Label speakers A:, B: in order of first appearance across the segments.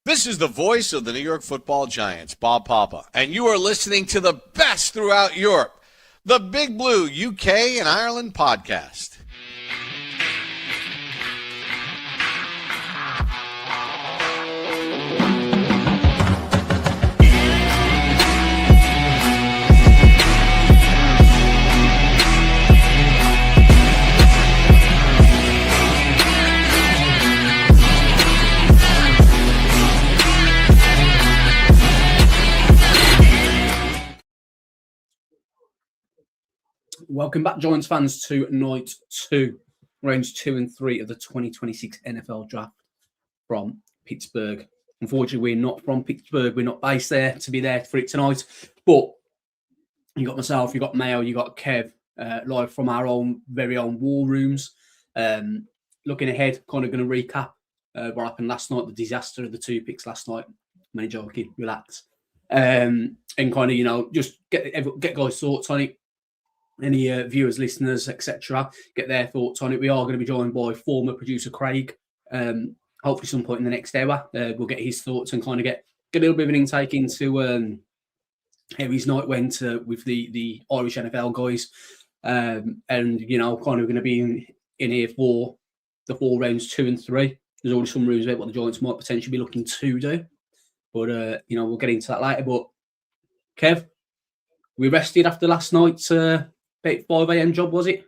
A: This is the voice of the New York Football Giants, Bob Papa, and you are listening to the best throughout Europe, the Big Blue UK and Ireland podcast.
B: Welcome back, Giants fans, to night 2, rounds 2 and 3 of the 2026 NFL Draft from Pittsburgh. Unfortunately, we're not from Pittsburgh. We're not based there to be there for it tonight. But you got myself, you got Mayo, you got Kev, live from our own very own war rooms. Looking ahead, kind of going to recap what happened last night, the disaster of the 2 picks last night. Many joking, relax. And kind of, just get guys' thoughts on it. Any viewers, listeners, etc., get their thoughts on it. We are going to be joined by former producer Craig. Hopefully, some point in the next hour, we'll get his thoughts and kind of get a little bit of an intake into how his night went with the Irish NFL guys, and kind of going to be in here for the 4 rounds 2 and 3. There's already some rumours about what the Giants might potentially be looking to do, but we'll get into that later. But Kev, we rested after last night's 5 a.m. job, was it?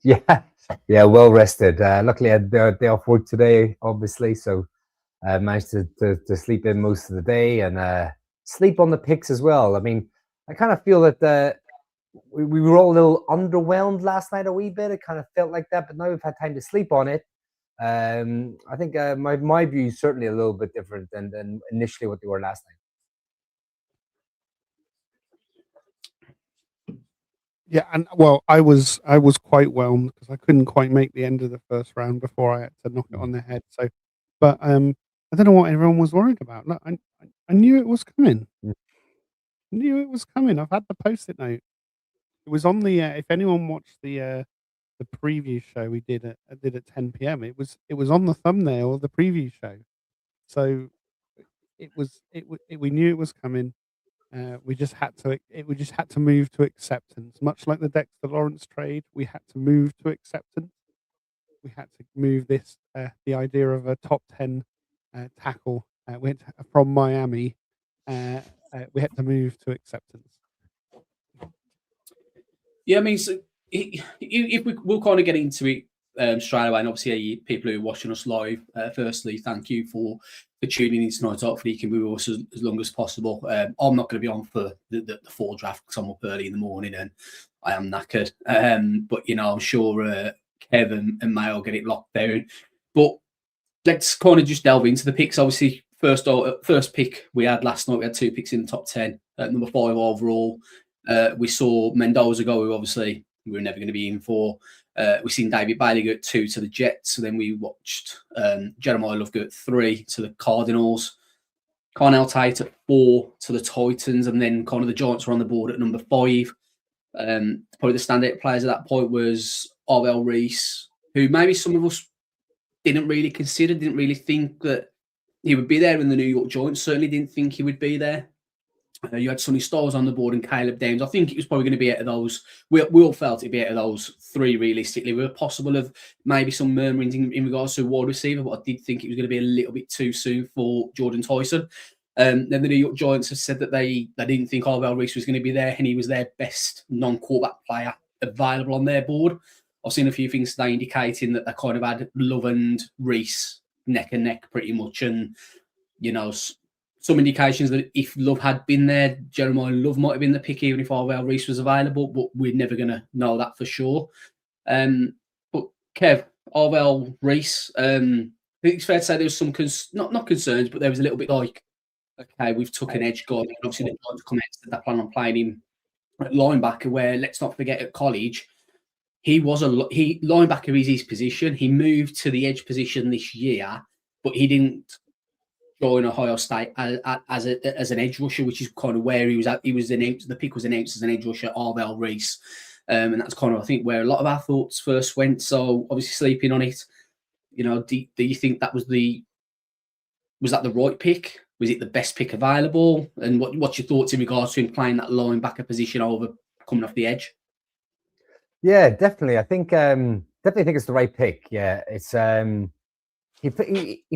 C: Yeah, well rested. Luckily, I had the day off work today, obviously, so I managed to sleep in most of the day and sleep on the picks as well. I mean, I kind of feel that we were all a little underwhelmed last night a wee bit. It kind of felt like that, but now we've had time to sleep on it. I think my view is certainly a little bit different than initially what they were last night.
D: Yeah, and well, I was quite whelmed because I couldn't quite make the end of the first round before I had to knock it on the head. So, but I don't know what everyone was worried about. Look, I knew it was coming. I knew it was coming. I've had the post-it note. It was on the. If anyone watched the preview show we did at 10 p.m., it was on the thumbnail of the preview show. So we knew it was coming. We just had to move to acceptance, much like the Dexter Lawrence trade. We had to move to acceptance. We had to move this the idea of a top 10 tackle went from Miami. We had to move to acceptance.
B: Yeah, I mean, so if we'll kind of get into it straight away, and obviously people who are watching us live, firstly, thank you for tuning in tonight. Hopefully you can be with us as long as possible. I'm not going to be on for the fall draft because I'm up early in the morning and I am knackered. But I'm sure Kevin and Mayo get it locked down. But let's kind of just delve into the picks. Obviously, first pick we had last night, we had 2 picks in the top 10, number 5 overall. We saw Mendoza go, who obviously we were never going to be in for. We've seen David Bailey go at 2 to the Jets. So then we watched Jeremiah Love go at 3 to the Cardinals. Carnell Tate at 4 to the Titans. And then kind of the Giants were on the board at number 5. Probably the standout players at that point was Arvell Reese, who maybe some of us didn't really consider, didn't really think that he would be there in the New York Giants. Certainly didn't think he would be there. You had Sonny Styles on the board and Caleb Downs. I think it was probably going to be out of those. We all felt it'd be out of those 3 realistically. We were possible of maybe some murmurings in regards to wide receiver, but I did think it was going to be a little bit too soon for Jordan Tyson. Then the New York Giants have said that they didn't think Arvell Reese was going to be there, and he was their best non-quarterback player available on their board. I've seen a few things today indicating that they kind of had Love and Reese neck and neck pretty much, and some indications that if Love had been there, Jeremiah Love might have been the pick, even if Arvell Reese was available, but we're never going to know that for sure. But Kev, Arvell Reese, I think it's fair to say there was some, not concerns, but there was a little bit like, okay, we've took an edge guy. Obviously, the Giants come out and said they plan on playing him at linebacker, where, let's not forget, at college, linebacker is his position. He moved to the edge position this year, but he didn't join Ohio State as an edge rusher, which is kind of where he was at. The pick was announced as an edge rusher, Arvell Reese, and that's kind of, I think, where a lot of our thoughts first went. So obviously sleeping on it, do you think that was was that the right pick? Was it the best pick available? And what's your thoughts in regards to him playing that linebacker position over coming off the edge?
C: Yeah, definitely. I think definitely think it's the right pick. Yeah, it's he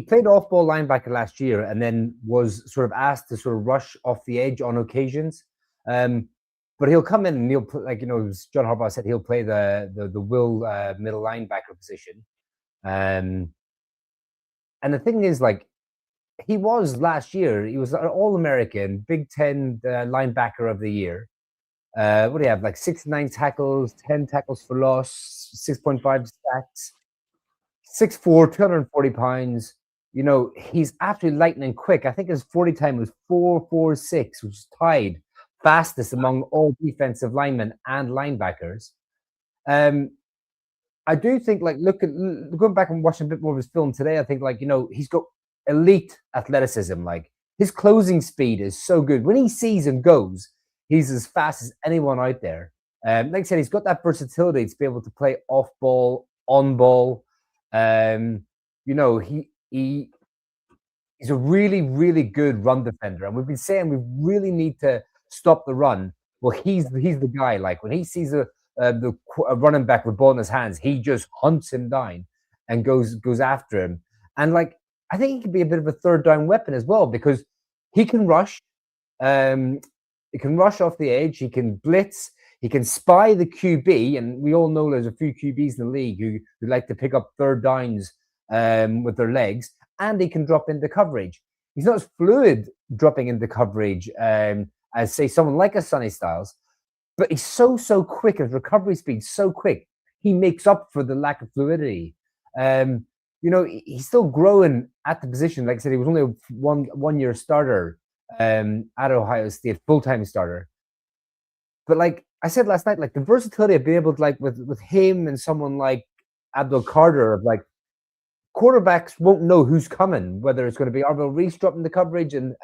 C: played off ball linebacker last year and then was sort of asked to sort of rush off the edge on occasions. But he'll come in and he'll like as John Harbaugh said, he'll play the will middle linebacker position. And the thing is, like, he was last year, he was an All-American, Big Ten linebacker of the year. What do you have? Like 69 tackles, 10 tackles for loss, 6.5 sacks, 6'4", 240 pounds. He's absolutely lightning quick. I think his 40 time was 4.46, which is tied fastest among all defensive linemen and linebackers. I do think, like, going back and watching a bit more of his film today, I think, like, he's got elite athleticism. Like, his closing speed is so good. When he sees and goes, he's as fast as anyone out there. Like I said, he's got that versatility to be able to play off ball, on ball. He's a really, really good run defender. And we've been saying we really need to stop the run. Well, he's the guy. Like, when he sees a running back with ball in his hands, he just hunts him down and goes after him. And, like, I think he could be a bit of a third down weapon as well, because he can rush. He can rush off the edge. He can blitz. He can spy the QB, and we all know there's a few QBs in the league who like to pick up third downs with their legs, and he can drop into coverage. He's not as fluid dropping into coverage as, say, someone like a Sonny Styles, but he's so quick. His recovery speed's so quick. He makes up for the lack of fluidity. He's still growing at the position. Like I said, he was only a one-year starter at Ohio State, full-time starter. But, like I said last night, like, the versatility of being able to, like, with him and someone like Abdul Carter, of, like, quarterbacks won't know who's coming, whether it's going to be Arvell Reese dropping the coverage and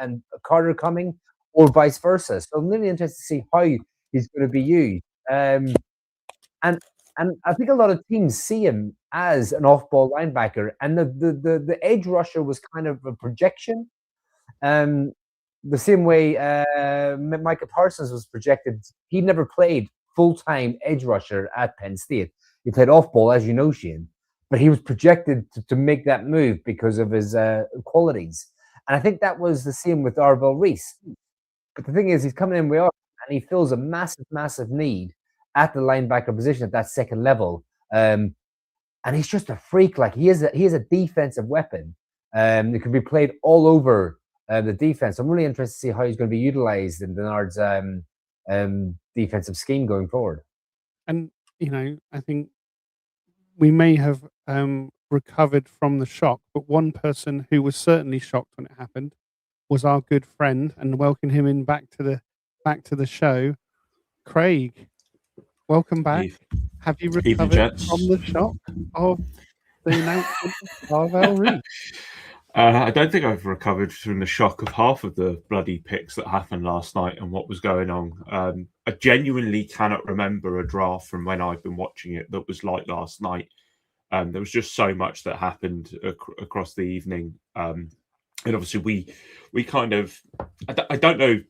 C: Carter coming, or vice versa. So I'm really interested to see how he's going to be used. And I think a lot of teams see him as an off-ball linebacker, and the edge rusher was kind of a projection. The same way Micah Parsons was projected. He never played full-time edge rusher at Penn State. He played off-ball, as you know, Shane, but he was projected to make that move because of his qualities. And I think that was the same with Arvell Reese. But the thing is, he's coming in way up, and he fills a massive need at the linebacker position at that second level. And he's just a freak. Like, he is a defensive weapon. It can be played all over the defense. I'm really interested to see how he's going to be utilized in Denard's defensive scheme going forward.
D: And, I think we may have recovered from the shock, but one person who was certainly shocked when it happened was our good friend, and welcome him in back to the show, Craig. Welcome back. Have you recovered from the shock of the announcement of Arvell Reese?
E: I don't think I've recovered from the shock of half of the bloody picks that happened last night and what was going on. I genuinely cannot remember a draft from when I've been watching it that was like last night. There was just so much that happened across the evening. And obviously we kind of, I don't know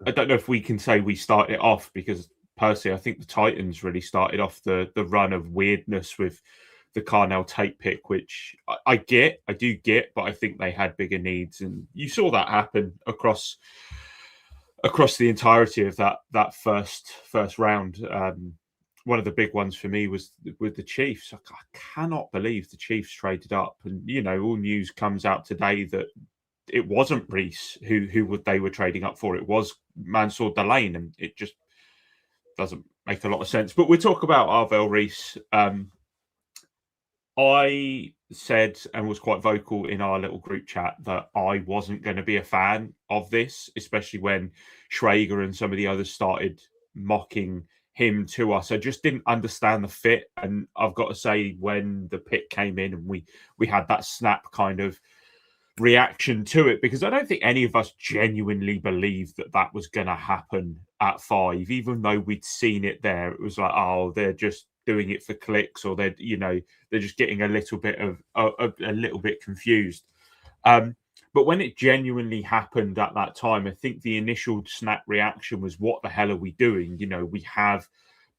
E: if we can say we started it off, because personally I think the Titans really started off the run of weirdness with the Carnell Tate pick, which I do get, but I think they had bigger needs, and you saw that happen across the entirety of that first round. One of the big ones for me was with the Chiefs. I cannot believe the Chiefs traded up, and all news comes out today that it wasn't Reese who they were trading up for. It was Mansour Delane, and it just doesn't make a lot of sense. But we'll talk about Arvell Reese. I said, and was quite vocal in our little group chat, that I wasn't going to be a fan of this, especially when Schrager and some of the others started mocking him to us. I just didn't understand the fit. And I've got to say, when the pick came in and we had that snap kind of reaction to it, because I don't think any of us genuinely believed that was going to happen at 5, even though we'd seen it there. It was like, oh, they're just doing it for clicks, or they're just getting a little bit confused. But when it genuinely happened at that time, I think the initial snap reaction was, what the hell are we doing? We have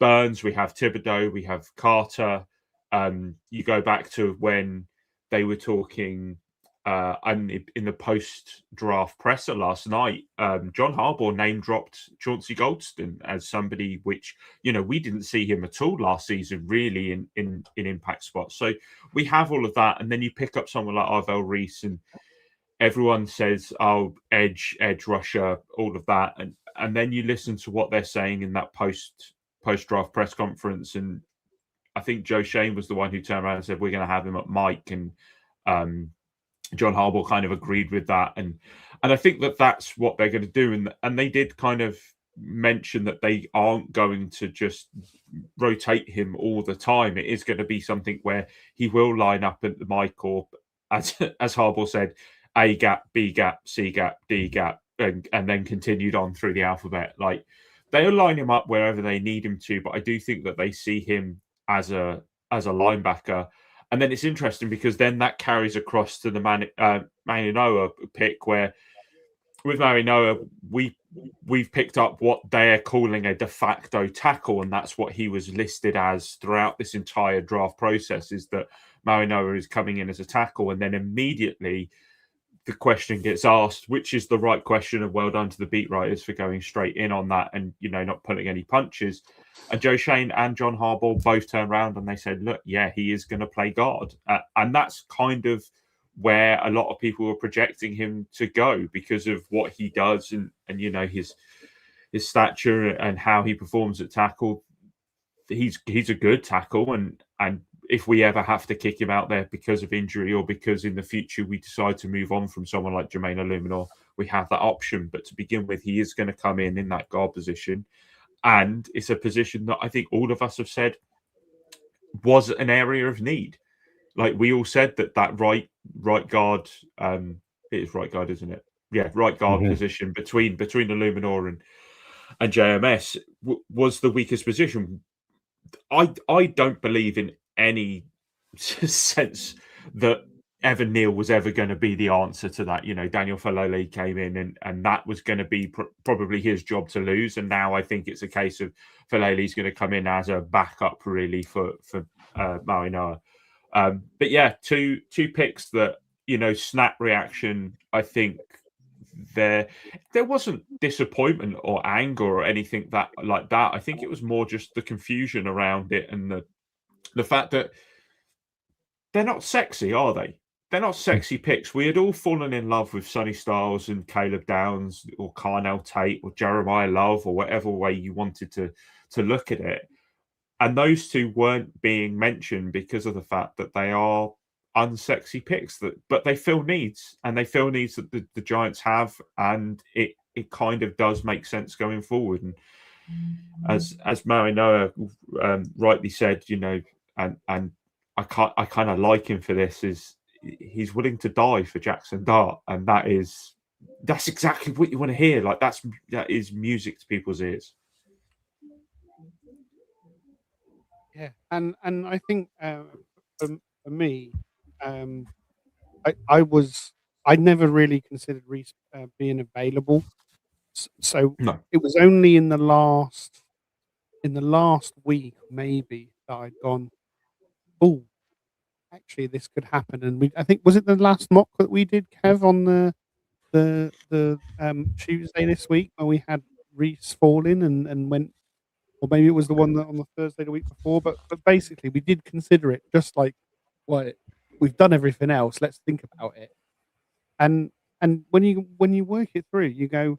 E: Burns, we have Thibodeau, we have Carter. You go back to when they were talking in the post-draft presser last night. John Harbaugh name-dropped Chauncey Goldston as somebody which, we didn't see him at all last season, really, in impact spots. So we have all of that. And then you pick up someone like Arvell Reese, and everyone says, "Oh, edge rusher," all of that, and then you listen to what they're saying in that post-draft press conference, and I think Joe Shane was the one who turned around and said, "We're going to have him at Mike," and John Harbaugh kind of agreed with that, and I think that's what they're going to do, and they did kind of mention that they aren't going to just rotate him all the time. It is going to be something where he will line up at the Mike, or as Harbaugh said, A gap, B gap, C gap, D gap, and then continued on through the alphabet. Like, they'll line him up wherever they need him to, but I do think that they see him as a linebacker. And then it's interesting because then that carries across to the Maninoa pick, where with Marinoa, we've picked up what they're calling a de facto tackle, and that's what he was listed as throughout this entire draft process, is that Marinoa is coming in as a tackle, and then immediately the question gets asked, which is the right question, and well done to the beat writers for going straight in on that and, not pulling any punches. And Joe Shane and John Harbaugh both turned around and they said, look, yeah, he is going to play guard. And that's kind of where a lot of people were projecting him to go because of what he does and his stature and how he performs at tackle. He's a good tackle, and if we ever have to kick him out there because of injury or because in the future we decide to move on from someone like Jermaine Illuminor, we have that option. But to begin with, he is going to come in that guard position. And it's a position that I think all of us have said was an area of need. Like, we all said that right guard, it is right guard, isn't it? Yeah, right guard position between Illuminor and JMS was the weakest position. I don't believe in any sense that Evan Neal was ever going to be the answer to that. Daniel Falele came in and that was going to be probably his job to lose. And now I think it's a case of Falele's going to come in as a backup really for Marinoa. But yeah, two picks that, snap reaction, I think there wasn't disappointment or anger or anything like that. I think it was more just the confusion around it and the fact that they're not sexy, are they? They're not sexy picks. We had all fallen in love with Sonny Styles and Caleb Downs or Carnell Tate or Jeremiah Love or whatever way you wanted to look at it. And those two weren't being mentioned because of the fact that they are unsexy picks, but they fill needs, and they fill needs that the Giants have, and it kind of does make sense going forward. And as Marinoa rightly said, and I kind of like him for this, is he's willing to die for Jackson Dart, and that's exactly what you want to hear. Like, that is music to people's ears.
D: Yeah, and I think for me, I never really considered Reese being available. So
E: No.
D: It was only in the last week maybe that I'd gone, oh, actually this could happen. And I think, was it the last mock that we did, Kev, on the Tuesday this week, where we had Reese fall in and went, or maybe it was the one that on the Thursday the week before, but basically we did consider it, just like, well, we've done everything else, let's think about it. And when you work it through, you go,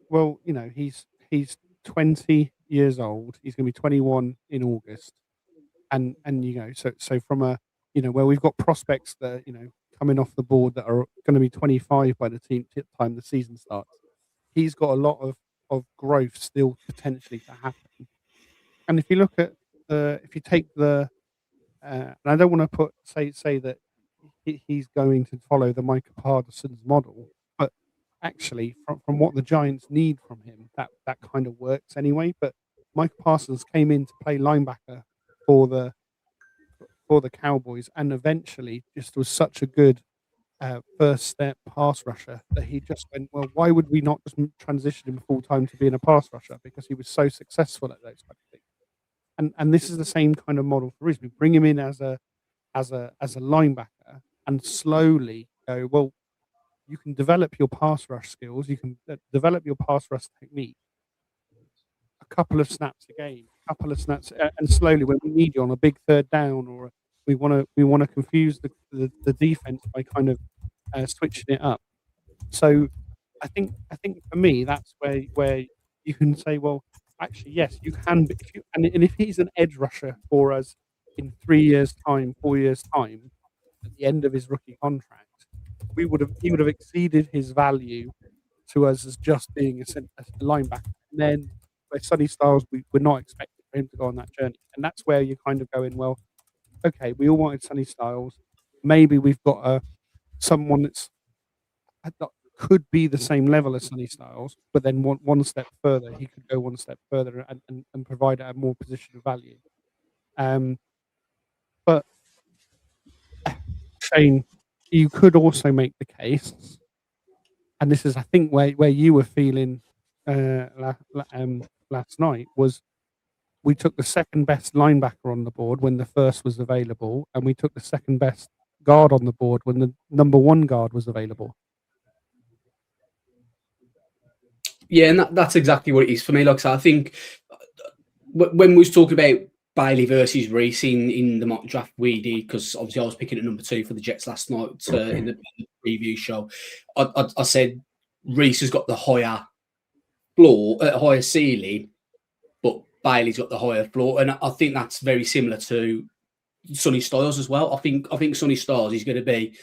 D: well, he's 20 years old, he's going to be 21 in August, and so from a, where we've got prospects that coming off the board that are going to be 25 by the time the season starts, he's got a lot of growth still potentially to happen. And if you look at if you take and I don't want to say that he's going to follow the Micah Parsons model, but actually from what the Giants need from him, that kind of works anyway. But Micah Parsons came in to play linebacker for the Cowboys, and eventually just was such a good first step pass rusher that he just went, well, why would we not just transition him full time to being a pass rusher, because he was so successful at those kind of things. And this is the same kind of model for Reece. We bring him in as a linebacker and slowly go, well, you can develop your pass rush skills, you can develop your pass rush technique a couple of snaps a game, and slowly when we need you on a big third down, or we want to confuse the defense by kind of switching it up. So I think for me that's where you can say, well, actually yes, you can. And if he's an edge rusher for us in 3 years' time, 4 years' time, at the end of his rookie contract, he would have exceeded his value to us as just being a linebacker. And then with Sonny Styles, we're not expecting for him to go on that journey. And that's where you're kind of going, well, okay, we all wanted Sonny Styles. Maybe we've got someone that could be the same level as Sonny Styles, but then one step further. He could go one step further and provide a more position of value. But Shane, you could also make the case, and this is, I think, where you were feeling last night, was we took the second best linebacker on the board when the first was available, and we took the second best guard on the board when the number one guard was available.
B: Yeah, and that's exactly what it is for me. Like, so I think when we was talking about Bailey versus Reece in the mock draft we did, because obviously I was picking at number 2 for the Jets last night in the preview show, I said Reece has got the higher floor, higher ceiling, but Bailey's got the higher floor, and I think that's very similar to Sonny Styles as well. I think Sonny Styles is going to be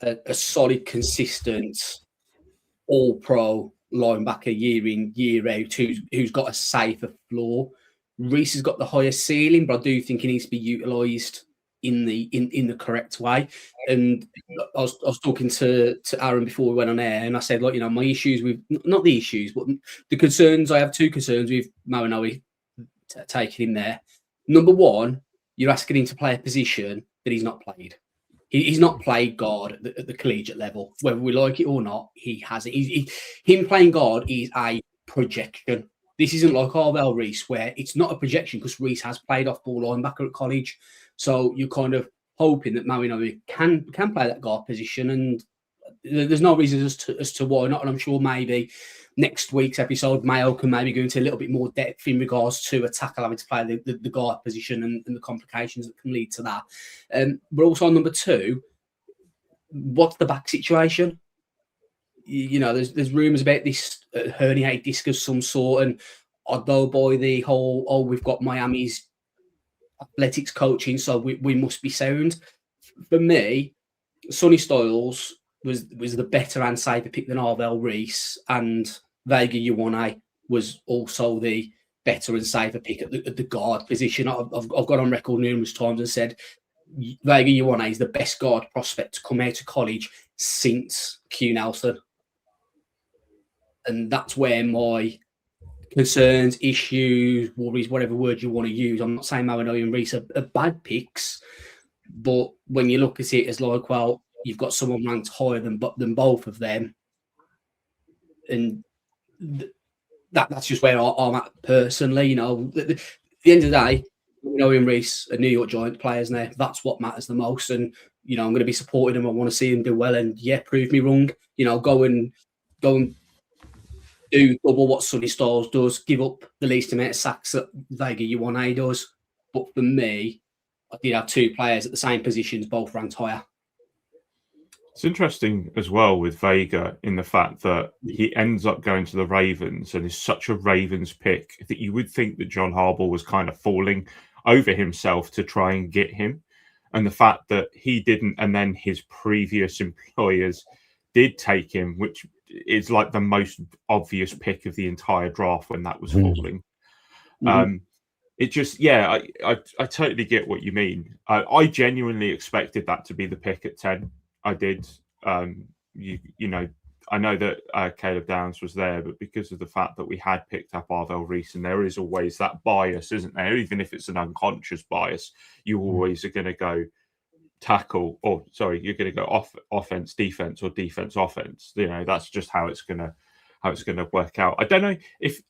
B: a solid, consistent, all-pro linebacker year in, year out, who's got a safer floor. Reece has got the higher ceiling, but I do think he needs to be utilised in the correct way. And I was talking to Aaron before we went on air, and I said, like, my issues with, not the issues, but the concerns. I have 2 concerns with Mawanoe taking him there. Number one, you're asking him to play a position that he's not played. He's not played guard at the collegiate level, whether we like it or not. He hasn't. Him playing guard is a projection. This isn't like Arvell Reece, where it's not a projection, because Reece has played off-ball linebacker at college. So you're kind of hoping that Mawanoe can play that guard position, and there's no reason as to why not. And I'm sure maybe next week's episode, Mayo can maybe go into a little bit more depth in regards to a tackle having to play the guard position and the complications that can lead to that. But also on number 2, what's the back situation? There's rumours about this herniated disc of some sort, and I'd go by the whole, we've got Miami's athletics coaching, so we must be sound. For me, Sonny Styles was the better and safer pick than Arvell Reece, and Vega Ioane was also the better and safer pick at the guard position. I've got on record numerous times and said Vega Ioane is the best guard prospect to come out of college since Q Nelson. And that's where my concerns, issues, worries, whatever word you want to use. I'm not saying Mawanoe and Reece are bad picks, but when you look at it as like, well, you've got someone ranked higher than both of them, and that's just where I'm at personally. At the end of the day, Mawanoe and Reece are New York Giants players now. That's what matters the most, and I'm going to be supporting them. I want to see them do well, and prove me wrong. Go and do double what Sonny Styles does, give up the least amount of sacks that Vega Ioane does. But for me, I did have 2 players at the same positions, both ranked higher.
E: It's interesting as well with Vega in the fact that he ends up going to the Ravens and is such a Ravens pick that you would think that John Harbaugh was kind of falling over himself to try and get him. And the fact that he didn't, and then his previous employers did take him, which is like the most obvious pick of the entire draft when that was falling. It just, I totally get what you mean. I genuinely expected that to be the pick at 10. I did. I know that Caleb Downs was there, but because of the fact that we had picked up Arvell Reece, and there is always that bias, isn't there? Even if it's an unconscious bias, you always are going to go tackle, or sorry, you're going to go offense, defense, or defense, offense. That's just how it's going to work out. I don't know if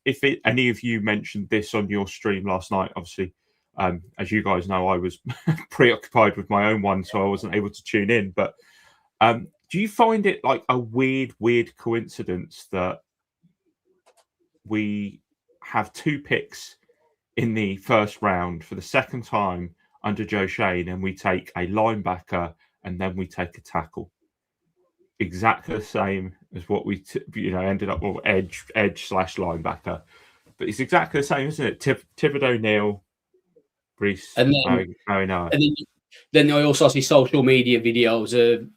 E: any of you mentioned this on your stream last night. Obviously, as you guys know, I was preoccupied with my own one, so I wasn't able to tune in. But do you find it like a weird coincidence that we have 2 picks in the first round for the second time under Joe Shane, and we take a linebacker and then we take a tackle? Exactly the same as what we ended up with, edge / linebacker. But it's exactly the same, isn't it? Thibodeau, Neal, Reese,
B: And then I also see social media videos of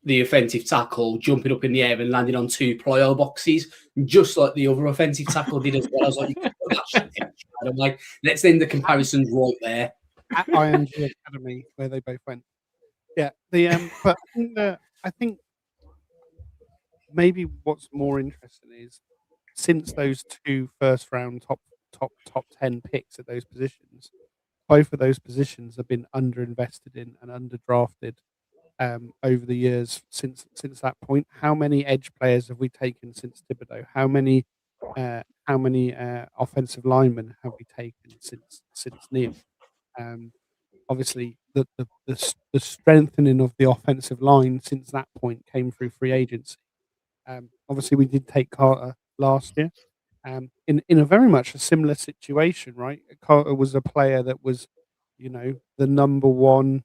B: the offensive tackle jumping up in the air and landing on 2 plyo boxes, just like the other offensive tackle did as well. I was like, I'm like, let's end the comparisons right there.
D: At IMG Academy, where they both went. Yeah, but I think maybe what's more interesting is, since those 2 first round top 10 picks at those positions, both of those positions have been underinvested in and underdrafted over the years since that point. How many edge players have we taken since Thibodeau? How many offensive linemen have we taken since Neal? Obviously, the strengthening of the offensive line since that point came through free agency. Obviously, we did take Carter last year, in a very much a similar situation, right? Carter was a player that was, the number 1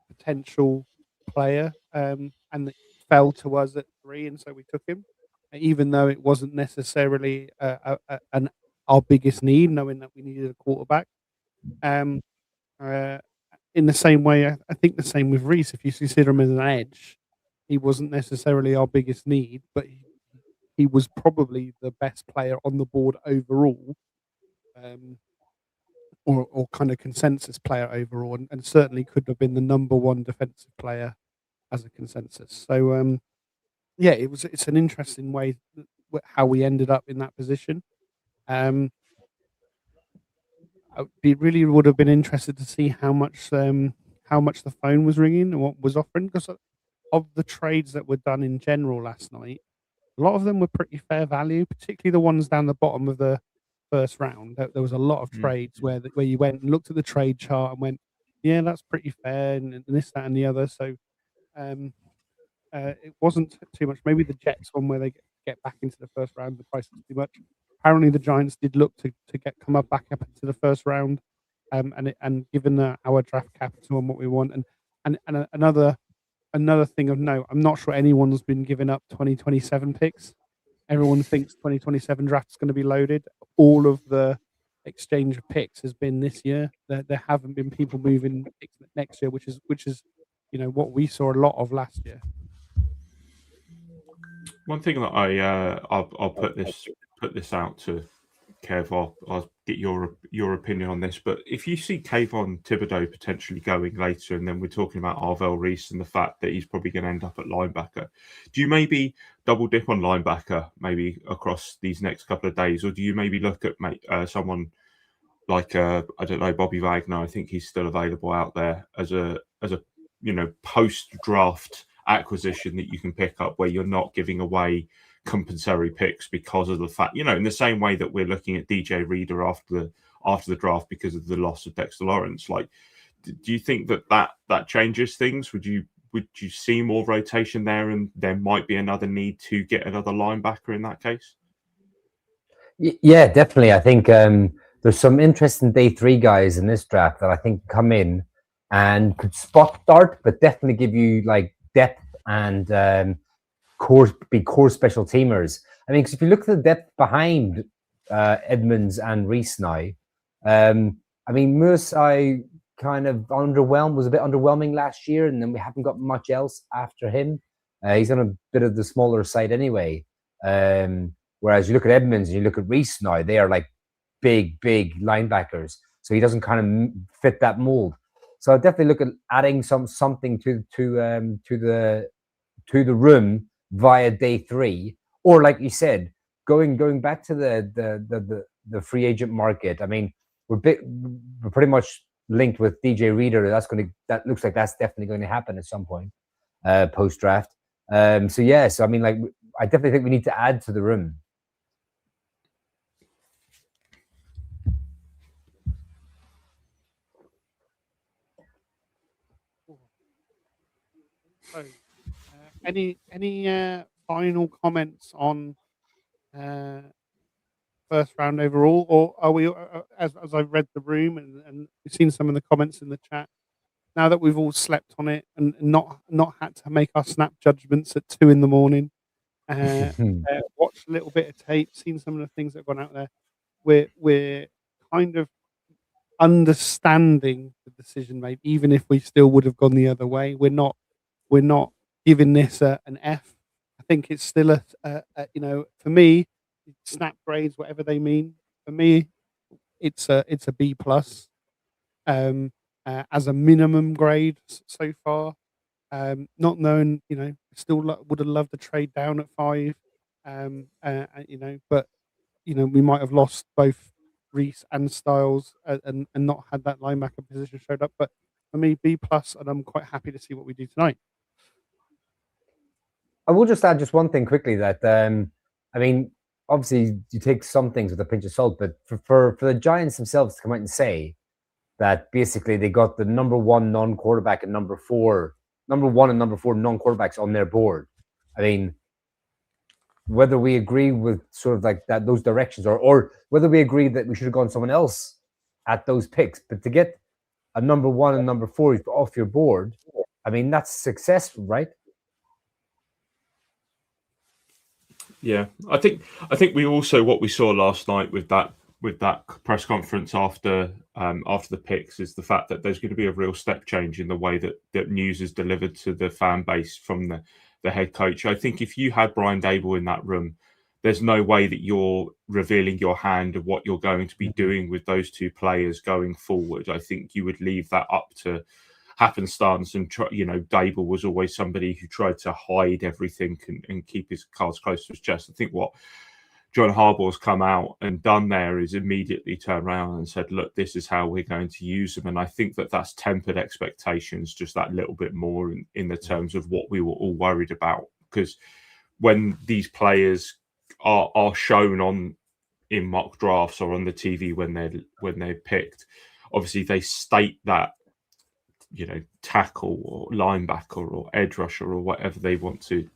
D: potential player, and it fell to us at 3, and so we took him, even though it wasn't necessarily our biggest need, knowing that we needed a quarterback. In the same way, I think the same with Reese. If you consider him as an edge, he wasn't necessarily our biggest need, but he was probably the best player on the board overall, or kind of consensus player overall, and certainly could have been the number 1 defensive player as a consensus. So, yeah, it's an interesting way how we ended up in that position. Really would have been interested to see how much the phone was ringing and what was offering, because of the trades that were done in general last night, a lot of them were pretty fair value, particularly the ones down the bottom of the first round. There was a lot of trades where you went and looked at the trade chart and went, yeah, that's pretty fair, and this, that, and the other. So it wasn't too much. Maybe the Jets one where they get back into the first round, the price was too much. Apparently, the Giants did look to come back up into the first round, and given our draft capital and what we want, and another thing of note, I'm not sure anyone's been giving up 2027 picks. Everyone thinks 2027 draft is going to be loaded. All of the exchange of picks has been this year. There haven't been people moving picks next year, which is what we saw a lot of last year.
E: One thing that I'll put this out to Kev. I'll get your opinion on this. But if you see Kayvon Thibodeau potentially going later, and then we're talking about Arvell Reese and the fact that he's probably going to end up at linebacker, do you maybe double dip on linebacker maybe across these next couple of days, or do you maybe look at someone like I don't know, Bobby Wagner? I think he's still available out there as a post draft acquisition that you can pick up, where you're not giving away compensatory picks because of the fact, in the same way that we're looking at DJ Reader after the draft because of the loss of Dexter Lawrence. Like, do you think that changes things? Would you see more rotation there, and there might be another need to get another linebacker in that case?
C: Yeah, definitely. I think there's some interesting day 3 guys in this draft that I think come in and could spot start, but definitely give you like depth and core special teamers. I mean, because if you look at the depth behind Edmonds and Reese now, I mean, Moose, I kind of was a bit underwhelming last year, and then we haven't got much else after him. He's on a bit of the smaller side anyway. Whereas you look at Edmonds and you look at Reese now, they are like big linebackers. So he doesn't kind of fit that mold. So I definitely look at adding something to the room via day 3, or like you said, going back to the free agent market. I mean, we're pretty much linked with DJ Reader. That looks like that's definitely going to happen at some point post draft. So I mean, like, I definitely think we need to add to the room.
D: So, any final comments on first round overall, or are we, as I've read the room and we've seen some of the comments in the chat, now that we've all slept on it and not had to make our snap judgments at 2 a.m, watched a little bit of tape, seen some of the things that have gone out there, we're kind of understanding the decision made, even if we still would have gone the other way. We're not giving this an F. I think it's still a for me, snap grades, whatever they mean, for me, it's a B plus as a minimum grade so far. Not knowing, still would have loved to trade down at 5, but we might have lost both Reese and Styles and not had that linebacker position showed up. But for me, B plus, and I'm quite happy to see what we do tonight.
C: I will just add just one thing quickly that I mean, obviously you take some things with a pinch of salt, but for the Giants themselves to come out and say that basically they got the number 1 non-quarterback and number 1 and number 4 non-quarterbacks on their board. I mean, whether we agree with sort of like that, those directions, or whether we agree that we should have gone someone else at those picks, but to get a number 1 and number 4 off your board, I mean, that's successful, right?
E: Yeah, I think we also, what we saw last night with that press conference after the picks, is the fact that there's going to be a real step change in the way that news is delivered to the fan base from the head coach. I think if you had Brian Daboll in that room, there's no way that you're revealing your hand of what you're going to be doing with those 2 players going forward. I think you would leave that up to happenstance, and Daboll was always somebody who tried to hide everything and keep his cards close to his chest. I think what John Harbaugh's come out and done there is immediately turned around and said, look, this is how we're going to use them. And I think that's tempered expectations just that little bit more in the terms of what we were all worried about. Because when these players are shown in mock drafts or on the TV when they're picked, obviously they state that, tackle or linebacker or edge rusher or whatever they want to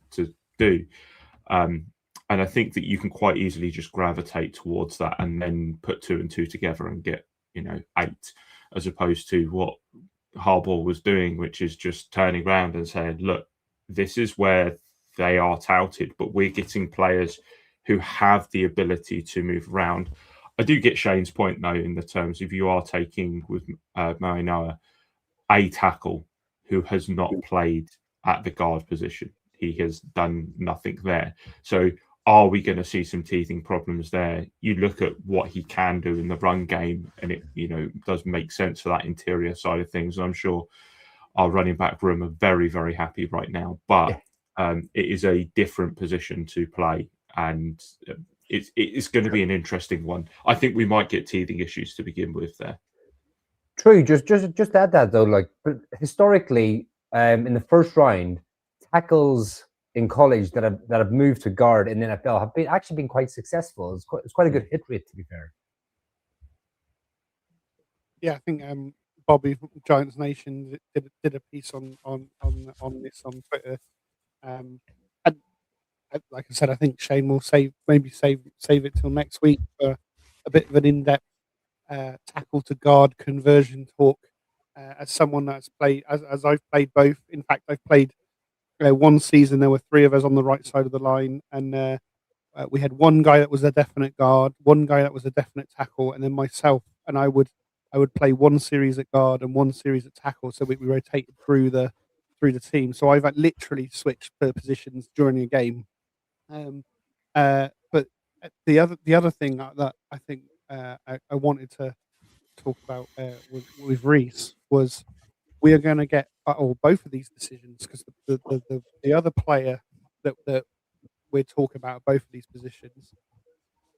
E: do. And I think that you can quite easily just gravitate towards that and then put 2 and 2 together and get, 8, as opposed to what Harbaugh was doing, which is just turning around and saying, look, this is where they are touted, but we're getting players who have the ability to move around. I do get Shane's point, though, in the terms of you are taking with Marinoa a tackle who has not played at the guard position. He has done nothing there. So are we going to see some teething problems there? You look at what he can do in the run game, and it does make sense for that interior side of things. And I'm sure our running back room are very, very happy right now. But it is a different position to play, and it's going to be an interesting one. I think we might get teething issues to begin with there.
C: True. Just add that though, like, but historically, in the first round, tackles in college that have moved to guard in the NFL have actually been quite successful. It's quite a good hit rate, to be fair.
D: Yeah, I think Bobby from Giants Nation did a piece on this on Twitter. And like I said, I think Shane will save it till next week for a bit of an in-depth tackle to guard conversion talk. As someone that's played, as I've played both. In fact, I've played one season. There were 3 of us on the right side of the line, and we had one guy that was a definite guard, one guy that was a definite tackle, and then myself. And I would play one series at guard and one series at tackle, so we rotated through the team. So I've literally switched positions during a game. But the other thing that I think I wanted to talk about with Reese was we are going to get both of these decisions, because the other player that we're talking about, both of these positions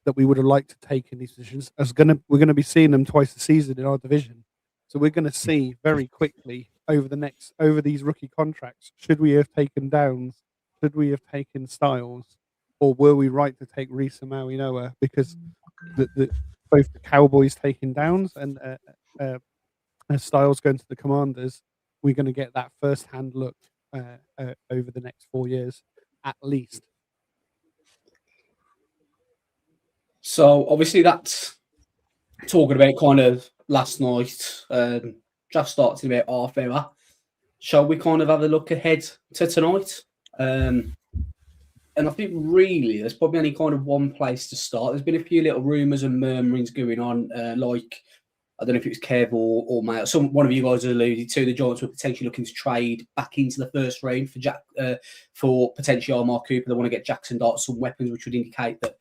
D: that we would have liked to take in these positions, we're going to be seeing them twice a season in our division. So we're going to see very quickly over these rookie contracts, should we have taken Downs, should we have taken Styles, or were we right to take Risa Mauinoa? Because both the Cowboys taking Downs and Styles going to the Commanders, we're going to get that first-hand look over the next 4 years, at least.
B: So obviously that's talking about kind of last night. Draft starts in about half hour. Shall we kind of have a look ahead to tonight? And I think really there's probably only kind of one place to start. There's been a few little rumours and murmurings going on, like I don't know if it was Kev or Matt. One of you guys alluded to the Giants were potentially looking to trade back into the first round for potentially Amari Cooper. They want to get Jackson Dart some weapons, which would indicate that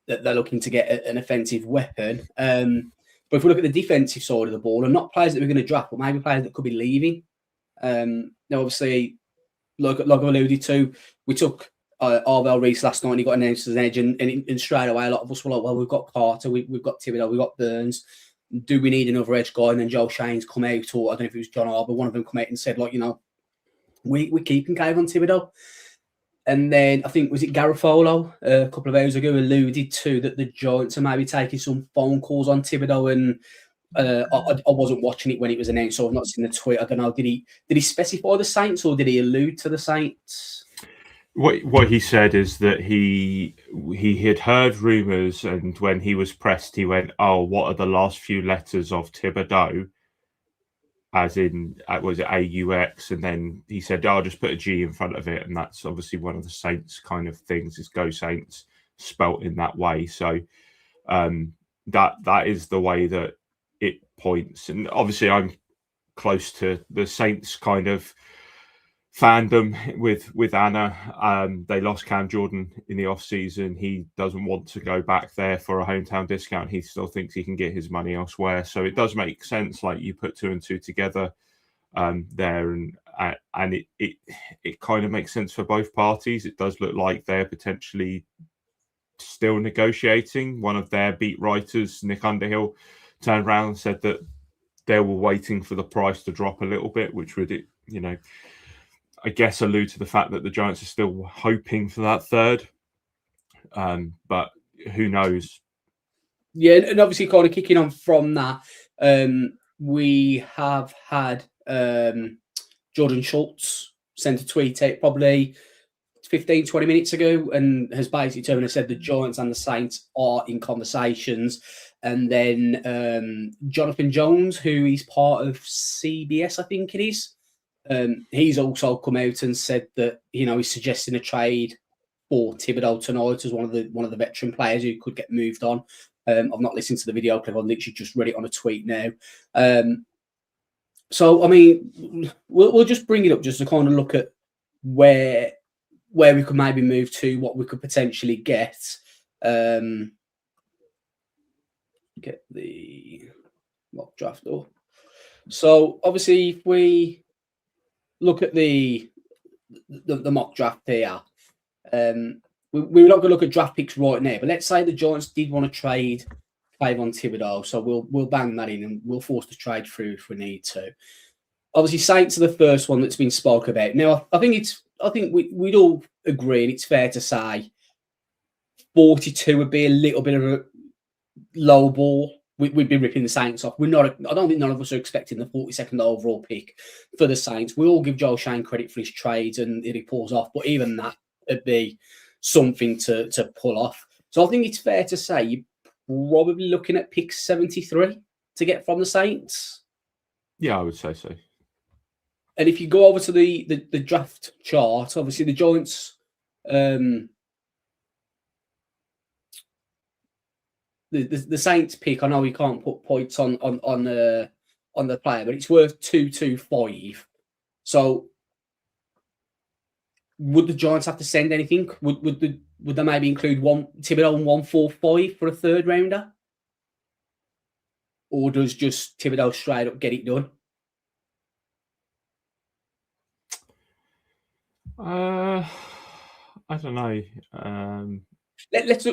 B: that they're looking to get an offensive weapon. But if we look at the defensive side of the ball, and not players that we're going to draft, but maybe players that could be leaving. Now, obviously, like I've alluded to, we took Arvell Reese last night and he got announced as an edge, and straight away a lot of us were like, well, we've got Carter, we've got Thibodeau, we've got Burns. Do we need another edge guy? And then Joel Shane's come out, or I don't know if it was John Arbor, one of them come out and said, like, we're keeping Kayvon Thibodeau. And then I think, was it Garofalo a couple of hours ago alluded to that the Giants are maybe taking some phone calls on Thibodeau, and I wasn't watching it when it was announced, so I've not seen the tweet. I don't know, did he specify the Saints or did he allude to the Saints?
E: What he said is that he had heard rumours, and when he was pressed, he went, "Oh, what are the last few letters of Thibodeau?" As in, was it AUX? And then he said, "I'll just put a G in front of it," and that's obviously one of the Saints kind of things, is Go Saints, spelt in that way. So that is the way that it points. And obviously, I'm close to the Saints kind of fandom with Anna. They lost Cam Jordan in the off season. He doesn't want to go back there for a hometown discount. He still thinks he can get his money elsewhere. So it does make sense. Like, you put 2 and 2 together there, and it kind of makes sense for both parties. It does look like they're potentially still negotiating. One of their beat writers, Nick Underhill, turned around and said that they were waiting for the price to drop a little bit, which would, I guess, allude to the fact that the Giants are still hoping for that third. But who knows?
B: Yeah, and obviously kind of kicking on from that, we have had Jordan Schultz sent a tweet out probably 15, 20 minutes ago, and has basically turned and said the Giants and the Saints are in conversations. And then Jonathan Jones, who is part of CBS, I think it is, he's also come out and said that he's suggesting a trade for Thibodeau tonight as one of the veteran players who could get moved on. I've not listened to the video clip. I've literally just read it on a tweet now. So I mean, we'll just bring it up just to kind of look at where we could maybe move to, what we could potentially get. Get the mock draft up. So obviously, if we look at the mock draft here, we're not going to look at draft picks right now, but let's say the Giants did want to trade Kayvon Thibodeau, so we'll bang that in and we'll force the trade through if we need to. Obviously, Saints are the first one that's been spoke about. Now, I think we'd all agree, and it's fair to say 42 would be a little bit of a low ball. We'd be ripping the Saints off. I don't think none of us are expecting the 42nd overall pick for the Saints. We all give Joel Shane credit for his trades and he pulls off, but even that would be something to pull off. So I think it's fair to say you're probably looking at pick 73 to get from the Saints.
E: Yeah, I would say so.
B: And if you go over to the draft chart, obviously the Giants, the Saints pick, I know we can't put points on the player, but it's worth 225. So would the Giants have to send anything? Would they maybe include Thibodeau and 145 for a third rounder? Or does just Thibodeau straight up get it done?
E: I don't know.
B: Let's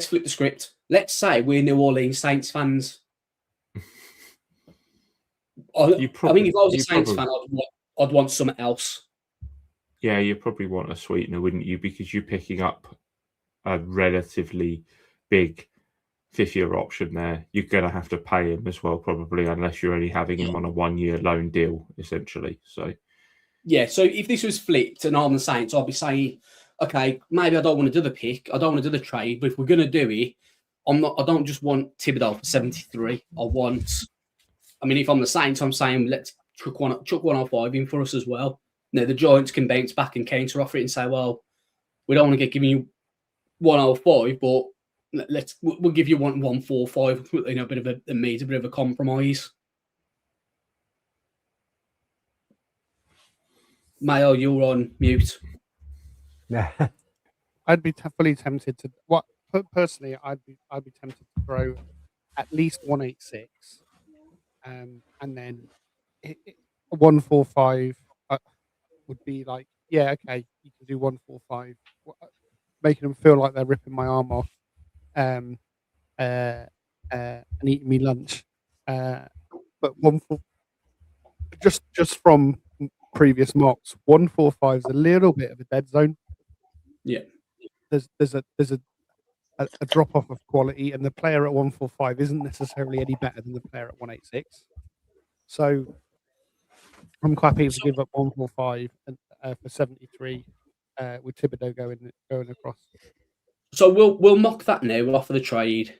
B: flip the script. Let's say we're New Orleans Saints fans. I
E: You
B: think
E: probably,
B: if I was a
E: you
B: Saints
E: probably,
B: fan, I'd want something else.
E: yeah, you probably want a sweetener, wouldn't you? Because you're picking up a relatively big fifth-year option there. You're going to have to pay him as well, probably, unless you're only having him on a 1-year loan deal, essentially. So,
B: Yeah, so if this was flipped and I'm the Saints, I'd be saying, okay, maybe I don't want to do the pick, I don't want to do the trade, but if we're going to do it, I don't just want Thibodeau for 73. I mean, if I'm the Saints, I'm saying let's chuck 105 in for us as well. Now the Giants can bounce back and counter offer it and say, well, we don't want to get giving you 105, but we'll give you 145. You know, a bit of a meet, a bit of a compromise. Mayo, you're on mute.
C: Yeah.
D: I'd be fully tempted to personally. I'd be tempted to throw at least 186, and then 145 would be like, yeah, okay, you can do 145, making them feel like they're ripping my arm off, and eating me lunch. But just from previous mocks, 145 is a little bit of a dead zone.
B: Yeah,
D: there's a drop off of quality, and the player at 145 isn't necessarily any better than the player at 186. So I'm quite happy to give up 145 for 73 with Thibodeau going across.
B: so we'll mock that now. We'll offer the trade.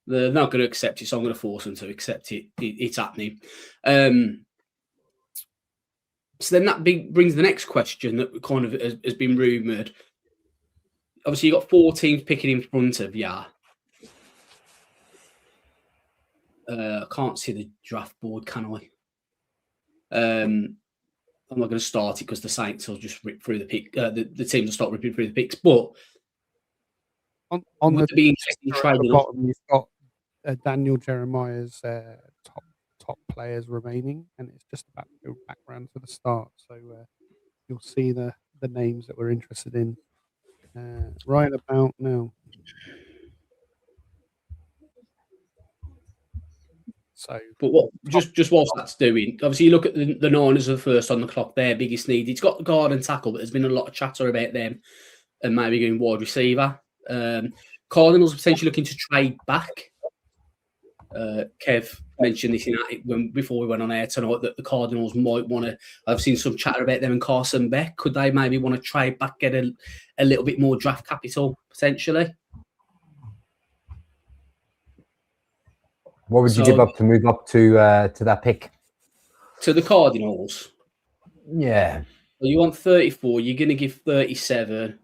B: They're not going to accept it, so I'm going to force them to accept it. It's happening. So then that brings the next question that kind of has been rumoured. Obviously, you've got 4 teams picking in front of you. I can't see the draft board, can I? I'm not going to start it because the Saints will just rip through the pick. The teams will start ripping through the picks. But
D: On
B: would
D: the
B: it be interesting
D: at
B: trading
D: the
B: up?
D: bottom, you've got Daniel Jeremiah's top players remaining, and it's just about to go back round to the start. So you'll see the names that we're interested in right about now. So,
B: But what just whilst that's doing, obviously you look at the Niners are first on the clock. Their biggest need. It's got guard and tackle, but there's been a lot of chatter about them and maybe going wide receiver. Cardinals potentially looking to trade back. Kev mentioned this before we went on air tonight that the Cardinals might want to. I've seen some chatter about them and Carson Beck. Could they maybe want to trade back, get a little bit more draft capital potentially?
C: What would you give up to move up to that pick?
B: To the Cardinals?
C: Yeah.
B: Well, you want 34. You're going to give 37.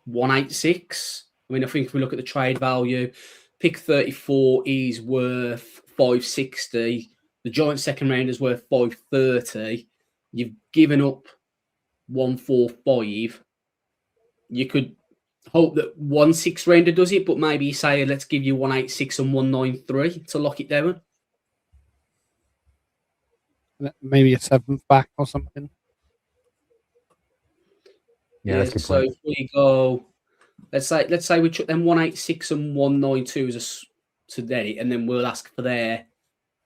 B: 186. I mean, I think if we look at the trade value, pick 34 is worth 560. The Giants second round is worth 530. You've given up 145. You could hope that 1/6 rounder does it, but maybe you say let's give you 186 and 193 to lock it down.
D: Maybe a 7th back or something.
C: Yeah, that's a good
B: so
C: point.
B: if we go, let's say we chuck them 186 and 192 as today, and then we'll ask for their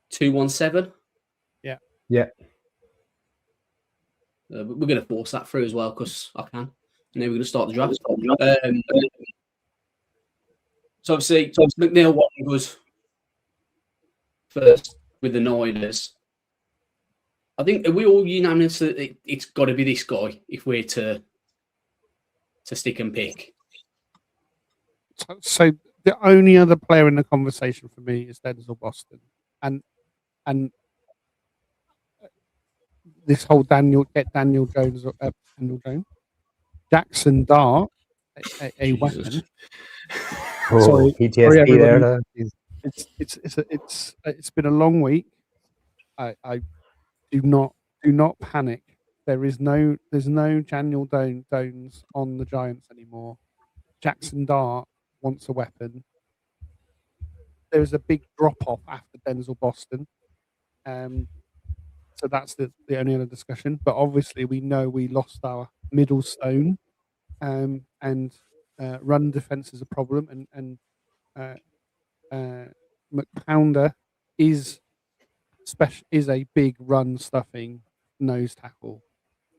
B: 217.
D: Yeah.
C: Yeah.
B: We're going to force that through as well because I can. And then we're going to start the draft. So obviously, McNeil was first with the Niners. I think we all unanimous that it's got to be this guy if we're to stick and pick.
D: So the only other player in the conversation for me is Denzel Boston, and this whole Daniel Jones, Jackson Dart, a weapon.
C: Oh,
D: Sorry,
C: PTSD there.
D: It's been a long week. I do not panic. There's no Daniel Jones on the Giants anymore. Jackson Dart wants a weapon. There's a big drop off after Denzel Boston. So that's the only other discussion. But obviously we know we lost our middle stone, and run defense is a problem, and McPounder is a big run stuffing nose tackle,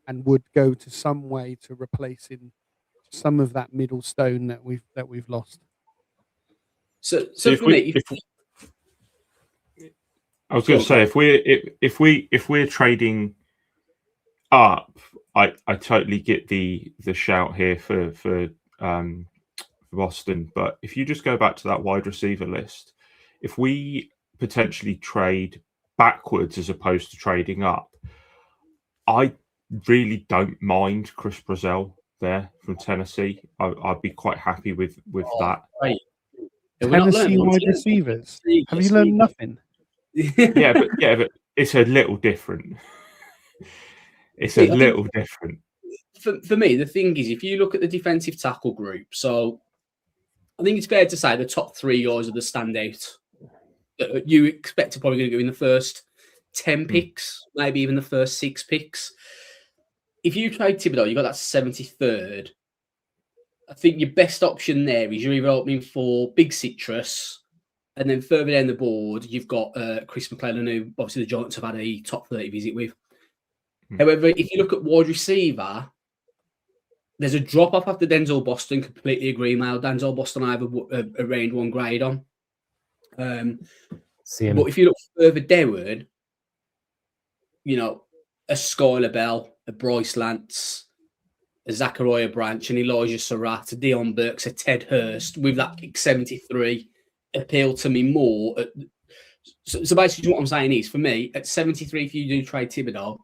D: and would go to some way to replacing some of that middle stone that we've lost.
B: So
E: if
B: for
E: we,
B: me,
E: I was going to say, if we're trading up, I totally get the shout here for Boston. But if you just go back to that wide receiver list, if we potentially trade backwards as opposed to trading up, I really don't mind Chris Brazzell there from Tennessee. I'd be quite happy with that.
B: Right. We're not
D: Tennessee
B: learning
D: wide
B: much,
D: receivers.
B: yeah.
D: Have you learned nothing?
E: Yeah, but it's a little different. It's a little different.
B: For me, the thing is, if you look at the defensive tackle group, so I think it's fair to say the top 3 guys are the standout. You expect are probably going to go in the first 10 picks, maybe even the first 6 picks. If you trade Thibodeau, you got that 73rd. I think your best option there is you're either opening for Big Citrus, and then further down the board, you've got Chris McClellan, who obviously the Giants have had a top 30 visit with. However, if you look at wide receiver, there's a drop off after Denzel Boston. Completely agree, Mal. Denzel Boston, I have a range 1 grade on. But if you look further down, you know, a Skylar Bell, a Bryce Lance, a Zachariah Branch, an Elijah Surratt, a Dion Burks, a Ted Hurst with that pick 73 appeal to me more. So basically, what I'm saying is, for me, at 73, if you do trade Thibodeau,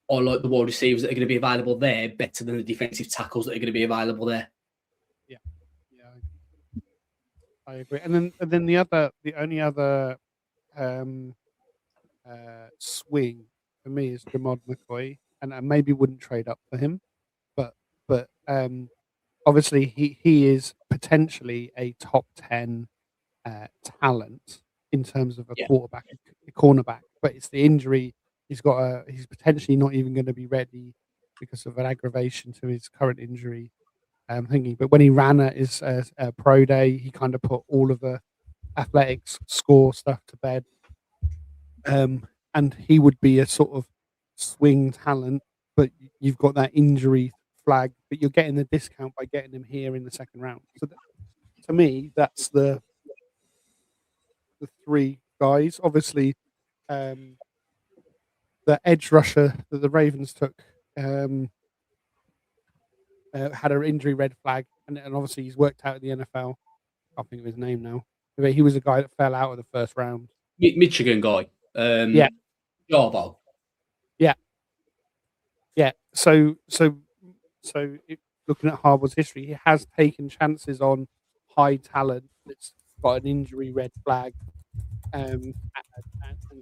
B: I like the wide receivers that are going to be available there better than the defensive tackles that are going to be available there.
D: Yeah, I agree. And then the only other swing for me is Jamod McCoy, and I maybe wouldn't trade up for him, but obviously he is potentially a top 10 talent in terms of a quarterback, a cornerback, but it's the injury. He's potentially not even going to be ready because of an aggravation to his current injury. I'm thinking, but when he ran at his pro day, he kind of put all of the athletics score stuff to bed. And he would be a sort of swing talent, but you've got that injury flag, but you're getting the discount by getting him here in the second round. So to me, that's the 3 guys. Obviously, the edge rusher that the Ravens took had an injury red flag, and obviously he's worked out in the NFL. I can't think of his name now. But he was a guy that fell out of the first round.
B: Michigan guy.
D: Yeah.
B: Jarbo.
D: Yeah. So looking at Harbaugh's history, he has taken chances on high talent that's got an injury red flag and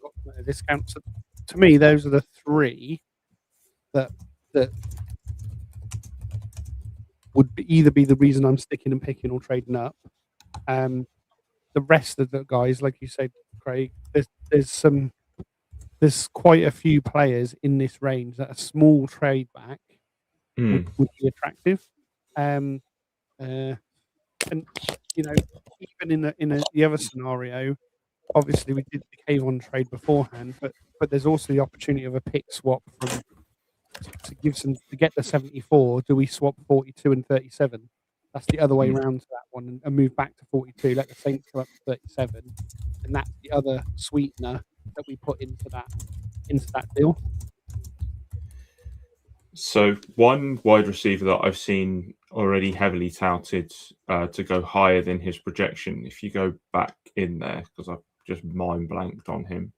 D: got a discount. So to me, those are the 3 that would either be the reason I'm sticking and picking or trading up. The rest of the guys, like you said, Craig, there's quite a few players in this range that a small trade back would be attractive. And you know, even in the other scenario, obviously we did the Kayvon trade beforehand, but there's also the opportunity of a pick swap to get the 74. Do we swap 42 and 37? That's the other way around to that one, and move back to 42. Let the Saints go up to 37, and that's the other sweetener that we put into that deal.
E: So one wide receiver that I've seen already heavily touted to go higher than his projection, if you go back in there, because I've just mind blanked on him.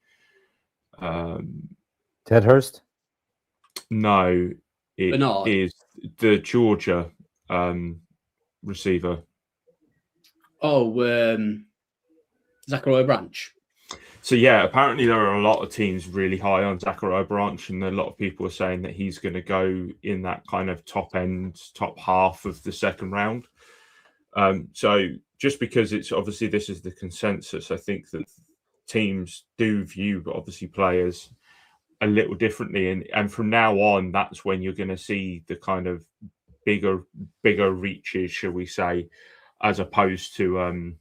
C: Ted Hurst?
E: No, it
B: Bernard.
E: is the Georgia receiver.
B: Oh, Zachariah Branch.
E: So yeah, apparently there are a lot of teams really high on Zachariah Branch, and a lot of people are saying that he's going to go in that kind of top half of the second round. So just because it's obviously this is the consensus, I think that teams do view obviously players a little differently, and from now on, that's when you're going to see the kind of bigger reaches, shall we say, as opposed to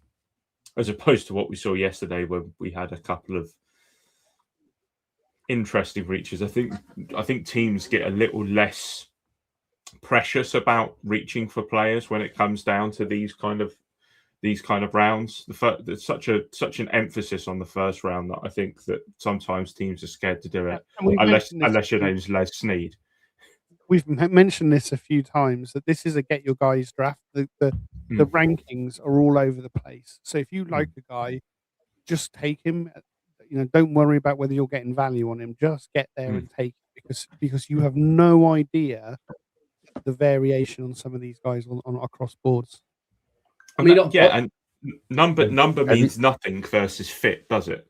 E: as opposed to what we saw yesterday, where we had a couple of interesting reaches. I think teams get a little less precious about reaching for players when it comes down to these kind of rounds. There's such an emphasis on the first round that I think that sometimes teams are scared to do it unless your name's Les Snead.
D: We've mentioned this a few times, that this is a get your guys draft. The rankings are all over the place. So if you like a guy, just take him. Don't worry about whether you're getting value on him. Just get there and take him, because you have no idea the variation on some of these guys on across boards.
E: And number means nothing versus fit, does it?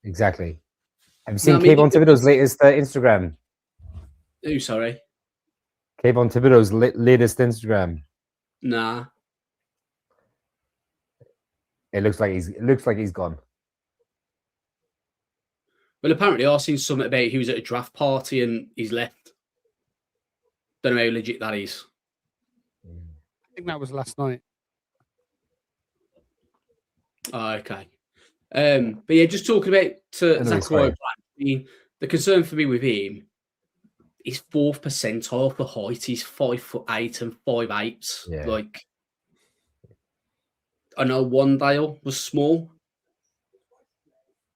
C: Exactly. Have you seen Kayvon Thibodeau's latest Instagram?
B: Who, sorry?
C: Kayvon Thibodeau's latest Instagram.
B: Nah.
C: It looks like he's gone.
B: Well, apparently I've seen something about he was at a draft party and he's left. Don't know how legit that is.
D: I think that was last night.
B: Oh, okay. But yeah, just talking about Zachariah Brandt, the concern for me with him, he's 4th percentile for height. He's 5'8" and 5'8".
C: Yeah.
B: Like, I know Wandale was small,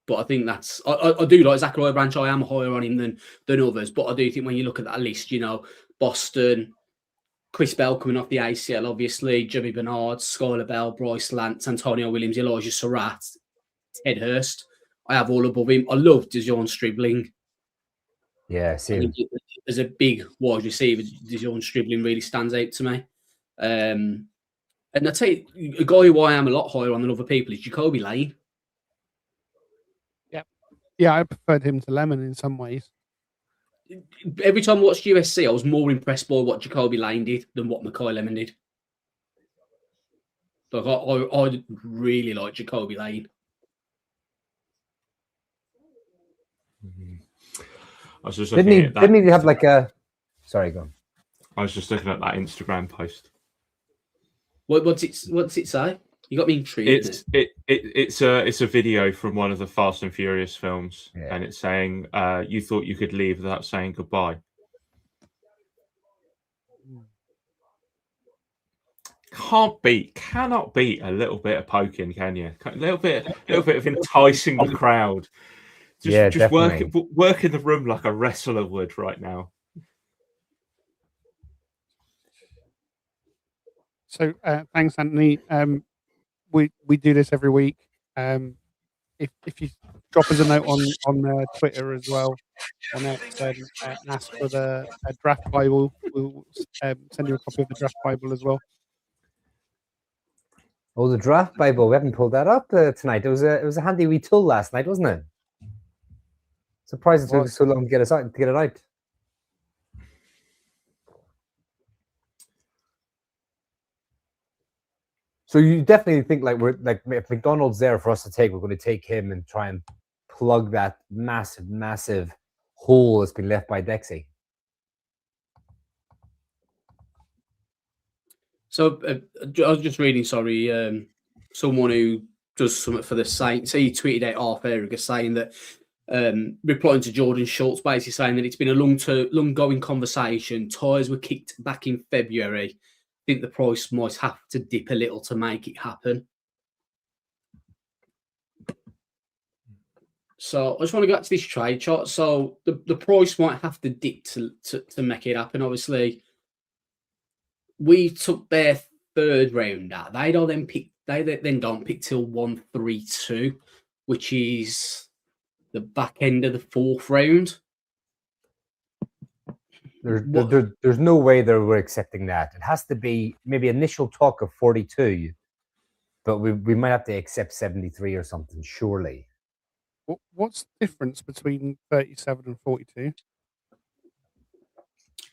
B: but I think that's I do like Zachariah Brandt. I am higher on him than others, but I do think when you look at that list, Boston, Chris Bell coming off the ACL, obviously, Jimmy Bernard, Skylar Bell, Bryce Lance, Antonio Williams, Elijah Surratt, Ted Hurst. I have all above him. I love Dejon Stribling.
C: Yeah, same.
B: As a big wide receiver, Dejon Stribling really stands out to me. And I tell you, a guy who I am a lot higher on than other people is Jacoby Lane.
D: Yeah, I preferred him to Lemon in some ways.
B: Every time I watched USC, I was more impressed by what Jacoby Lane did than what Makai Lemon did. Like, I really like Jacoby Lane.
E: I was just looking at that.
C: Didn't he have like a... Sorry, go on.
E: I was just looking at that Instagram post.
B: What's it say? You got me intrigued.
E: It's a video from one of the Fast and Furious films, and it's saying, "You thought you could leave without saying goodbye." Cannot beat a little bit of poking, can you? A little bit of enticing the crowd. Just work in the room like a wrestler would right now.
D: So thanks, Anthony. We do this every week. If you drop us a note on Twitter as well, on X, and ask for the draft Bible, we'll send you a copy of the draft Bible as well.
C: Oh, the draft Bible. We haven't pulled that up tonight. It was a handy wee tool last night, wasn't it? Surprised it took so long to get it out. So you definitely think if McDonald's there for us to take, we're going to take him and try and plug that massive hole that's been left by Dexy.
B: So I was just reading, someone who does something for the Saints. He tweeted out half hour ago saying that, replying to Jordan Schultz, basically saying that it's been a long-going conversation. Tires were kicked back in February. I think the price might have to dip a little to make it happen. So I just want to go back to this trade chart. So the price might have to dip to make it happen. Obviously, we took their 3rd rounder. They then don't pick till 132, which is the back end of the 4th round.
C: There's no way that we're accepting that. It has to be maybe initial talk of 42, but we might have to accept 73 or something, surely.
D: What's the difference between 37 and 42?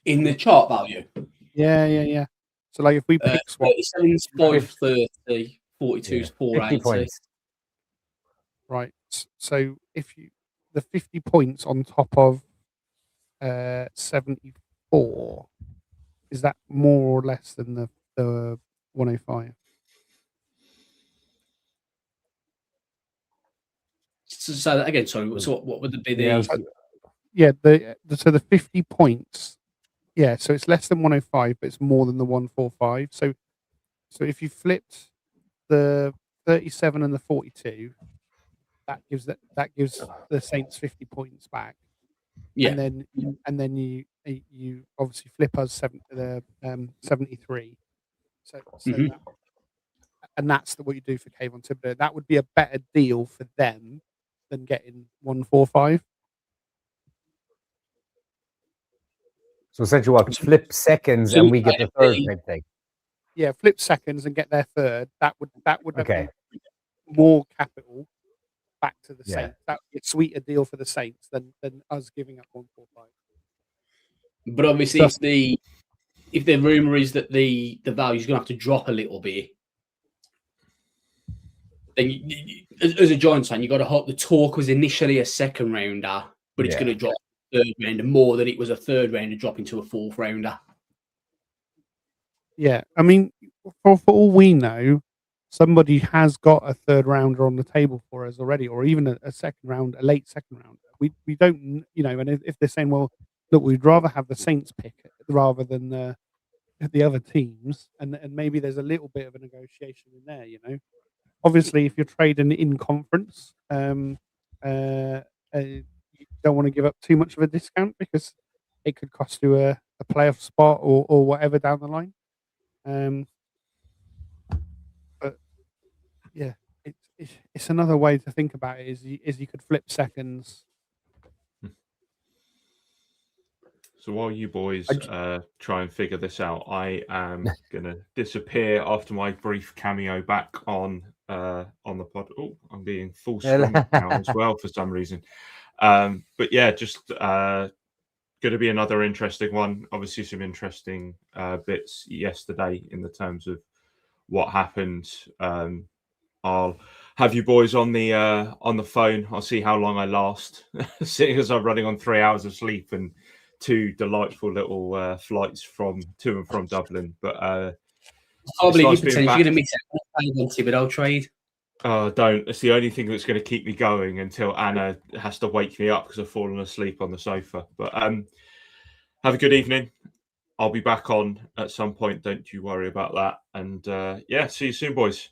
B: In the chart value?
D: Yeah. So, like, if we pick swap...
B: 37 is 530, 42 is 480.
C: 50 points.
D: Right. So, the 50 points on top of 74, is that more or less than the 105?
B: So that again, sorry. So what would be the?
C: Yeah,
D: Yeah, so the 50 points. Yeah, so it's less than 105, but it's more than the 145. So if you flipped the 37 and the 42, that gives the Saints 50 points back.
B: Yeah.
D: And then you obviously flip us 73. So
B: Mhm.
D: that's what you do for Kayvon Thibodeau. That would be a better deal for them than getting 145.
C: so essentially, what flip seconds
B: So
C: and we get the third
B: the-
C: type thing.
D: Yeah, flip seconds and get their third. That would
C: Okay.
D: be more capital back to the
C: Yeah.
D: Saints. That would be a sweeter deal for the Saints than us giving up 145.
B: But obviously,
D: Just-
B: if the rumor is that the value is going to have to drop a little bit, then as a Giants fan, you got to hope the talk was initially a second rounder, but it's
C: Yeah.
B: going to drop to a third rounder more than it was a third rounder dropping to a fourth rounder.
D: Yeah, I mean, for all we know, somebody has got a third rounder on the table for us already, or even a second round, a late second rounder. We don't, and if they're saying, well, look, we'd rather have the Saints pick rather than the other teams, and maybe there's a little bit of a negotiation in there. Obviously, if you're trading in conference, you don't want to give up too much of a discount because it could cost you a playoff spot or whatever down the line. But yeah, it's another way to think about it. Is you could flip seconds.
E: So while you boys try and figure this out, I am gonna disappear after my brief cameo back on the pod. Oh, I'm being full screen now as well for some reason. But yeah, just going to be another interesting one. Obviously, some interesting bits yesterday in the terms of what happened. I'll have you boys on the phone. I'll see how long I last, seeing as I'm running on 3 hours of sleep and 2 delightful little flights to and from Dublin. But
B: I can't believe
E: nice
B: you
E: being
B: pretend you're
E: back.
B: going to miss out on Thibodeau trade.
E: Don't. It's the only thing that's going to keep me going until Anna has to wake me up because I've fallen asleep on the sofa. But have a good evening. I'll be back on at some point. Don't you worry about that. And yeah, see you soon, boys.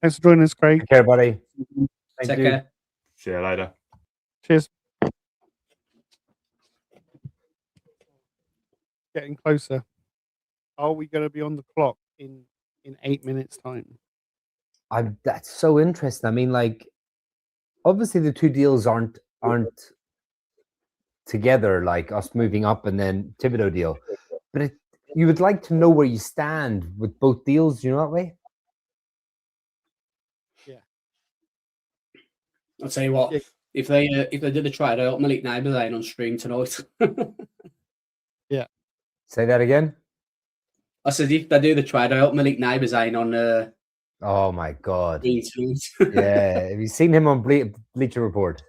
D: Thanks for joining us, Craig.
C: Take care, buddy. Thank
B: Take
C: you.
B: care.
E: See you later.
D: Cheers. Getting closer. Are we going to be on the clock in 8 minutes' time?
C: That's so interesting. I mean, like, obviously the two deals aren't together, like us moving up and then Thibodeau deal. But you would like to know where you stand with both deals. You know that way?
B: I'll tell you what.
D: Yeah.
B: If they did the trade, I hope Malik Neighbours ain't on stream tonight.
C: Say that again.
B: I said if they do the trade, I hope Malik Neighbours ain't on
C: Oh my god.
B: stream tonight.
C: Yeah. Have you seen him on Bleacher Report?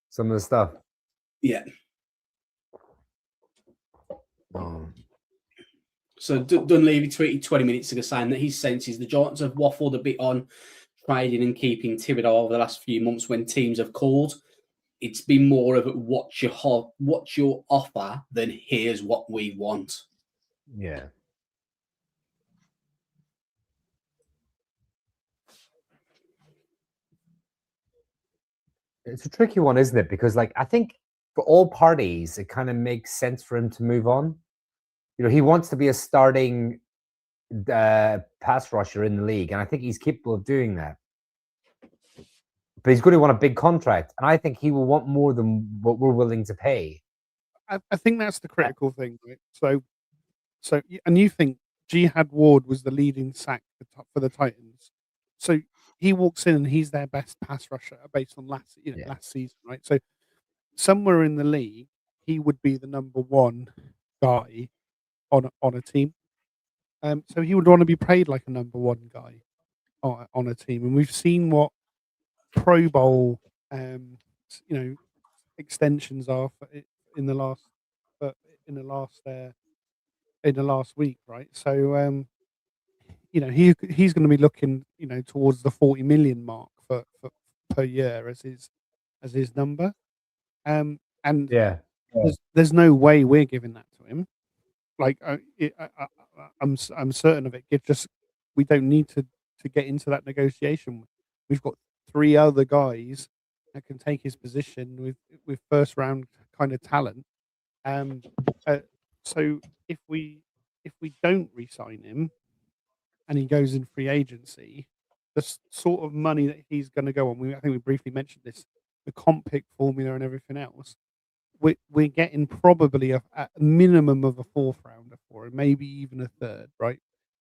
C: Some of the stuff.
B: Yeah.
C: Oh.
B: So Dunleavy tweeted 20 minutes ago saying that his sense is the Giants have waffled a bit on trading and keeping Thibodeau over the last few months when teams have called. It's been more of a what's your offer than here's what we want.
C: Yeah. It's a tricky one, isn't it? Because, like, I think for all parties, it kind of makes sense for him to move on. He wants to be a starting pass rusher in the league, and I think he's capable of doing that. But he's going to want a big contract, and I think he will want more than what we're willing to pay.
D: I think that's the critical thing, right? So, and you think Jihad Ward was the leading sack for the Titans, so he walks in and he's their best pass rusher based on last season, right? So somewhere in the league, he would be the number one guy on a team. So he would want to be paid like a number one guy on a team, and we've seen what Pro Bowl, extensions are in the last week, right? So he's going to be looking, towards the 40 million mark for per year as his number. And
C: Yeah.
D: there's no way we're giving that to him. Like I'm certain of it. We don't need to get into that negotiation. We've got 3 other guys that can take his position with first round kind of talent. So if we don't re-sign him and he goes in free agency, the sort of money that he's going to go on, I think we briefly mentioned this, the comp pick formula and everything else, we're getting probably a minimum of a 4th rounder for him, maybe even a 3rd, right?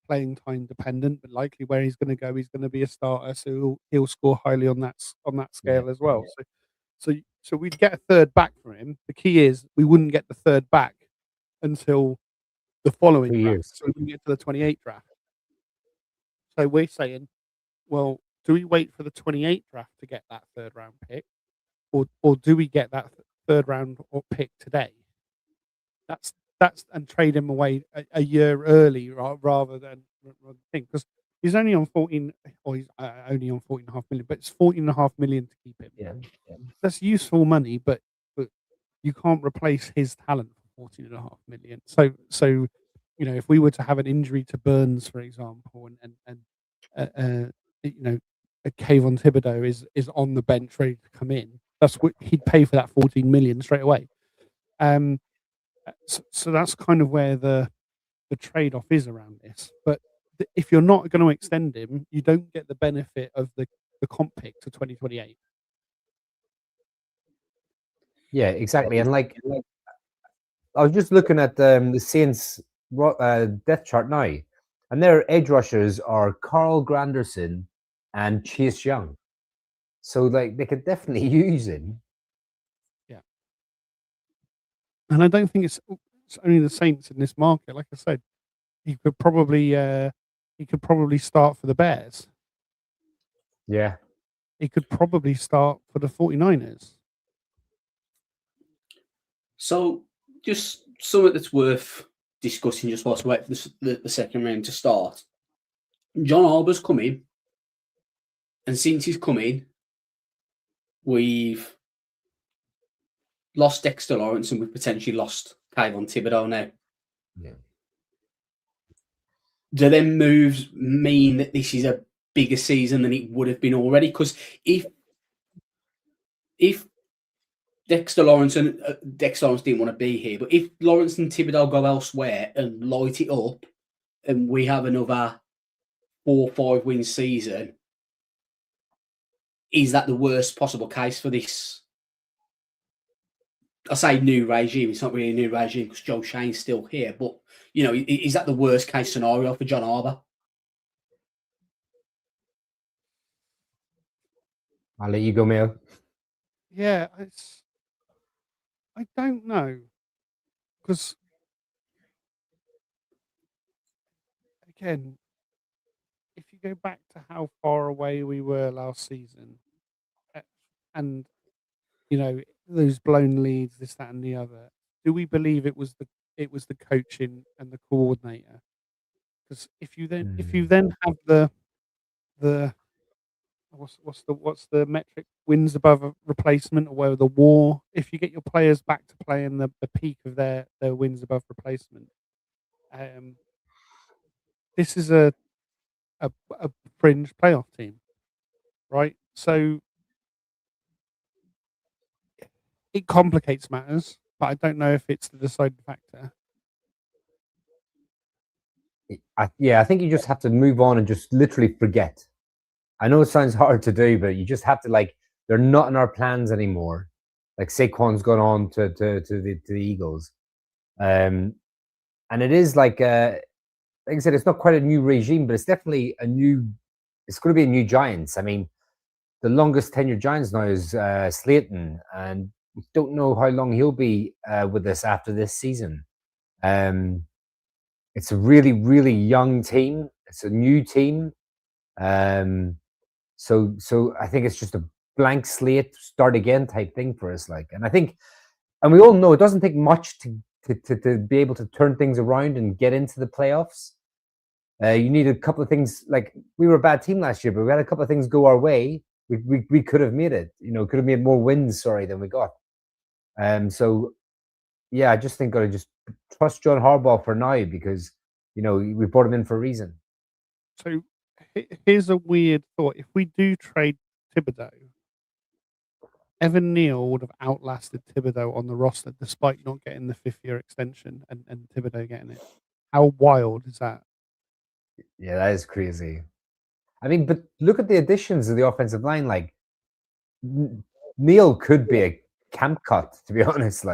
D: Playing time dependent, but likely where he's going to go, he's going to be a starter, so he'll score highly on that scale as well. So we'd get a 3rd back for him. The key is we wouldn't get the 3rd back until the following
C: 2
D: draft,
C: years.
D: so we can get to the 28 draft. So we're saying, well, do we wait for the 28 draft to get that 3rd round pick, or do we get that 3rd round or pick today? That's and trade him away a year early rather than think, because he's only on 14, or he's only on 14.5 million, but it's 14.5 million to keep him.
C: Yeah.
D: That's useful money, but you can't replace his talent for 14.5 million. So if we were to have an injury to Burns, for example, and Kayvon Thibodeau is on the bench ready to come in, that's what he'd pay for that 14 million straight away. So that's kind of where the trade-off is around this. But if you're not going to extend him, you don't get the benefit of the comp pick to 2028.
C: Yeah, exactly. And like I was just looking at the Saints depth chart now, and their edge rushers are Carl Granderson and Chase Young. So like they could definitely use him.
D: And I don't think it's only the Saints in this market. Like I said, he could probably start for the Bears.
C: Yeah.
D: He could probably start for the 49ers.
B: So just something that's worth discussing just whilst we wait for the second round to start. John Arbor's come in, and since he's come in, we've lost Dexter Lawrence and we've potentially lost Kayvon Thibodeau now.
C: Yeah.
B: Do them moves mean that this is a bigger season than it would have been already? Because if Dexter Lawrence didn't want to be here, but if Lawrence and Thibodeau go elsewhere and light it up, and we have another 4 or 5 win season, is that the worst possible case for this? I say new regime. It's not really a new regime because Joe Shane's still here. But is that the worst case scenario for John Arbor?
C: I'll let you go, Mail.
D: Yeah, I don't know, because again, if you go back to how far away we were last season, and those blown leads, this, that, and the other, do we believe it was the coaching and the coordinator? Because if you then have the what's the metric, wins above a replacement, or where the war, if you get your players back to playing the peak of their wins above replacement, this is a fringe playoff team, right? So it complicates matters, but I don't know if it's the deciding factor.
C: I think you just have to move on and just literally forget. I know it sounds hard to do, but you just have to, they're not in our plans anymore. Like Saquon's gone on to the Eagles. And it is like I said, it's not quite a new regime, but it's definitely it's going to be a new Giants. I mean, the longest tenured Giants now is Slayton, and we don't know how long he'll be with us after this season. It's a really, really young team. It's a new team. So I think it's just a blank slate, start again type thing for us. And we all know it doesn't take much to be able to turn things around and get into the playoffs. You need a couple of things. Like, we were a bad team last year, but we had a couple of things go our way. we could have made it. Could have made more wins, than we got. So yeah, I just think gotta just trust John Harbaugh for now because we brought him in for a reason.
D: So here's a weird thought: if we do trade Thibodeau, Evan Neal would have outlasted Thibodeau on the roster despite not getting the 5th-year extension and Thibodeau getting it. How wild is that?
C: Yeah, that is crazy. I mean, but look at the additions of the offensive line. Like Neal could be a camp cut, to be honest.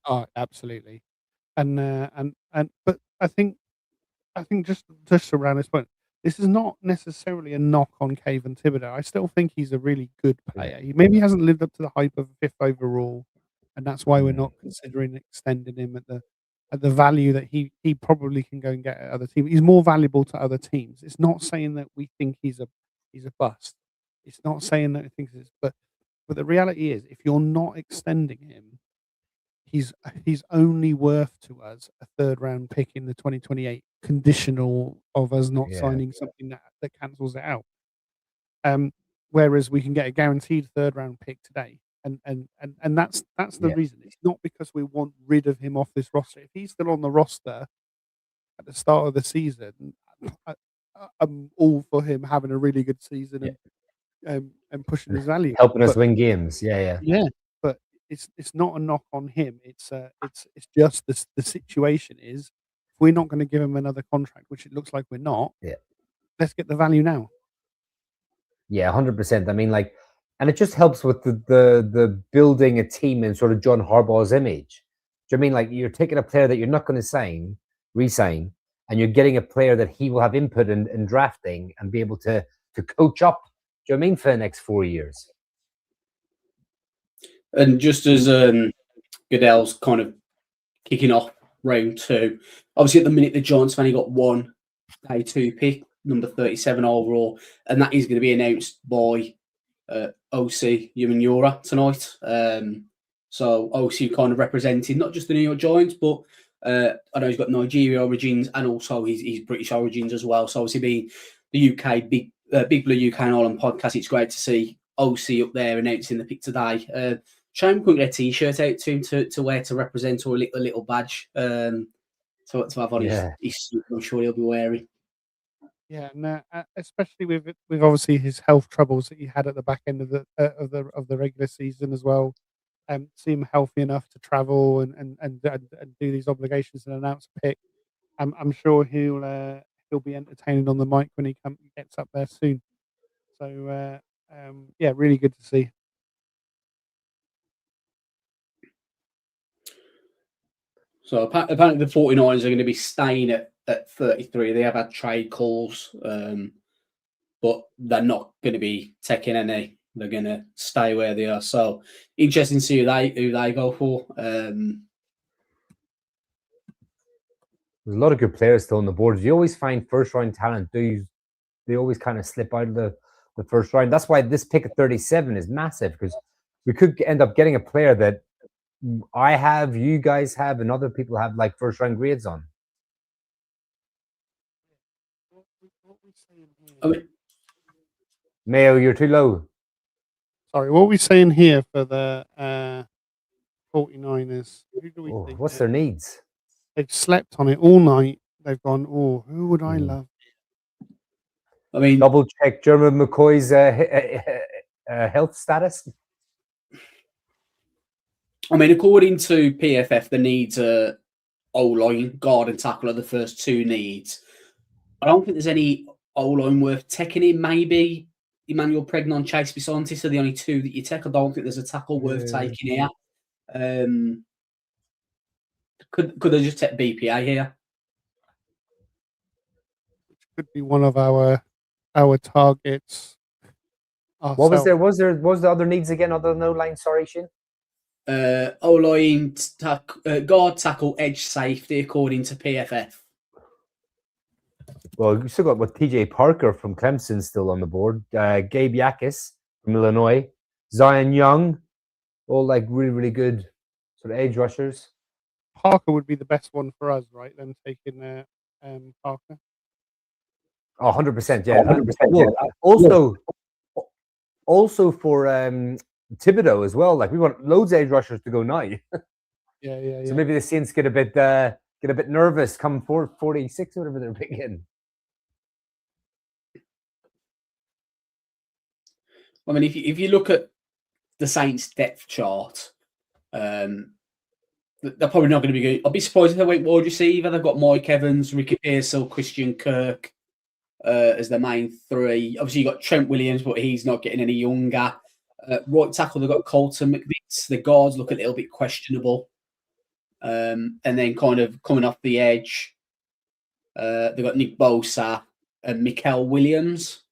D: Oh, absolutely. But I think just around this point, this is not necessarily a knock on Kayvon Thibodeau. I still think he's a really good player. He maybe hasn't lived up to the hype of 5th overall, and that's why we're not considering extending him at the value that he probably can go and get at other teams. He's more valuable to other teams. It's not saying that we think he's a bust. It's not saying that we think this, but the reality is, if you're not extending him, he's only worth to us a 3rd round pick in the 2028, conditional of us not signing something that cancels it out. Whereas we can get a guaranteed 3rd round pick today, and that's the reason. It's not because we want rid of him off this roster. If he's still on the roster at the start of the season, I'm all for him having a really good season and pushing his value,
C: helping us win games. Yeah.
D: But it's not a knock on him. It's just the situation is, if we're not going to give him another contract, which it looks like we're not.
C: Yeah.
D: Let's get the value now.
C: Yeah, 100%. I mean, and it just helps with the building a team in sort of John Harbaugh's image. Do you know what I mean? You're taking a player that you're not going to re-sign, and you're getting a player that he will have input in drafting and be able to coach up. Do you know what I mean, for the next 4 years?
B: And just as Goodell's kind of kicking off round 2, obviously at the minute the Giants have only got one day 2 pick, number 37 overall, and that is going to be announced by OC Umenyiora tonight. So OC kind of representing not just the New York Giants, but I know he's got Nigeria origins and also he's British origins as well. So obviously being the UK Big Blue UK and Ireland podcast, it's great to see OC up there announcing the pick today. Shame we couldn't get a T-shirt out to him to wear to represent, or a little badge to have on his suit. I'm sure he'll be wearing.
D: Yeah, and especially with obviously his health troubles that he had at the back end of the regular season as well. See him healthy enough to travel and do these obligations and announce a pick. I'm sure he'll be entertaining on the mic when he gets up there soon. So yeah, really good to see.
B: So apparently the 49ers are going to be staying at 33. They have had trade calls, but they're not going to be taking any. They're going to stay where they are. So interesting to see who they go for.
C: There's a lot of good players still on the board. You always find first-round talent. They always kind of slip out of the first round. That's why this pick at 37 is massive, because we could end up getting a player that I have, you guys have, and other people have first-round grades on. Mayo, you're too low.
D: Sorry, what are we saying here for the 49ers? Who do we think?
C: What's their needs?
D: They've slept on it all night. They've gone, who would I love?
B: I mean,
C: double check German McCoy's health status.
B: I mean, according to PFF, the needs are O-line, guard and tackle are the first 2 needs. I don't think there's any O-line worth taking in. Maybe Emmanuel Pregnon, Chase Bisontis are the only 2 that you take. I don't think there's a tackle worth taking here. Could they just take BPA here?
D: Could be one of our targets.
C: What was there? Was the other needs again other than O-line? Sorry, Shane.
B: O-line, guard, tackle, edge, safety, according to PFF.
C: Well, you still got TJ Parker from Clemson still on the board. Gabe Yakis from Illinois. Zion Young, all really, really good sort of edge rushers.
D: Parker would be the best one for us, right? Them taking Parker.
C: 100%, yeah. 100%. Also, also for Thibodeau as well. Like we want loads of edge rushers to go now.
D: Yeah.
C: So maybe the Saints get a bit nervous come 46 or whatever they're picking.
B: I mean, if you look at the Saints depth chart, they're probably not going to be good. I'd be surprised if they went wide receiver. They've got Mike Evans, Ricky Pearsall, Christian Kirk as their main three. Obviously, you've got Trent Williams, but he's not getting any younger. Right tackle, they've got Colton McVitt. The guards look a little bit questionable. And then kind of coming off the edge, they've got Nick Bosa and Mikael Williams.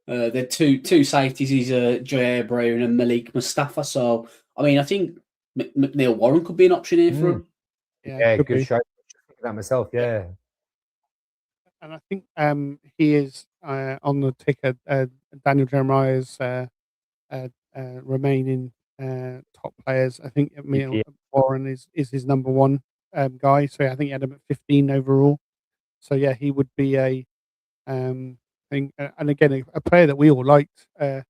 B: They're two safeties. He's Jair Brown and Malik Mustafa. So, I mean, I think McNeil Warren could be an option here for him.
C: Yeah,
D: could
C: good
D: be.
C: shot. That myself, yeah.
D: And I think he is on the ticker. Daniel Jeremiah's remaining top players. I think Warren is his number one guy. So I think he had him at 15 overall. So yeah, he would be a thing. And again, a player that we all liked, a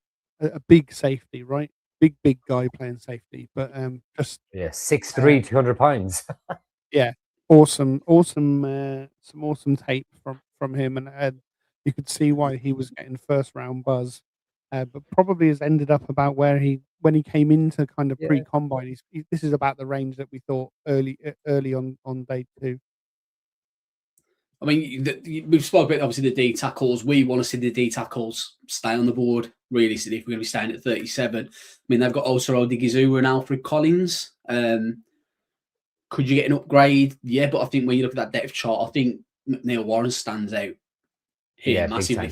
D: big safety, right? Big guy playing safety, but just
C: 6'3", 200 pounds.
D: awesome, some awesome tape from him, and you could see why he was getting first round buzz, but probably has ended up about when he came into kind of pre-combine. This is about the range that we thought early on day 2.
B: I mean, we've spoken about obviously the D tackles. We want to see the D tackles stay on the board. Realistically, if we're going to be staying at 37, I mean they've got Osaro Odigizua and Alfred Collins. Could you get an upgrade? Yeah, but I think when you look at that depth chart, I think McNeil Warren stands out here massively.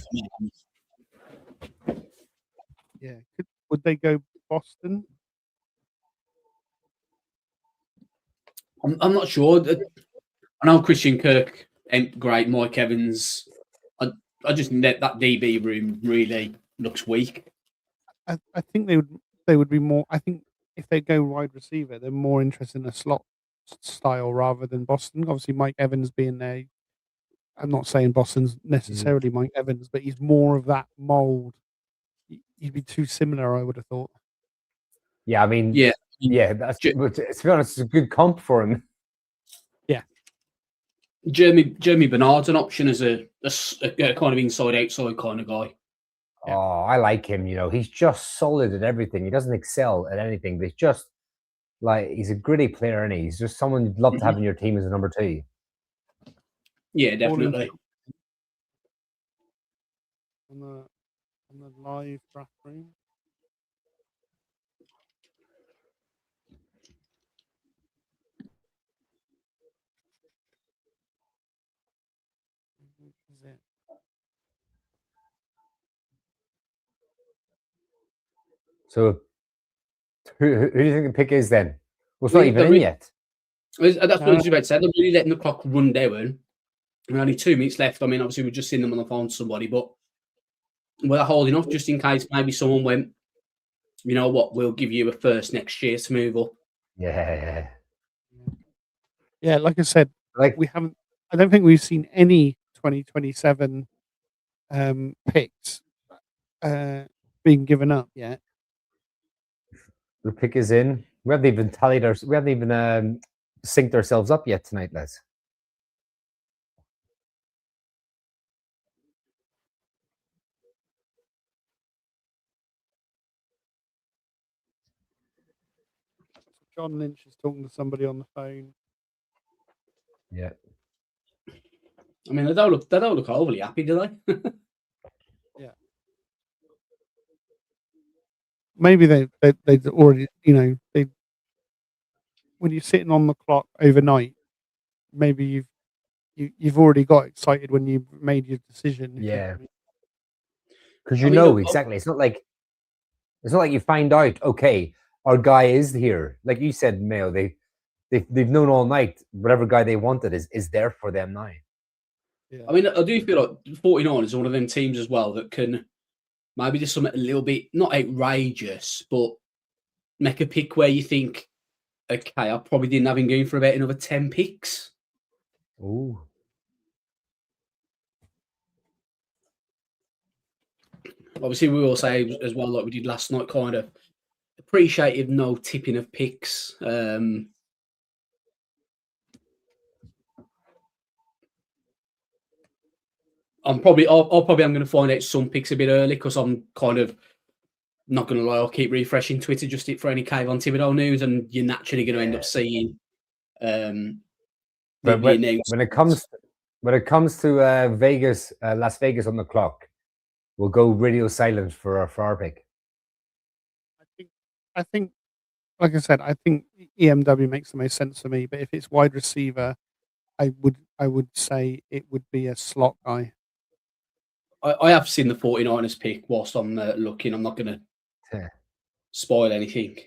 D: Yeah, would they go Boston?
B: I'm not sure. I know Christian Kirk ain't great. Mike Evans. I just think that DB room really looks weak.
D: I think they would be more. I think if they go wide receiver, they're more interested in a slot style rather than Boston. Obviously, Mike Evans being there. I'm not saying Boston's necessarily Mike Evans, but he's more of that mold. He'd be too similar, I would have thought.
C: Yeah, I mean, that's to be honest, it's a good comp for him.
D: Yeah,
B: Jeremy Bernard's an option as a kind of inside-outside kind of guy.
C: Oh, I like him. You know, he's just solid at everything. He doesn't excel at anything, but he's a gritty player, and he's just someone you'd love to have in your team as a number 2.
B: Yeah, definitely.
D: On the live draft room.
C: So, who do you think the pick is then? Well, it's not even in yet.
B: That's what I was about to say. They're really letting the clock run down. And only 2 minutes left. I mean, obviously, we've just seen them on the phone to somebody, but we're holding off just in case maybe someone went, you know what, we'll give you a first next year to move up.
C: Yeah.
D: Yeah, like I said, I don't think we've seen any 2027 picks being given up yet.
C: The pick is in. We haven't even synced ourselves up yet tonight, lads.
D: John Lynch is talking to somebody on the phone.
C: Yeah.
B: I mean, they don't look overly happy, do they?
D: Yeah. Maybe they already, when you're sitting on the clock overnight, maybe you've already got excited when you made your decision.
C: Yeah. Because exactly. It's not like you find out, okay, our guy is here. Like you said, Mayo, they've known all night whatever guy they wanted is there for them now.
D: Yeah.
B: I mean, I do feel like 49 is one of them teams as well that can maybe do something a little bit, not outrageous, but make a pick where you think, okay, I probably didn't have him going for about another 10 picks.
C: Ooh.
B: Obviously, we will say as well, like we did last night, kind of appreciative no tipping of picks. I'll probably am going to find out some picks a bit early because I'm kind of not going to lie. I'll keep refreshing Twitter just for any Kayvon Thibodeau news, and you're naturally going to end up seeing.
C: But when it comes to Vegas, Las Vegas on the clock, we'll go radio silent for our pick.
D: I think, like I said, I think EMW makes the most sense for me. But if it's wide receiver, I would say it would be a slot guy.
B: I have seen the 49ers pick whilst I'm looking. I'm not going to spoil anything.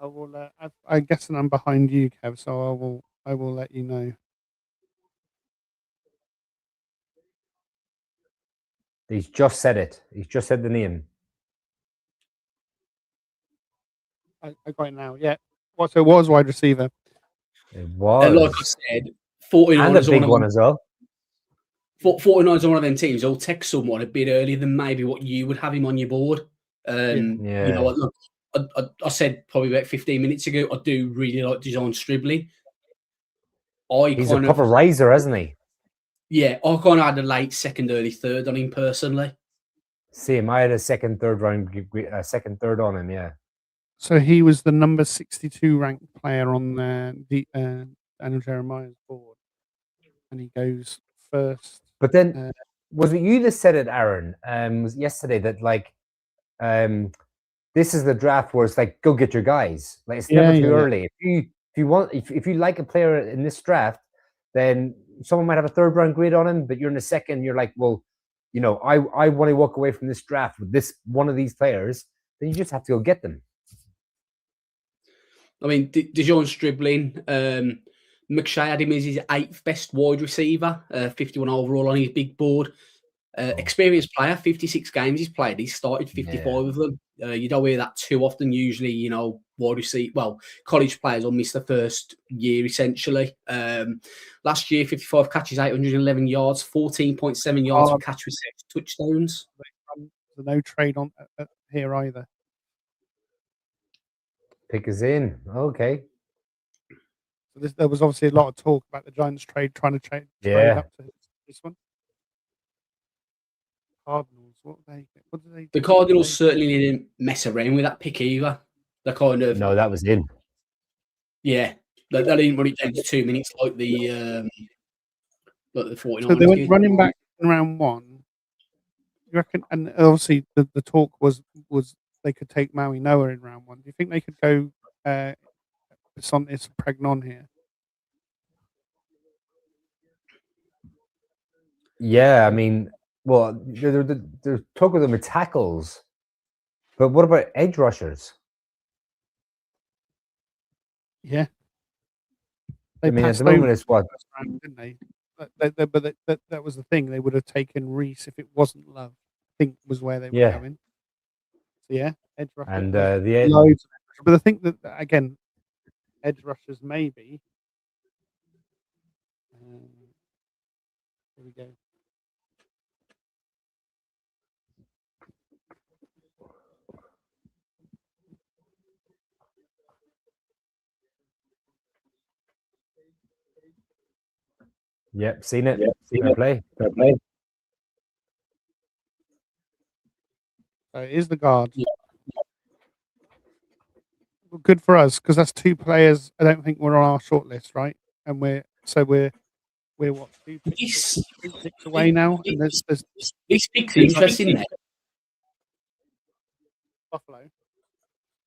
D: I will. I guess I'm behind you, Kev. So I will let you know.
C: He's just said it. He's just said the name.
D: I got it now. Yeah. So it was wide receiver.
C: It was.
B: Like I said, 49ers
C: and a big one as well.
B: 49ers are one of them teams. I'll text someone a bit earlier than maybe what you would have him on your board. You know what? Look, I said probably about 15 minutes ago, I do really like Dejon Stribling.
C: He's a proper riser, hasn't he?
B: Yeah, I kind of had a late second, early third on him personally.
C: Same. I had a second, third on him. Yeah.
D: So he was the number 62 ranked player on Daniel Jeremiah's board, and he goes first.
C: But then, was it you that said it, Aaron? Was yesterday that this is the draft where it's like, go get your guys. Like it's never too early. If you like a player in this draft, then someone might have a third round grade on him, but you're in the second. You're like, well, you know, I want to walk away from this draft with this one of these players. Then you just have to go get them.
B: I mean, Dejon Stribling, McShay had him as his 8th best wide receiver, 51 overall on his big board. Experienced player, 56 games he's played. He's started 55 of them. You don't hear that too often. Usually, you know, wide receiver. Well, college players will miss the first year essentially. Last year, 55 catches, 811 yards, 14.7 yards per catch with 6 touchdowns.
D: There's no trade on here either.
C: Pick is in. Okay.
D: So there was obviously a lot of talk about the Giants trade, trying to trade up to this one. Cardinals, what did they do?
B: The Cardinals certainly didn't mess around with that pick either. They kind of
C: no, that was in.
B: Yeah, they didn't run it down to 2 minutes like the 49ers.
D: So they went running back in round 1. You reckon? And obviously the talk was they could take Maui Noah in round 1. Do you think they could go Santis Pregnon here?
C: Yeah, I mean, well, there's talk of them with tackles, but what about edge rushers?
D: Yeah,
C: I mean, at the moment it's what?
D: Round, didn't they? But that was the thing. They would have taken Reese if it wasn't Love. I think was where they were going. So yeah, edge rushers.
C: And
D: loads of edge rushers. But I think that again, edge rushers maybe. Here we go.
C: Yep, seen it. Fair play.
D: So it is the guard. Well, good for us because that's 2 players. I don't think we're on our short list, right? And we're what 2 picks away now. And there's
B: this pick's interesting there.
D: Buffalo.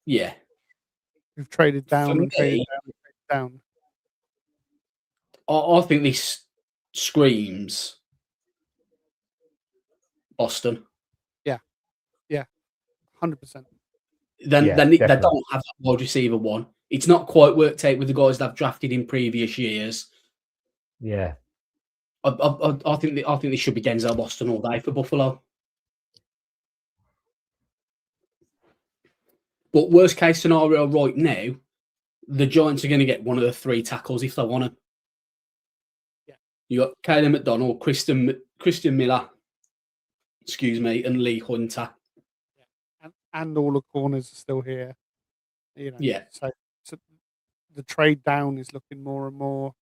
B: Yeah,
D: We've traded down and traded down.
B: I think this screams Boston. Yeah, 100%. Then they don't have that wide receiver one. It's not quite worked out with the guys they've drafted in previous years.
C: Yeah,
B: I think they should be Denzel Boston all day for Buffalo. But worst case scenario right now, the Giants are going to get one of the 3 tackles if they want to. You got Caden McDonald, Christian Miller, and Lee Hunter.
D: And all the corners are still here.
B: Yeah.
D: So the trade down is looking more and more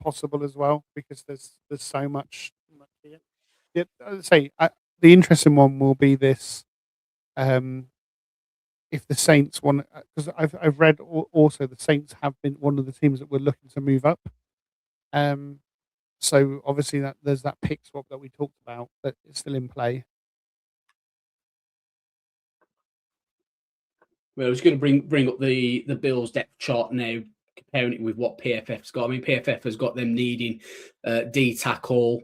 D: possible as well, because there's so much here. Yeah, I'd say the interesting one will be this. If the Saints want, because I've read also the Saints have been one of the teams that were looking to move up. So obviously that there's that pick swap that we talked about that is still in play.
B: Well, I was going to bring up the Bills depth chart now, comparing it with what PFF's got. I mean, PFF has got them needing D tackle,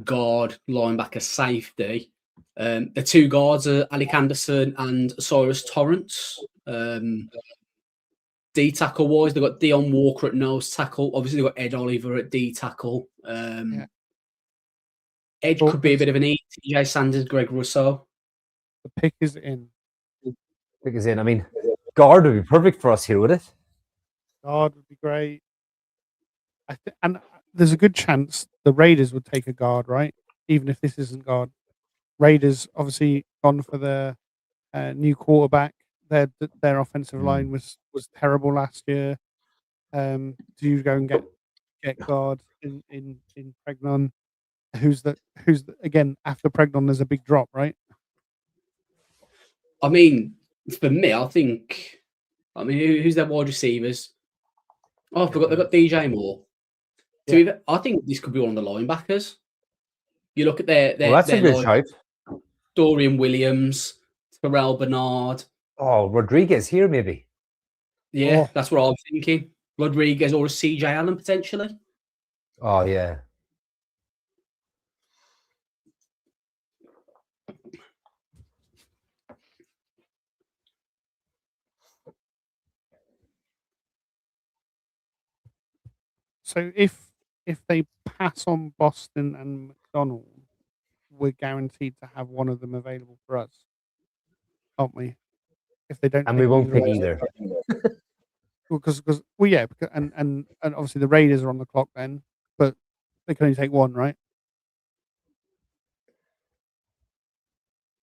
B: guard, linebacker, safety. The two guards are Alec Anderson and Cyrus Torrance. D tackle wise, they've got Dion Walker at nose tackle. Obviously, they've got Ed Oliver at D tackle. Edge could be a bit of an E. TJ Sanders, Greg Rousseau.
D: The pick is in.
C: Pick is in. I mean, guard would be perfect for us here, would it?
D: Guard would be great. And there's a good chance the Raiders would take a guard, right? Even if this isn't guard. Raiders obviously gone for the new quarterback. Their offensive line was terrible last year. Do you go and get guard in Pregnon? Who's the again after Pregnon? There's a big drop, right?
B: I mean, for me, I think. I mean, who's their wide receivers? Oh, I forgot they've got DJ Moore. So I think this could be one of the linebackers. You look at their
C: that's a good shout.
B: Dorian Williams, Terrell Bernard.
C: Oh, Rodriguez here, maybe.
B: Yeah, that's what I'm thinking. Rodriguez or a CJ Allen potentially.
C: Oh yeah.
D: So if they pass on Boston and McDonald, we're guaranteed to have one of them available for us, aren't we? If they don't,
C: and we won't pick either.
D: Because and obviously the Raiders are on the clock then, but they can only take one, right?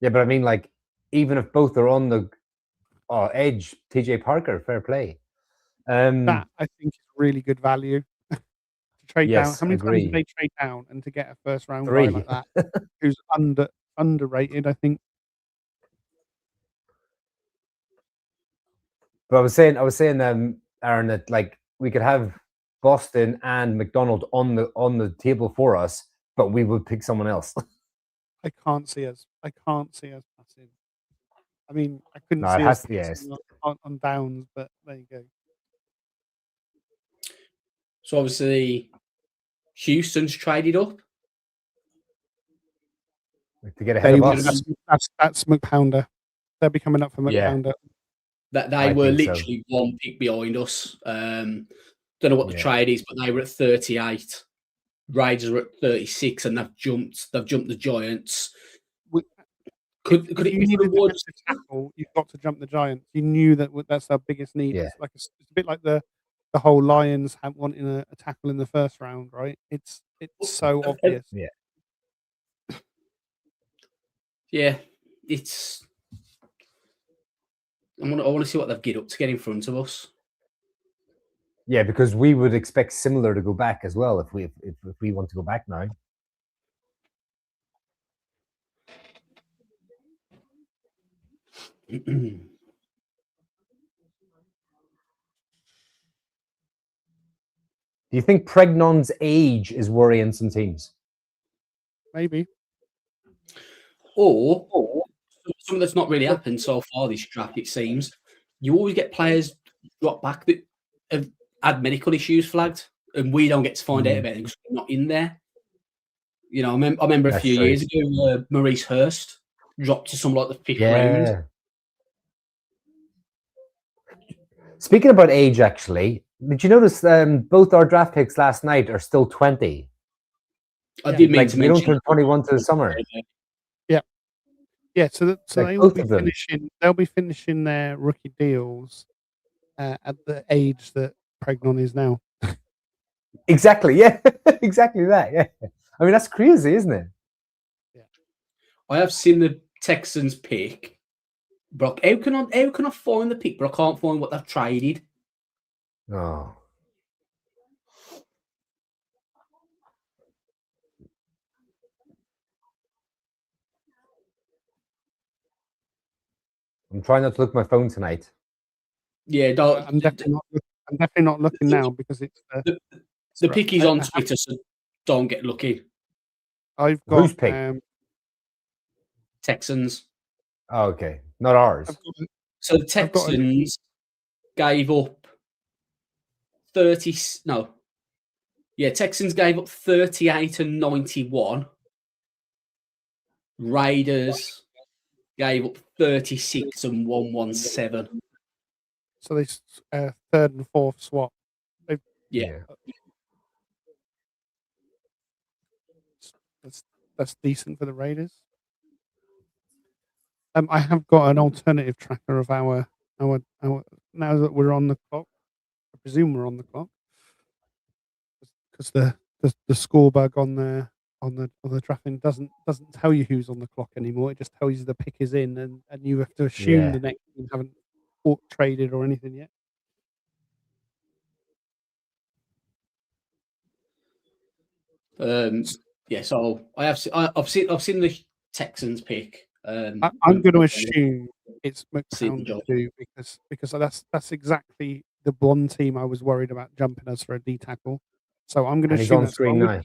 C: Yeah, but I mean, like, even if both are on the edge, TJ Parker, fair play.
D: That I think is really good value. Trade down. How many times did they trade down and to get a first round guy like that who's underrated, I think.
C: But I was saying, Aaron, that like we could have Boston and McDonald on the table for us, but we would pick someone else.
D: I can't see us passing. I mean, I couldn't see us on downs, but there you go.
B: So obviously, Houston's traded up
C: to get ahead of us.
D: That's McPounder. They'll be coming up for McPounder.
B: That they were literally one pick behind us. Don't know what the trade is, but they were at 38. Raiders are at 36, and they've jumped the Giants. Could it be reward
D: to tackle? You've got to jump the Giants. You knew that's our biggest need.
C: Yeah.
D: It's a bit like the whole Lions wanting a tackle in the first round, right? It's so obvious.
B: Yeah, it's. I want to see what they've get up to get in front of us.
C: Yeah, because we would expect similar to go back as well if we want to go back now. Do you think Pregnon's age is worrying some teams?
D: Maybe.
B: Or something that's not really happened so far this draft, it seems. You always get players drop back that have had medical issues flagged, and we don't get to find out about them because we're not in there. You know, I remember a few years ago, Maurice Hurst dropped to some like the 5th round.
C: Speaking about age, actually, did you notice both our draft picks last night are still 20?
B: I did mean to mention.
C: We don't turn 21 to the summer.
D: Yeah, so they'll be finishing their rookie deals at the age that Pregnon is now.
C: Exactly. Yeah. Exactly that. Yeah. I mean, that's crazy, isn't it?
B: I have seen the Texans pick. Brock, how can I find the pick, but I can't find what they've traded?
C: Oh. I'm trying not to look at my phone tonight.
B: Yeah,
D: I'm definitely not looking now because it's
B: the pick is on
D: I-
B: Twitter, so don't get lucky.
D: I've
C: Who's
D: got
C: pick?
B: Texans.
C: Oh, okay. Not ours.
D: I've got
B: So the
D: I've got a-
B: Texans gave up 30. No. Yeah, Texans gave up 38 and 91. Raiders gave up 36 and 117.
D: so they third and fourth swap.
B: Yeah.
D: That's decent for the Raiders. I have got an alternative tracker of our now that we're on the clock. I presume we're on the clock because the score bug on the drafting doesn't tell you who's on the clock anymore. It just tells you the pick is in, and you have to assume
C: Yeah.
D: the next team haven't traded or anything yet.
B: Yeah, so I've seen the Texans pick.
D: I'm going to assume it's
B: See the
D: McCown
B: job.
D: too because that's exactly the one team I was worried about jumping us for a D tackle. So I'm going to
C: And he's
D: assume
C: on
D: that's
C: screen
D: Gold.
C: now.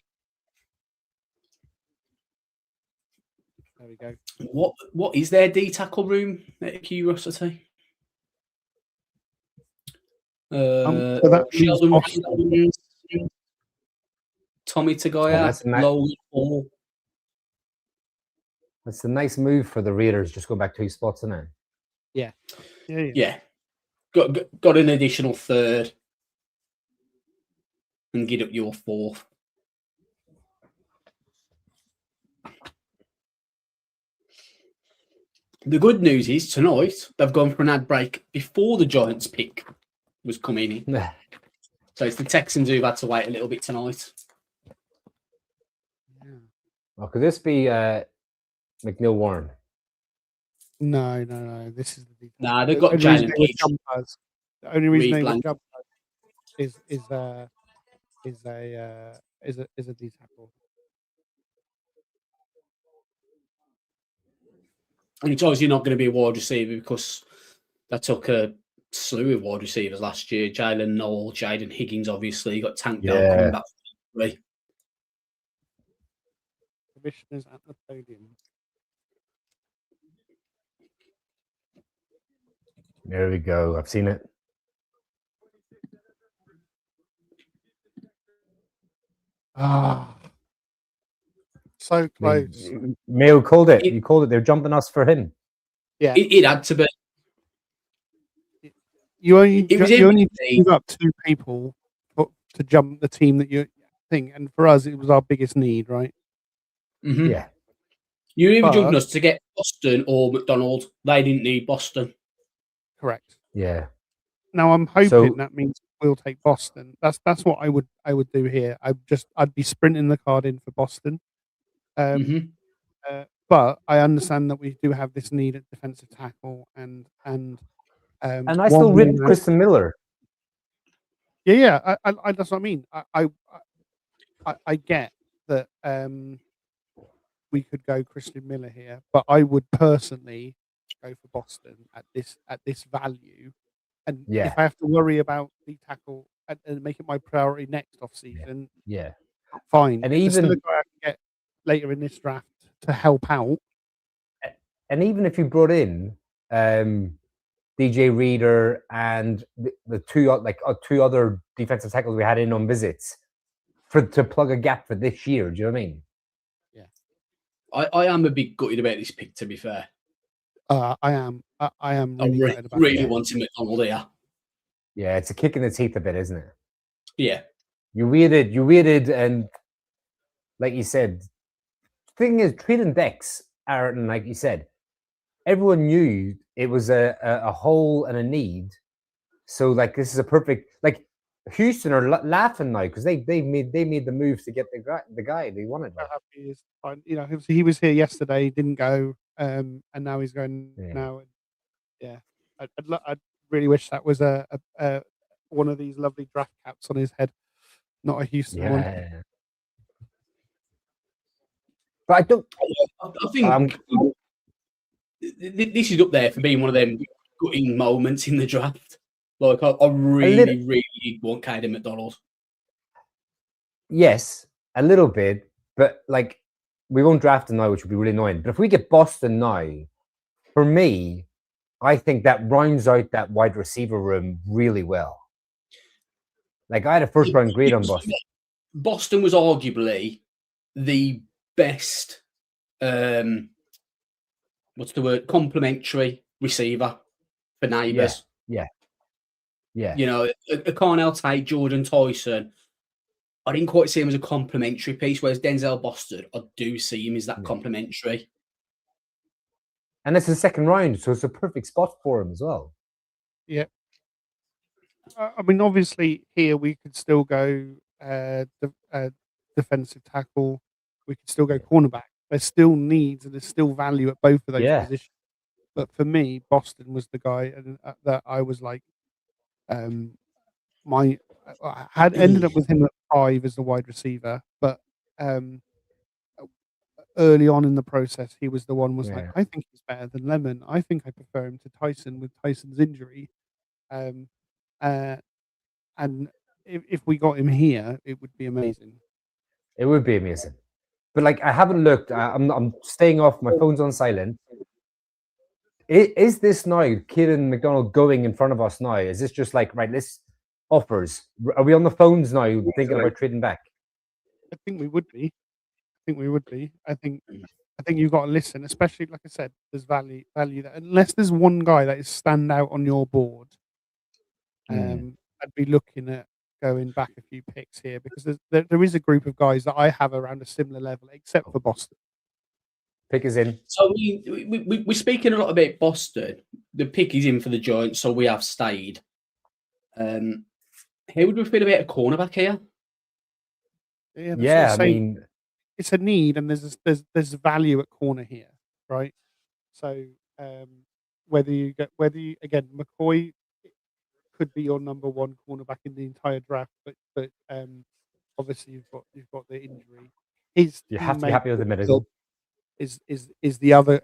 D: There we go.
B: What is their D tackle room? Out of curiosity.
D: So that means
B: Sheldon
D: Boston.
B: Rankins, Tommy
C: Oh,
B: Tagoya,
C: that's a nice-
B: Logan Paul.
C: That's a nice move for the Raiders. Just go back 2 spots in it.
D: Yeah.
B: Yeah, got an additional third, and get up your fourth. The good news is tonight they've gone for an ad break before the Giants pick was coming in. So it's the Texans who've had to wait a little bit tonight.
C: Well, could this be McNeil Warren?
D: No. This is the
B: Nah, they've got
D: only reason
B: Jalen
D: they would
B: Keith.
D: jump us. The only reason
B: Reed
D: they
B: Blank.
D: would jump us is a D tackle.
B: And it's obviously not going to be a wide receiver because they took a slew of wide receivers last year. Jalen Knoll, Jaden Higgins, obviously. You got Tank Dell
C: Yeah.
B: coming back from injury.
D: Commissioners at the podium.
C: There we go. I've seen it.
D: So close.
C: Mayo called it.
B: It-
C: You called it. They're jumping us for him.
D: Yeah.
B: It had to be.
D: You only
B: It was
D: you only
B: MVP.
D: give up 2 people to jump the team that you think, and for us it was our biggest need, right?
B: Mhm.
C: Yeah.
B: You were either
D: But-
B: jumping us to get Boston or McDonald. They didn't need Boston.
D: Correct.
C: Yeah.
D: Now I'm hoping
C: So-
D: that means we'll take Boston. That's what I would do here. I'd be sprinting the card in for Boston.
B: Mhm.
D: But I understand that we do have this need at defensive tackle and
C: And I still
D: one
C: ripped
D: winner-
C: Kristen Miller.
D: Yeah. I that's what I mean. I get that we could go Christian Miller here, but I would personally go for Boston at this value. And
C: Yeah.
D: if I have to worry about the tackle and make it my priority next off season,
C: Yeah.
D: fine.
C: And
D: If there's still
C: even-
D: a guy I can get later in this draft to help out.
C: And even if you brought in DJ Reader and the two other defensive tackles we had in on visits to plug a gap for this year, do you know what I mean?
B: I am a bit gutted about this pick, to be fair.
D: I am
B: I
D: really gutted about
B: really
D: it.
B: wanted McDonald here.
C: Yeah, it's a kick in the teeth a bit, isn't it?
B: Yeah.
C: You waited, and like you said, thing is, trading Dex, Aaron, like you said, everyone knew it was a hole and a need. So, like, this is a perfect, like, Houston are laughing now because they made the moves to get the guy they wanted.
D: How happy he is. Fine. You know, he was here yesterday, didn't go, and now he's going now. And yeah, I'd really wish that was a one of these lovely draft caps on his head, not a Houston one.
C: Yeah. But I don't.
B: I think this is up there for being one of them gutting moments in the draft. Like, I really want Caden McDonald.
C: Yes, a little bit, but like we won't draft him now, which would be really annoying. But if we get Boston now, for me, I think that rounds out that wide receiver room really well. Like I had a first round grade on Boston.
B: Boston was arguably the best, what's the word? Complementary receiver for Neighbours.
C: Yeah.
B: You know, a Carnell Tate, Jordan Tyson, I didn't quite see him as a complementary piece, whereas Denzel Boston, I do see him as that complementary.
C: And it's the second round, so it's a perfect spot for him as well.
D: Yeah. I mean, obviously, here we could still go defensive tackle. We could still go cornerback. There's still needs and there's still value at both of those positions. But for me, Boston was the guy that I was like, I had ended up with him at 5 as the wide receiver, but early on in the process, he was the one like, I think he's better than Lemon. I think I prefer him to Tyson with Tyson's injury. And if we got him here, it would be amazing.
C: It would be amazing. But like, I haven't looked. I'm staying off. My phone's on silent. Is this now Caden McDonald going in front of us now? Is this just like, right, let's offers? Are we on the phones now thinking about trading back?
D: I think we would be. I think you've got to listen, especially like I said, there's value that unless there's one guy that is stand out on your board, I'd be looking at going back a few picks here because there is a group of guys that I have around a similar level, except for Boston.
C: Pick is in.
B: So we're speaking a lot about Boston. The pick is in for the Giants, so we have stayed. How would we feel about a cornerback here?
C: Yeah, I mean,
D: it's a need, and there's value at corner here, right? So whether you again, McCoy could be your number one cornerback in the entire draft, but obviously you've got the injury.
C: You have to be happy with the medical.
D: Is the other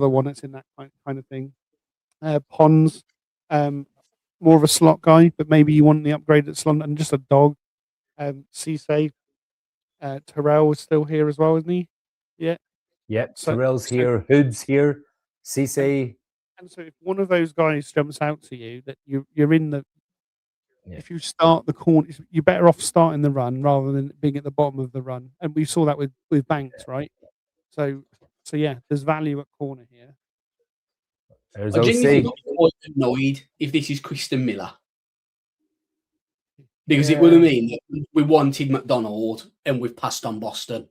D: one that's in that kind of thing. Pons, more of a slot guy, but maybe you want the upgrade at slot and just a dog. Cisse, Terrell is still here as well, isn't he? Yeah.
C: Yeah, Terrell's here, Hood's here, Cisse.
D: And so if one of those guys jumps out to you, that you're in the if you start the corner, you're better off starting the run rather than being at the bottom of the run. And we saw that with Banks, right? So yeah, there's value at corner here.
C: There's
B: I genuinely got quite annoyed if this is Kristen Miller. Because it would have mean that we wanted McDonald and we've passed on Boston.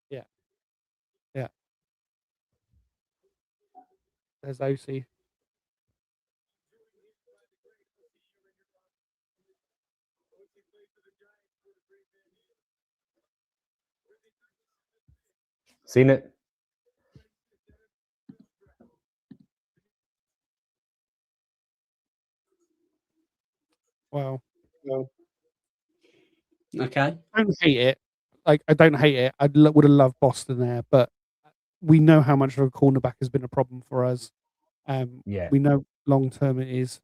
D: Yeah. There's OC.
C: Seen it.
D: Wow. No.
B: Okay.
D: I don't hate it. Like, I don't hate it. I would have loved Boston there, but we know how much of a cornerback has been a problem for us. We know long term it is.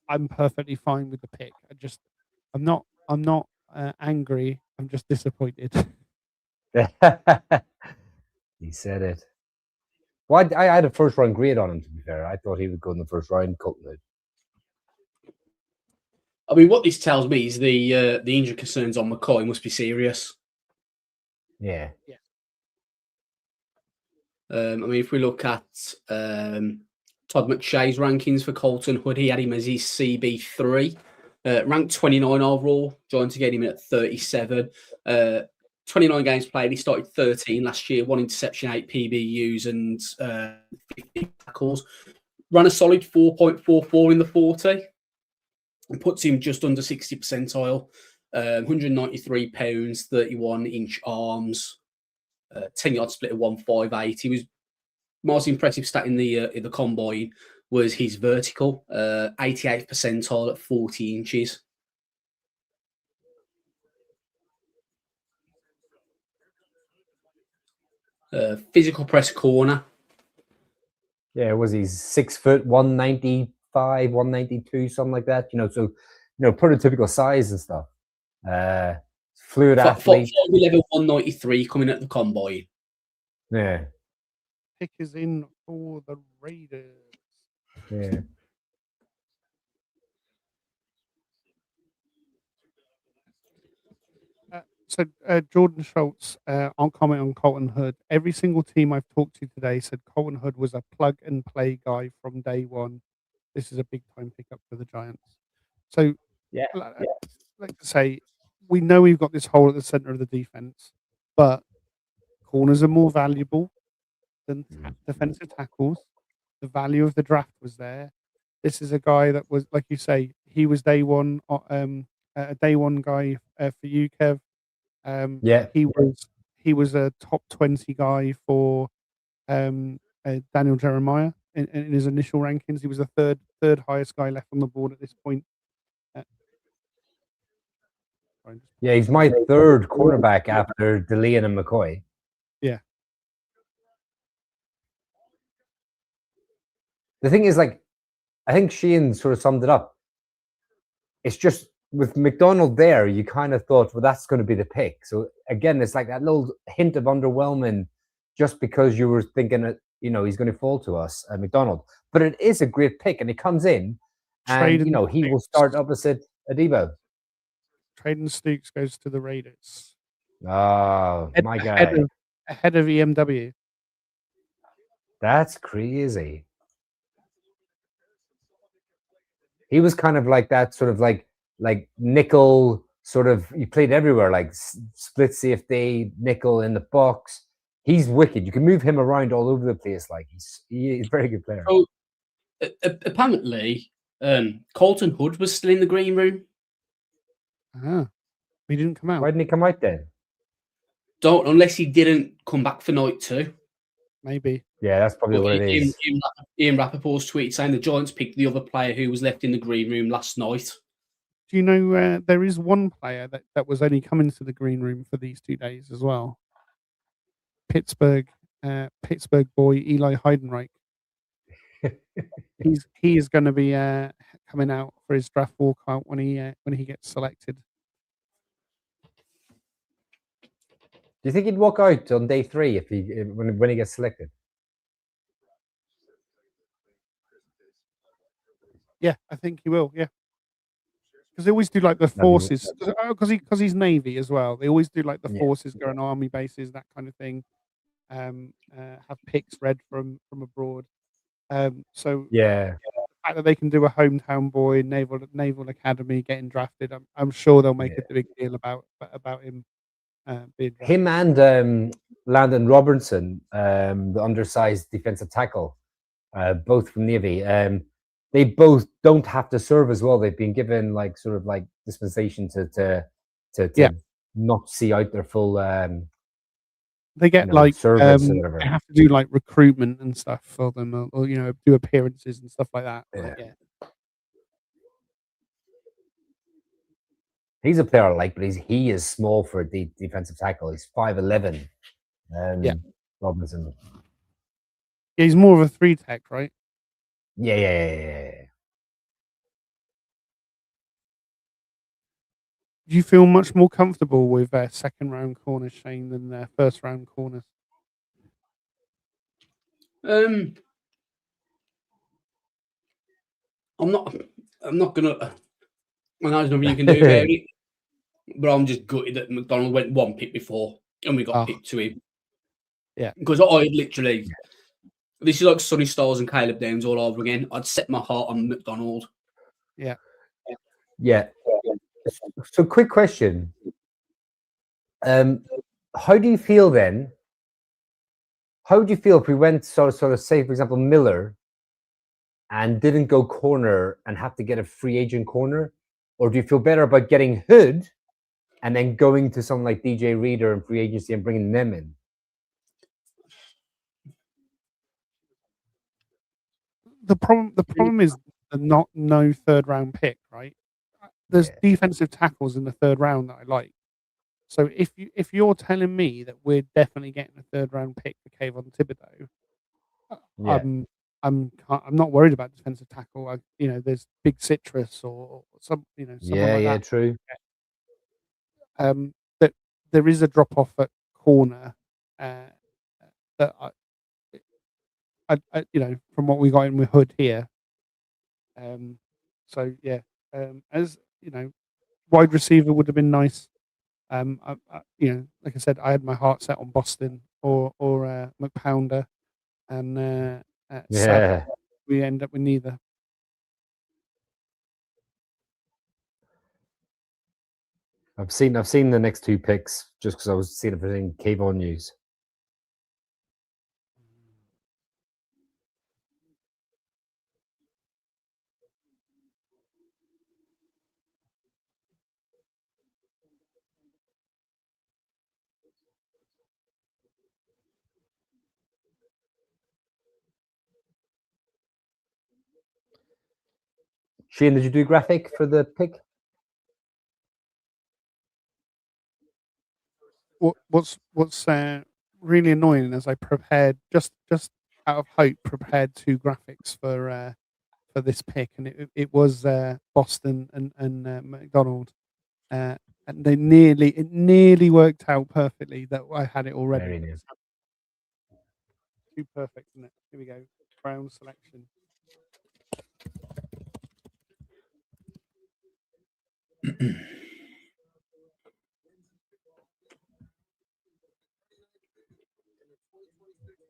D: I'm perfectly fine with the pick. I'm not angry. I'm just disappointed.
C: He said it. Well, I had a first round grade on him, to be fair. I thought he would go in the first round, Colton.
B: I mean, what this tells me is the injury concerns on McCoy must be serious.
C: Yeah.
B: I mean, if we look at Todd McShay's rankings for Colton Hood, he had him as his CB3, ranked 29 overall, joined to get him at 37. 29 games played. He started 13 last year, 1 interception, 8 PBUs, and 15 tackles. ran a solid 4.44 in the 40 and puts him just under 60 percentile. 193 pounds, 31-inch arms, 10-yard split of 158. He was most impressive stat in the combine was his vertical, 88th percentile at 40 inches. Physical press corner.
C: Yeah, was he 6 foot, 195, 192, something like that? So prototypical size and stuff. Fluid athlete.
B: 5'11", 193 coming at the combine.
C: Yeah.
D: Pick is in for the Raiders.
C: Yeah.
D: So Jordan Schultz, I'll comment on Colton Hood. Every single team I've talked to today said Colton Hood was a plug and play guy from day one. This is a big time pickup for the Giants. So
C: Yeah.
D: like to say, we know we've got this hole at the center of the defense, but corners are more valuable than defensive tackles. The value of the draft was there. This is a guy that was, like you say, he was day one, a day one guy for you, Kev.
C: Yeah.
D: He was a top 20 guy for Daniel Jeremiah in his initial rankings. He was the third highest guy left on the board at this point.
C: Yeah, he's my third cornerback after DeLeon and McCoy.
D: Yeah.
C: The thing is, like, I think Sheehan sort of summed it up. It's just with McDonald there, you kind of thought, well, that's going to be the pick. So again, it's like that little hint of underwhelming just because you were thinking that, he's going to fall to us, McDonald. But it is a great pick, and he comes in and, he will start opposite Adebo.
D: Traden Stukes goes to the Raiders.
C: Oh, my guy.
D: Ahead of EMW.
C: That's crazy. He was kind of like that sort of like nickel sort of, he played everywhere, like split safety, nickel in the box. He's wicked. You can move him around all over the place. Like he's a very good player.
B: So, apparently, Colton Hood was still in the green room.
D: He didn't come out.
C: Why didn't he come out then?
B: Unless he didn't come back for night 2.
D: Maybe.
C: Yeah, that's probably what it is.
B: Ian Rappaport's tweet saying the Giants picked the other player who was left in the green room last night.
D: Do you know there is one player that was only coming to the green room for these 2 days as well? Pittsburgh boy Eli Heidenreich. He is going to be coming out for his draft walkout when he gets selected.
C: Do you think he'd walk out on day 3 when he gets selected?
D: Yeah, I think he will. Yeah, because they always do like the forces because he's Navy as well. They always do like the forces going army bases, that kind of thing. Have picks read from abroad. So
C: yeah,
D: the fact that they can do a hometown boy Naval Academy getting drafted, I'm sure they'll make a big deal about him.
C: Him and Landon Robertson, the undersized defensive tackle, both from Navy. They both don't have to serve as well. They've been given like sort of like dispensation to not see out their full.
D: They get
C: service
D: they have to do like recruitment and stuff for them, or do appearances and stuff like that.
C: Yeah. He's a player I like, but he is small for a defensive tackle. He's 5'11". Robinson.
D: Yeah, he's more of a 3 tech, right?
C: Yeah.
D: Do you feel much more comfortable with second round corners, Shane, than first round corners?
B: I'm not gonna. I know there's nothing you can do about it, but I'm just gutted that McDonald went 1 pick before and we got picked to him.
D: Yeah,
B: because I literally. This is like Sonny Styles and Caleb Downs all over again. I'd set my heart on McDonald.
D: Yeah.
C: So, quick question. How do you feel then? How would you feel if we went sort of say, for example, Miller and didn't go corner and have to get a free agent corner? Or do you feel better about getting Hood and then going to someone like DJ Reader in free agency and bringing them in?
D: The problem is the no third round pick, right? There's defensive tackles in the third round that I like. So if you're telling me that we're definitely getting a third round pick for Kayvon Thibodeau, I'm not worried about defensive tackle. There's Big Citrus or some someone like that.
C: True.
D: That there is a drop off at corner that I from what we got in with Hood here. As wide receiver would have been nice. Like I said, I had my heart set on Boston or McPounder, and sadly, we end up with neither.
C: I've seen the next two picks just because I was seeing everything Kayvon news. Shane, did you do graphic for the pick?
D: What's really annoying is I prepared just out of hope prepared two graphics for this pick, and it was Boston and McDonald, and it nearly worked out perfectly that I had it already.
C: Very near.
D: Too perfect, isn't it? Here we go. Brown selection.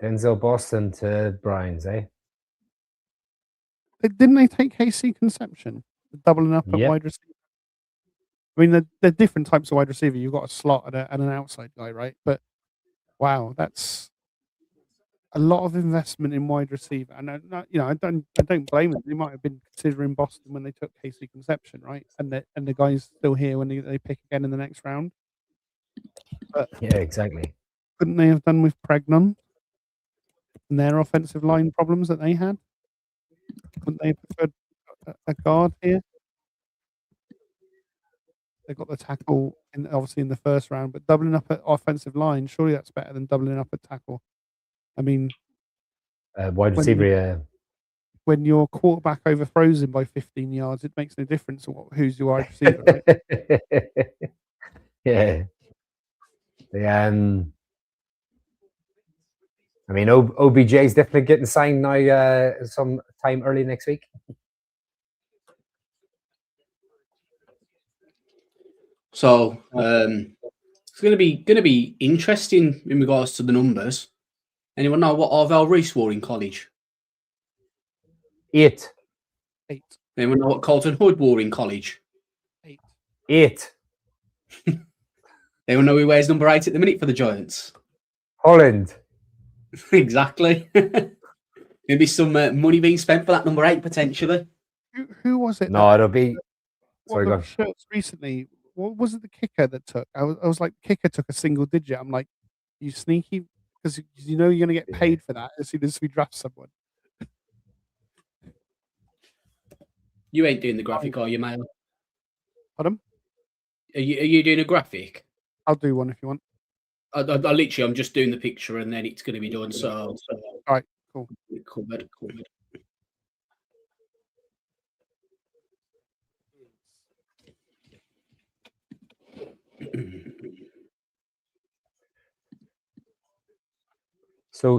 C: Denzel Boston to Browns, eh?
D: Didn't they take KC Conception, doubling up at wide receiver? I mean, they're different types of wide receiver. You've got a slot and an outside guy, right? But wow, that's a lot of investment in wide receiver. And I don't blame them. They might have been considering Boston when they took KC Conception, right? And the guy's still here when they pick again in the next round. But
C: yeah, exactly.
D: Couldn't they have done with Pregnon and their offensive line problems that they had? Wouldn't they have preferred a guard here? They got the tackle obviously in the first round, but doubling up at offensive line, surely that's better than doubling up at tackle. I mean,
C: wide receiver.
D: When your quarterback overthrows him by 15 yards, it makes no difference who's your wide receiver, right?
C: Yeah. I mean, OBJ is definitely getting signed now. Some time early next week.
B: So it's going to be interesting in regards to the numbers. Anyone know what Arvell Reese wore in college?
C: 8.
B: Anyone know what Colton Hood wore in college?
C: 8.
B: Anyone know who wears number 8 at the minute for the Giants?
C: Holland.
B: Exactly. There'll be some money being spent for that number 8 potentially.
D: Who was it?
C: No, it'll be. Sorry, go.
D: Shirts recently. What was it? The kicker that took? I was like, kicker took a single digit. I'm like, you sneaky, because you know you're going to get paid for that as soon as we draft someone.
B: You ain't doing the graphic, are you, Mail?
D: Pardon?
B: Are you doing a graphic?
D: I'll do one if you want.
B: I literally, I'm just doing the picture and then it's going to be done. So
D: all right, cool.
B: Covered.
C: So.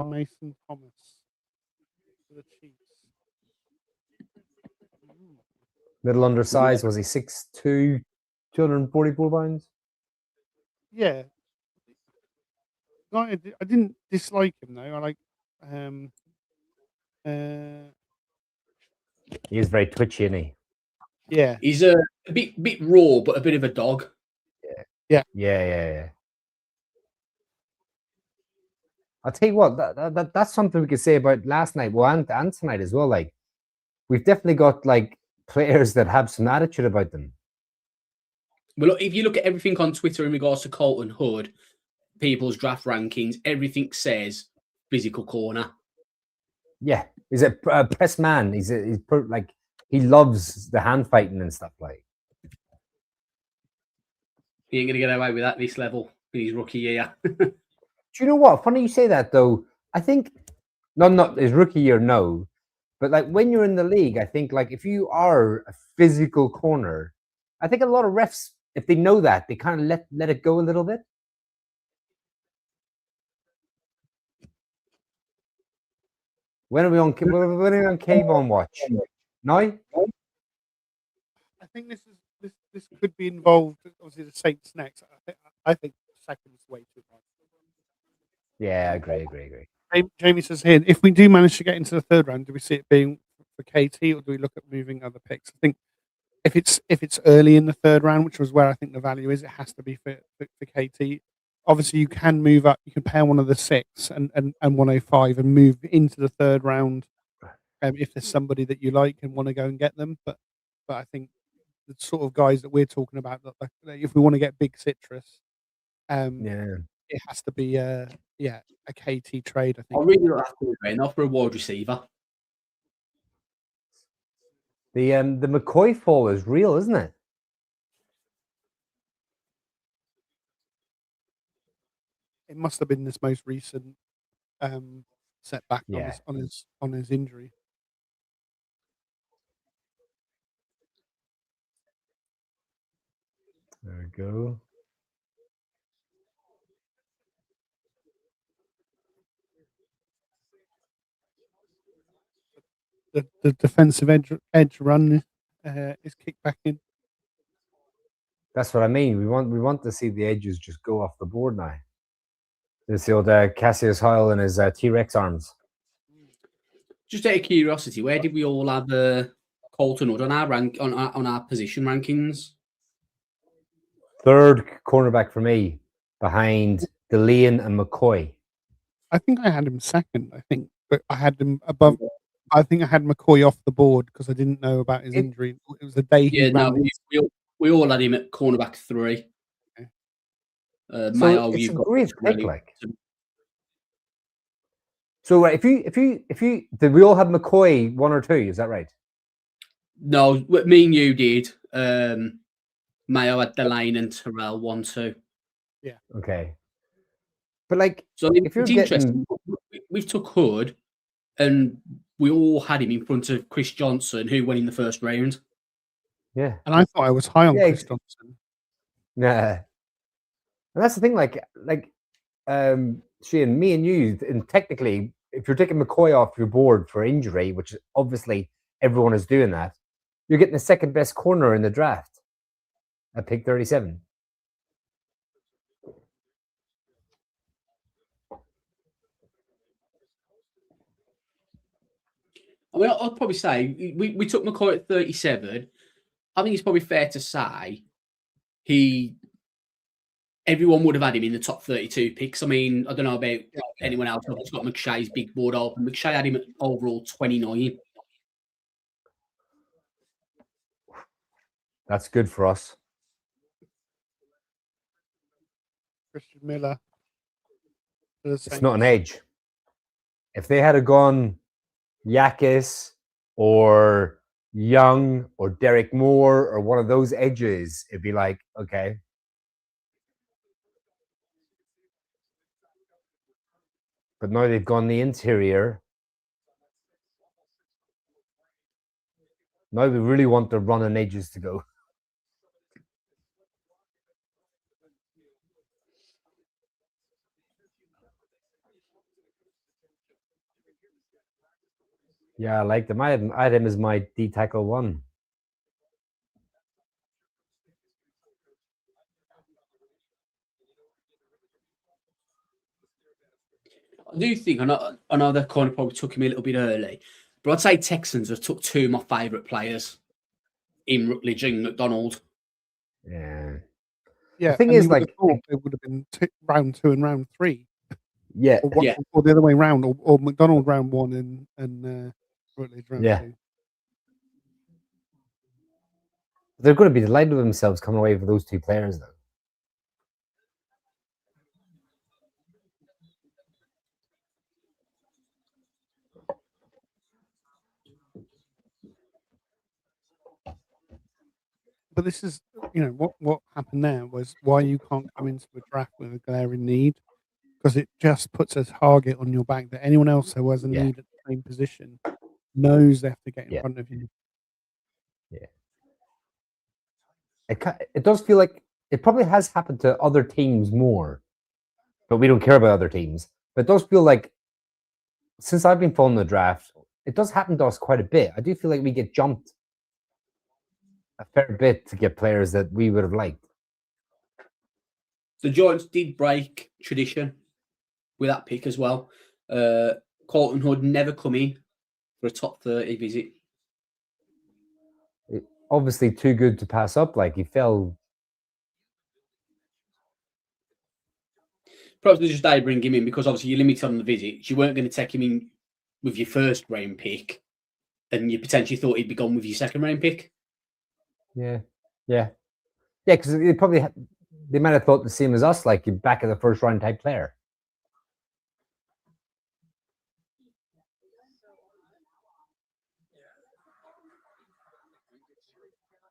D: Mason Thomas for the Chiefs.
C: Middle undersized, was he 6'2", 244 pounds?
D: Yeah. I didn't dislike him though. I like
C: he is very twitchy, isn't he?
D: Yeah.
B: He's a bit raw, but a bit of a dog.
C: Yeah. I'll tell you what, that's something we could say about last night, well, and tonight as well. Like, we've definitely got like players that have some attitude about them.
B: Well, look, if you look at everything on Twitter in regards to Colton Hood, people's draft rankings, everything says physical corner.
C: Yeah, he's a press man. Like, he loves the hand fighting and stuff. Like,
B: He ain't gonna get away with that this level in his rookie year.
C: do you know what? Funny you say that, though. I think not his rookie year, no, but like when you're in the league, I think like if you are a physical corner, I think a lot of refs, if they know that, they kind of let it go a little bit. When are we on Cave on watch? No?
D: I think this could be involved. Obviously, the Saints next. I think second is way too high.
C: Yeah, I agree.
D: Jamie says here, if we do manage to get into the third round, do we see it being for KT, or do we look at moving other picks? I think if it's early in the third round, which was where I think the value is, it has to be for KT. Obviously, you can move up. You can pair one of the 6 and 105 and move into the third round if there's somebody that you like and want to go and get them. But I think the sort of guys that we're talking about, like, if we want to get big citrus, it has to be a KT trade. I think.
B: I really like that offer a wide receiver.
C: The McCoy fall is real, isn't it?
D: It must have been this most recent setback on his injury.
C: There we go.
D: The defensive edge run is kicked back in.
C: That's what I mean. We want to see the edges just go off the board now. There's the old Cassius Hoyle and his T-Rex arms.
B: Just out of curiosity, where did we all have Colton Hood on our on our position rankings?
C: Third cornerback for me, behind DeLeon and McCoy.
D: I think I had him second. But I had him above. I think I had McCoy off the board because I didn't know about his injury. It was the day he ran.
B: We all had him at cornerback 3.
C: So it's a great pick, like. So if you did we all have McCoy 1 or 2? Is that right?
B: No, me and you did. Mayo had Delane and Terrell 1, 2.
D: Yeah.
C: Okay. But like,
B: so
C: if you're
B: interesting, we've took Hood, and we all had him in front of Chris Johnson, who went in the first round.
C: Yeah.
D: And I thought I was high on Chris Johnson.
C: Yeah. And that's the thing, like Shane, me and you, and technically, if you're taking McCoy off your board for injury, which obviously everyone is doing that, you're getting the second best corner in the draft at pick 37.
B: I mean, I'd probably say we took McCoy at 37. I think it's probably fair to say everyone would have had him in the top 32 picks. I mean, I don't know about anyone else. I've just got McShay's big board open. McShay had him at overall 29.
C: That's good for us.
D: Christian Miller.
C: It's not an edge. If they had gone Yakis or Young or Derek Moore or one of those edges, it'd be like, okay. But now they've gone the interior. Now we really want the running edges to go. Yeah, I like them. I had him as my D tackle 1.
B: I do think, I know that kind of probably took him a little bit early, but I'd say Texans have took 2 of my favourite players in Rutledge and McDonald.
C: Yeah.
D: Yeah.
C: The thing is, like,
D: it would have been round 2 and round 3.
C: Yeah,
B: Yeah.
D: or the other way round, or McDonald round 1 and Rutledge round
C: Yeah.
D: 2.
C: they're going to be delighted with themselves coming away with those two players, though.
D: But this is, what happened there was why you can't come into a draft with a glaring need, because it just puts a target on your back that anyone else who has a
C: Yeah.
D: need at the same position knows they have to get in
C: Yeah.
D: front of you.
C: It does feel like it probably has happened to other teams more, but we don't care about other teams. But it does feel like since I've been following the draft, it does happen to us quite a bit. I do feel like we get jumped a fair bit to get players that we would have liked.
B: The Giants did break tradition with that pick as well. Colton Hood never come in for a top 30 visit.
C: Obviously, too good to pass up. Like he fell.
B: Probably just they bring him in because obviously you're limited on the visits. You weren't going to take him in with your first round pick, and you potentially thought he'd be gone with your second round pick.
C: Yeah. Because they might have thought the same as us, like you're back at the first round type player.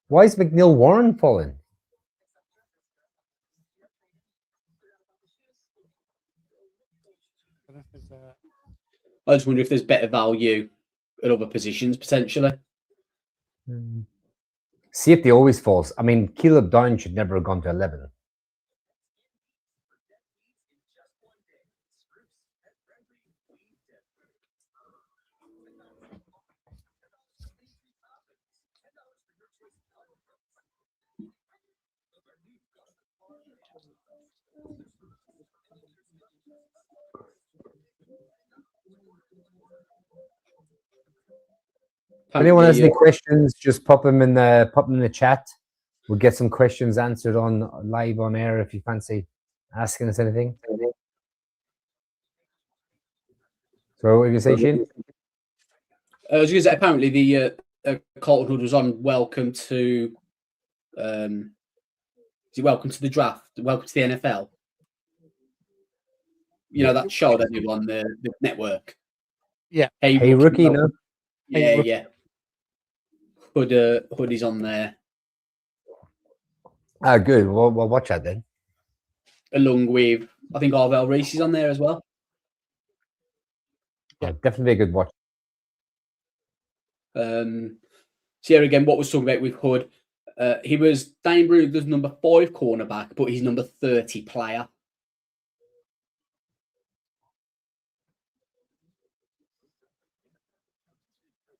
C: Why is McNeil Warren falling?
B: I just wonder if there's better value at other positions potentially.
C: Safety always falls. I mean, Caleb Down should never have gone to 11. If anyone has any questions, just pop them in the chat. We'll get some questions answered on live on air if you fancy asking us anything. So what were you going to say, Shane?
B: I was going to say apparently the Colton Hood was on welcome to welcome to the draft, welcome to the NFL. You know that show that you on the network.
D: Yeah.
C: Hey rookie, no?
B: Yeah, yeah. Hood is on there.
C: Ah, good. We'll watch that then.
B: Along with, I think Arvell Reese is on there as well.
C: Yeah, definitely a good watch.
B: So here again, what was talking about with Hood, he was Dane Brugler's number 5 cornerback, but he's number 30 player.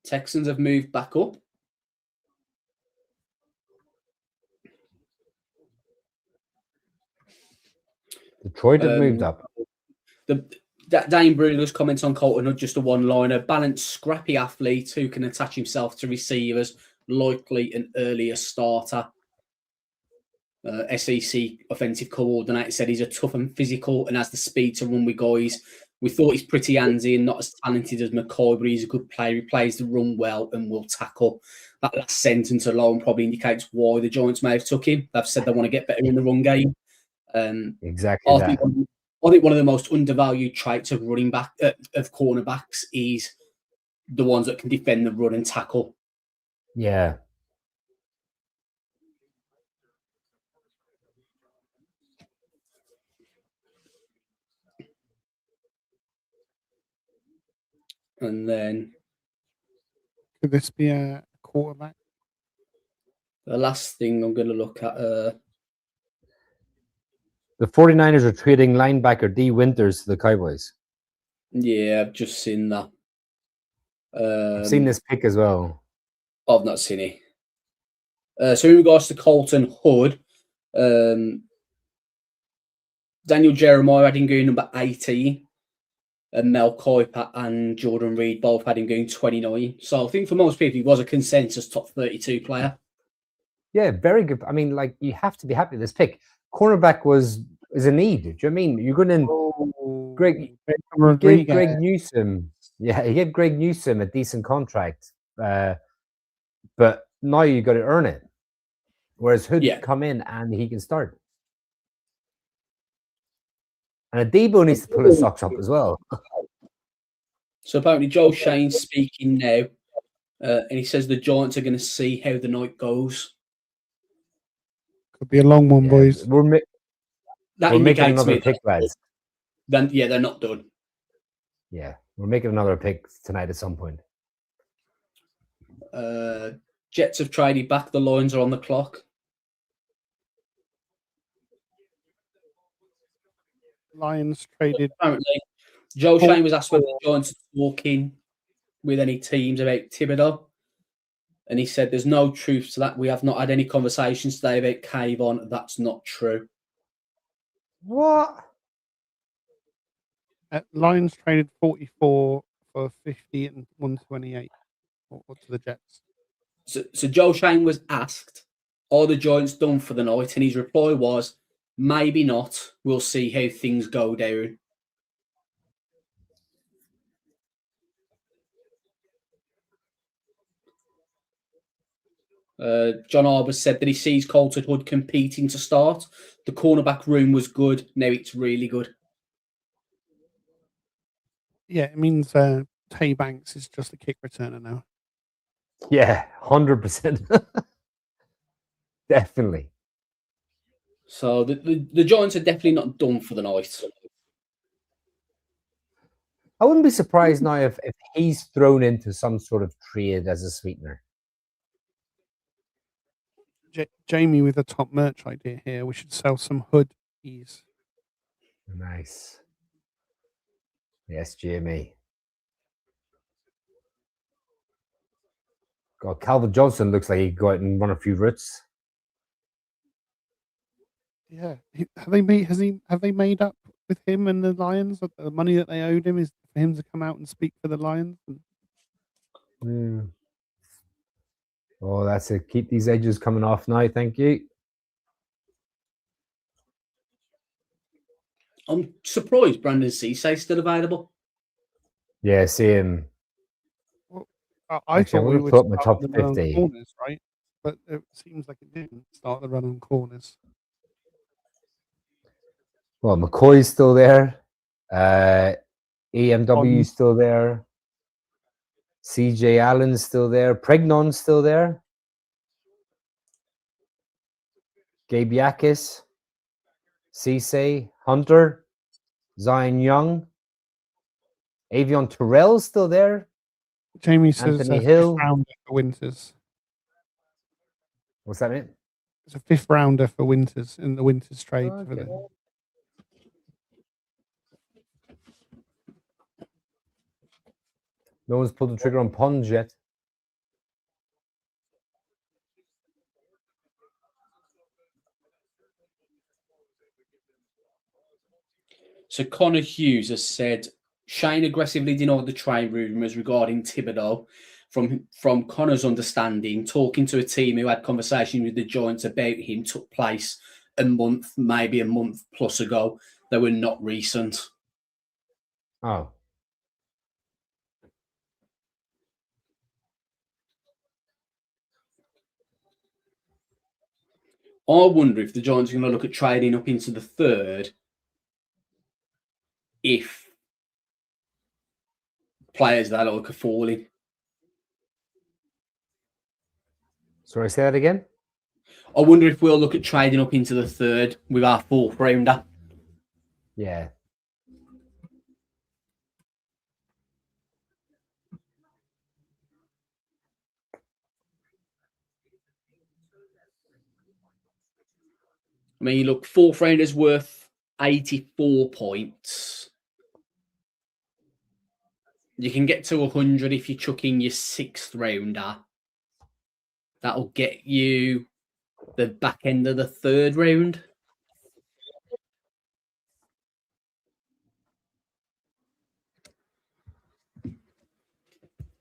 B: Texans have moved back up.
C: Detroit have moved up.
B: Dane Brugler's comments on Colton Hood, just a one-liner. Balanced, scrappy athlete who can attach himself to receivers, likely an earlier starter. SEC offensive coordinator said he's a tough and physical and has the speed to run with guys. We thought he's pretty handsy and not as talented as McCoy, but he's a good player. He plays the run well and will tackle. That last sentence alone probably indicates why the Giants may have took him. They've said they want to get better in the run game.
C: Exactly.
B: I think one of the most undervalued traits of running back of cornerbacks is the ones that can defend the run and tackle.
C: Yeah.
B: And then
D: could this be a quarterback?
B: The last thing I'm going to look at.
C: The 49ers are trading linebacker D. Winters to the Cowboys.
B: Yeah, I've just seen that.
C: I've seen this pick as well.
B: I've not seen it. So in regards to Colton Hood, Daniel Jeremiah had him going number 18, and Mel Kiper and Jordan Reed both had him going 29. So I think for most people, he was a consensus top 32 player.
C: Yeah, very good. I mean, like, you have to be happy with this pick. Cornerback is a need. Do you know what I mean? You're going in. Greg,
D: Jacob
C: he gave
D: Rodriguez.
C: Greg Newsom. Yeah, he gave Greg Newsom a decent contract, but now you got to earn it. Whereas Hood
B: Yeah.
C: can come in and he can start. And Adebo needs to pull his socks up as well.
B: So apparently Joe Shane's speaking now, and he says the Giants are going to see how the night goes.
D: Could be a long one,
C: Yeah,
D: boys.
C: we're making
B: Indicates
C: another
B: me
C: pick, lads.
B: then yeah, they're not done.
C: Yeah, we're making another pick tonight at some point.
B: Jets have traded back. The Lions are on the clock.
D: Lions traded.
B: Apparently, Joe Shane was asked whether the Giants are talking with any teams about Thibodeau, and he said there's no truth to that. We have not had any conversations today about Kayvon. That's not true.
C: What?
D: Lions traded 44 for 50 and 128 to the Jets.
B: So Joe Shane was asked, are the Giants done for the night? And his reply was, maybe not. We'll see how things go down. John Arbor said that he sees Colton Hood competing to start. The cornerback room was good. Now it's really good.
D: Yeah, it means Tay Banks is just a kick returner now.
C: Yeah, 100%. Definitely.
B: So the Giants are definitely not done for the night.
C: I wouldn't be surprised now if he's thrown into some sort of trade as a sweetener.
D: Jamie with a top merch idea here. We should sell some hoodies.
C: Nice. Yes, Jamie. God, Calvin Johnson looks like he go out and run a few routes.
D: Yeah, have they made up with him and the Lions? The money that they owed him is for him to come out and speak for the Lions.
C: Oh, that's it. Keep these edges coming off now. Thank you.
B: I'm surprised Brandon Cesay's still available.
C: Yeah, same.
D: Well, I
C: Actually,
D: thought
C: I'm
D: we
C: gonna
D: would
C: put up my
D: start
C: top
D: the run on
C: 50.
D: corners, right? But it seems like it didn't start the run on corners.
C: Well, McCoy's still there. EMW's still there. CJ Allen's still there. Pregnon's still there. Gabe Yakis. Cisse. Hunter. Zion Young. Avion Terrell's still there.
D: Jamie says
C: Anthony
D: fifth
C: Hill.
D: rounder for Winters.
C: What's that mean?
D: It's a fifth rounder for Winters in the Winters trade. For
C: Okay.
D: the,
C: No one's pulled the trigger on Pons yet.
B: So Connor Hughes has said Shane aggressively denied the trade rumours regarding Thibodeau. From Connor's understanding, talking to a team who had conversations with the Giants about him took place maybe a month plus ago. They were not recent.
C: Oh.
B: I wonder if the Giants are going to look at trading up into the third if players they like are falling.
C: Sorry, say that again?
B: I wonder if we'll look at trading up into the third with our fourth rounder.
C: Yeah.
B: I mean, look, fourth rounder's worth 84 points. You can get to 100 if you chuck in your sixth rounder. That'll get you the back end of the third round.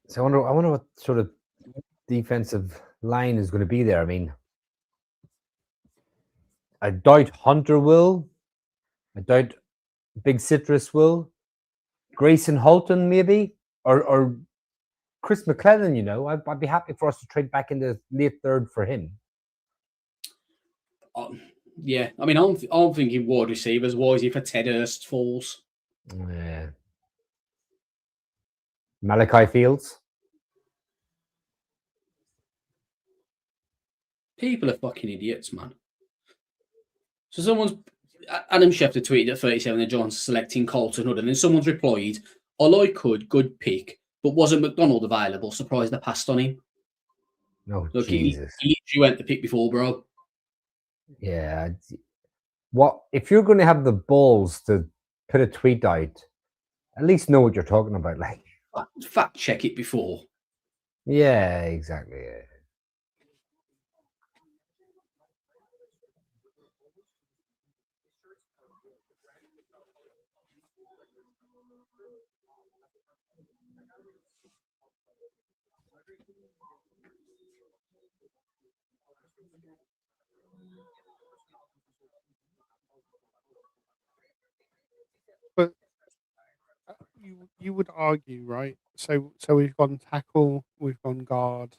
C: So I wonder what sort of defensive line is going to be there. I mean, I doubt Hunter will. I doubt Big Citrus will, Grayson Holton maybe, or Chris McClellan. You know, I'd be happy for us to trade back into late third for him.
B: Yeah, I mean, I'm thinking wide receivers. Why is he for Ted Hurst falls?
C: Yeah. Malachi Fields.
B: People are fucking idiots, man. So Adam Schefter tweeted at 37 that John's selecting Colton Hood, and then someone's replied, I like Hood, good pick, but wasn't McDonald available? Surprised they passed on him.
C: Oh,
B: Look,
C: Jesus.
B: He literally went the pick before, bro.
C: Yeah. What if you're going to have the balls to put a tweet out? At least know what you're talking about, like.
B: Fact check it before.
C: Yeah, exactly. Yeah.
D: But you would argue, right? So we've gone tackle, we've gone guard,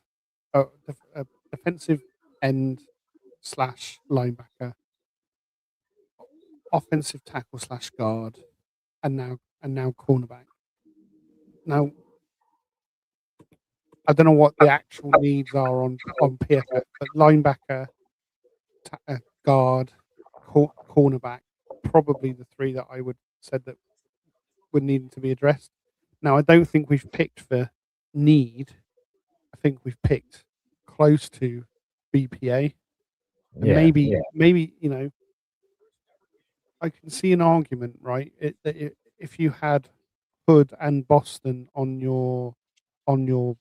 D: defensive end / linebacker, offensive tackle / guard, and now cornerback. Now, I don't know what the actual needs are on PFF, but linebacker, guard, cornerback, probably the three that I would said that would need to be addressed. Now, I don't think we've picked for need. I think we've picked close to BPA. And maybe you know, I can see an argument, right? If you had Hood and Boston on your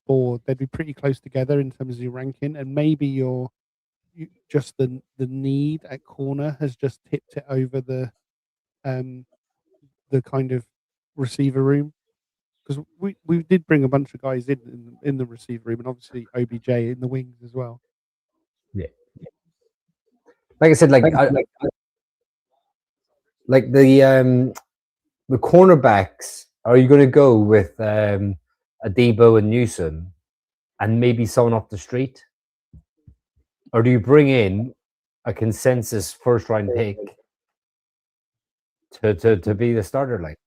D: board, they'd be pretty close together in terms of your ranking, and maybe just the need at corner has just tipped it over the kind of receiver room, because we did bring a bunch of guys in the receiver room, and obviously OBJ in the wings as well.
C: Yeah. Like I said, like the cornerbacks. Are you going to go with Adebo and Newsom, and maybe someone off the street, or do you bring in a consensus first round pick to be the starter? Like,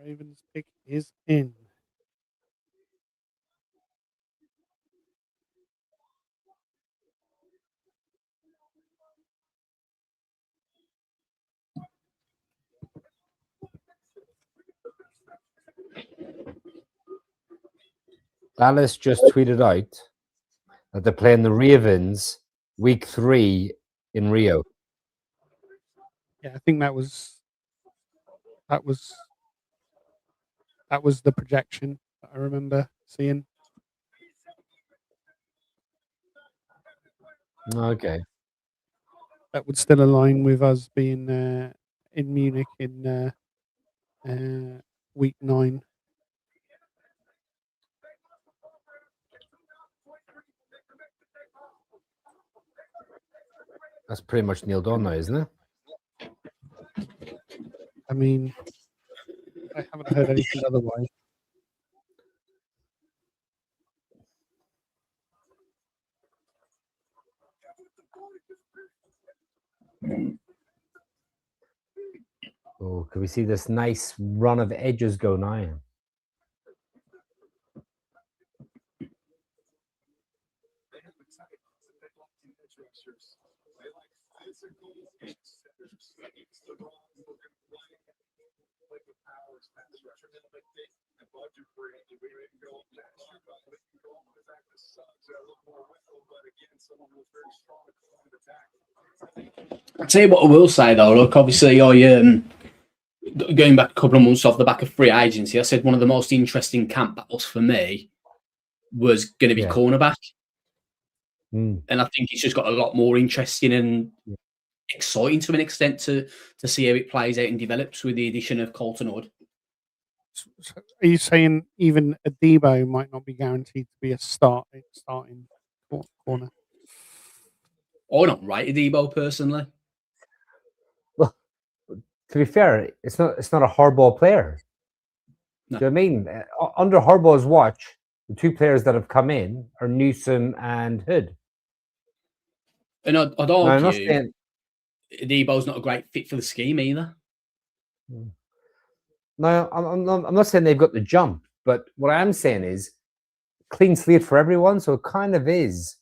D: Ravens pick is in.
C: Dallas just tweeted out that they're playing the Ravens week 3 in Rio.
D: Yeah, I think that was the projection that I remember seeing.
C: Okay.
D: That would still align with us being in Munich in week 9.
C: That's pretty much nailed on now, isn't it?
D: I mean, I haven't heard anything otherwise.
C: Oh, can we see this nice run of edges go now?
B: I'll tell you what I will say though. Look, obviously, going back a couple of months off the back of free agency, I said one of the most interesting camp battles for me was going to be cornerback. And I think it's just got a lot more interesting and exciting to an extent to see how it plays out and develops with the addition of Colton Hood.
D: So are you saying even Adebo might not be guaranteed to be a starting corner?
B: I don't rate Adebo personally.
C: Well, to be fair, it's not a hardball player.
B: No.
C: Do you know what I mean? Under Harbaugh's watch, the two players that have come in are Newsome and Hood.
B: And I'd
C: Now, I'm not
B: argue
C: saying,
B: Adebo's not a great fit for the scheme either.
C: no, I'm not saying they've got the jump, but what I am saying is clean slate for everyone. So it kind of is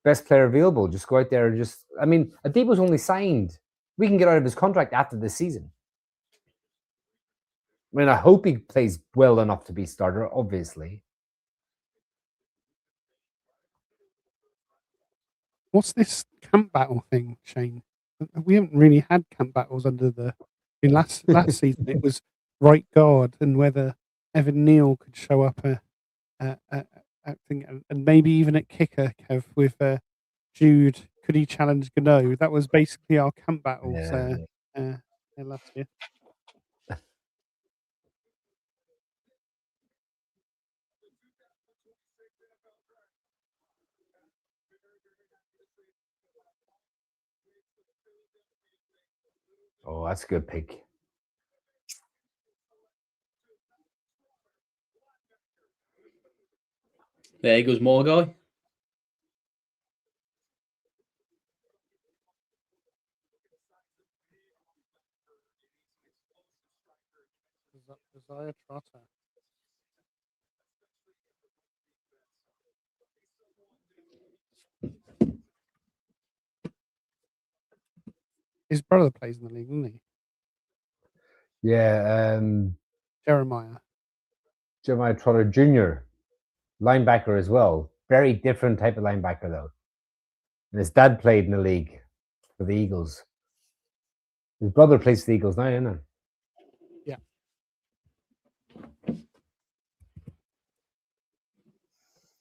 C: best player available. Just go out there and I mean, Adebo's only signed. We can get out of his contract after this season. I mean, I hope he plays well enough to be starter, obviously.
D: What's this camp battle thing, Shane? We haven't really had camp battles in last season. It was right guard and whether Evan Neal could show up acting, and maybe even at kicker, Kev, with Jude. Could he challenge Gano? That was basically our camp battles last year.
C: Oh, that's a good pick.
B: There goes more guy.
D: Isaiah Trotter. His brother plays in the league, doesn't he?
C: Yeah,
D: Jeremiah
C: Trotter Jr., linebacker as well. Very different type of linebacker, though. And his dad played in the league for the Eagles. His brother plays for the Eagles now, isn't it?
D: Yeah.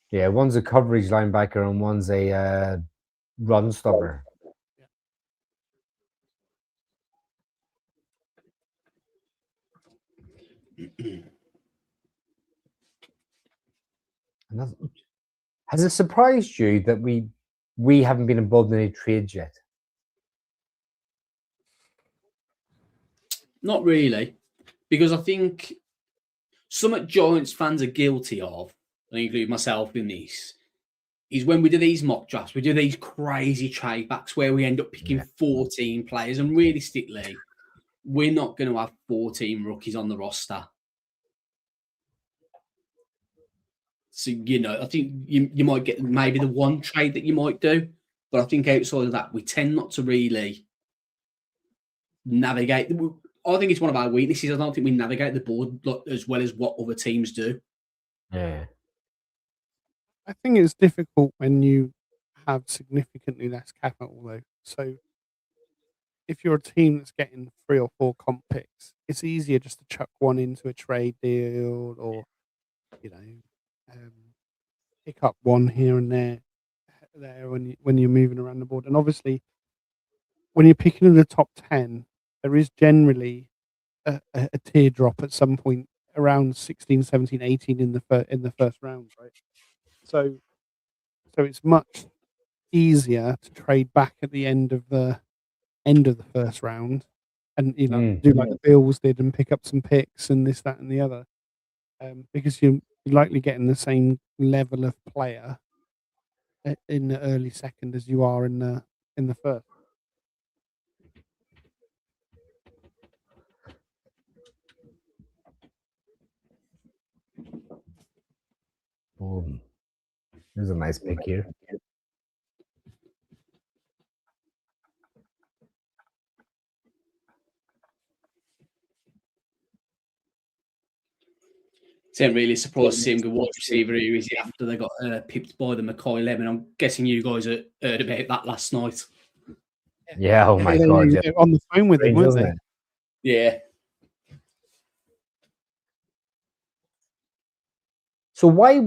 C: Yeah, one's a coverage linebacker and one's a run stopper. Has it surprised you that we haven't been involved in any trades yet?
B: Not really, because I think something Giants fans are guilty of, and I include myself in this, is when we do these mock drafts, we do these crazy trade backs where we end up picking 14 players, and realistically, we're not going to have 14 rookies on the roster. So, I think you might get maybe the one trade that you might do, but I think outside of that, we tend not to really navigate. I think it's one of our weaknesses. I don't think we navigate the board as well as what other teams do.
C: Yeah.
D: I think it's difficult when you have significantly less capital, though. So if you're a team that's getting 3 or 4 comp picks, it's easier just to chuck one into a trade deal or, pick up one here and there when you're moving around the board. And obviously, when you're picking in the top 10, there is generally a teardrop at some point around 16, 17, 18 in the first round, right? So it's much easier to trade back at the end of the first round, and do like the Bills did and pick up some picks and this, that, and the other, because you're likely getting the same level of player in the early second as you are in the first.
C: Oh, there's a nice pick here.
B: So I'm really surprised to see him go wide receiver here is after they got pipped by the McCoy Lemon. I'm guessing you guys heard about that last night.
C: Yeah, oh my God.
D: They were on the phone with him, weren't they?
B: Yeah.
C: So why?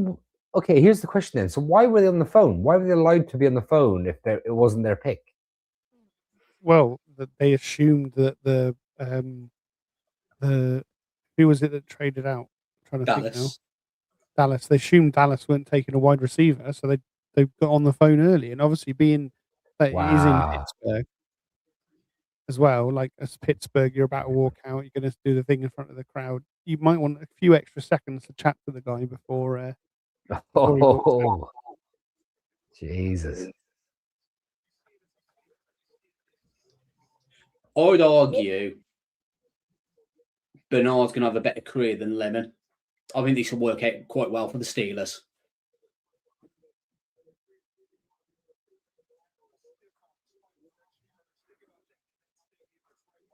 C: Okay, here's the question then. So why were they on the phone? Why were they allowed to be on the phone if it wasn't their pick?
D: Well, that they assumed that the who was it that traded out? I'm trying to think now.
B: Dallas.
D: Dallas. They assumed Dallas weren't taking a wide receiver, so they got on the phone early. And obviously, being that it is in
C: Wow.
D: Pittsburgh as well, like as Pittsburgh, you're about to walk out, you're going to do the thing in front of the crowd. You might want a few extra seconds to chat to the guy before before he walks out.
C: Oh, Jesus.
B: I'd argue Bernard's going to have a better career than Lemon. I think this will work out quite well for the Steelers.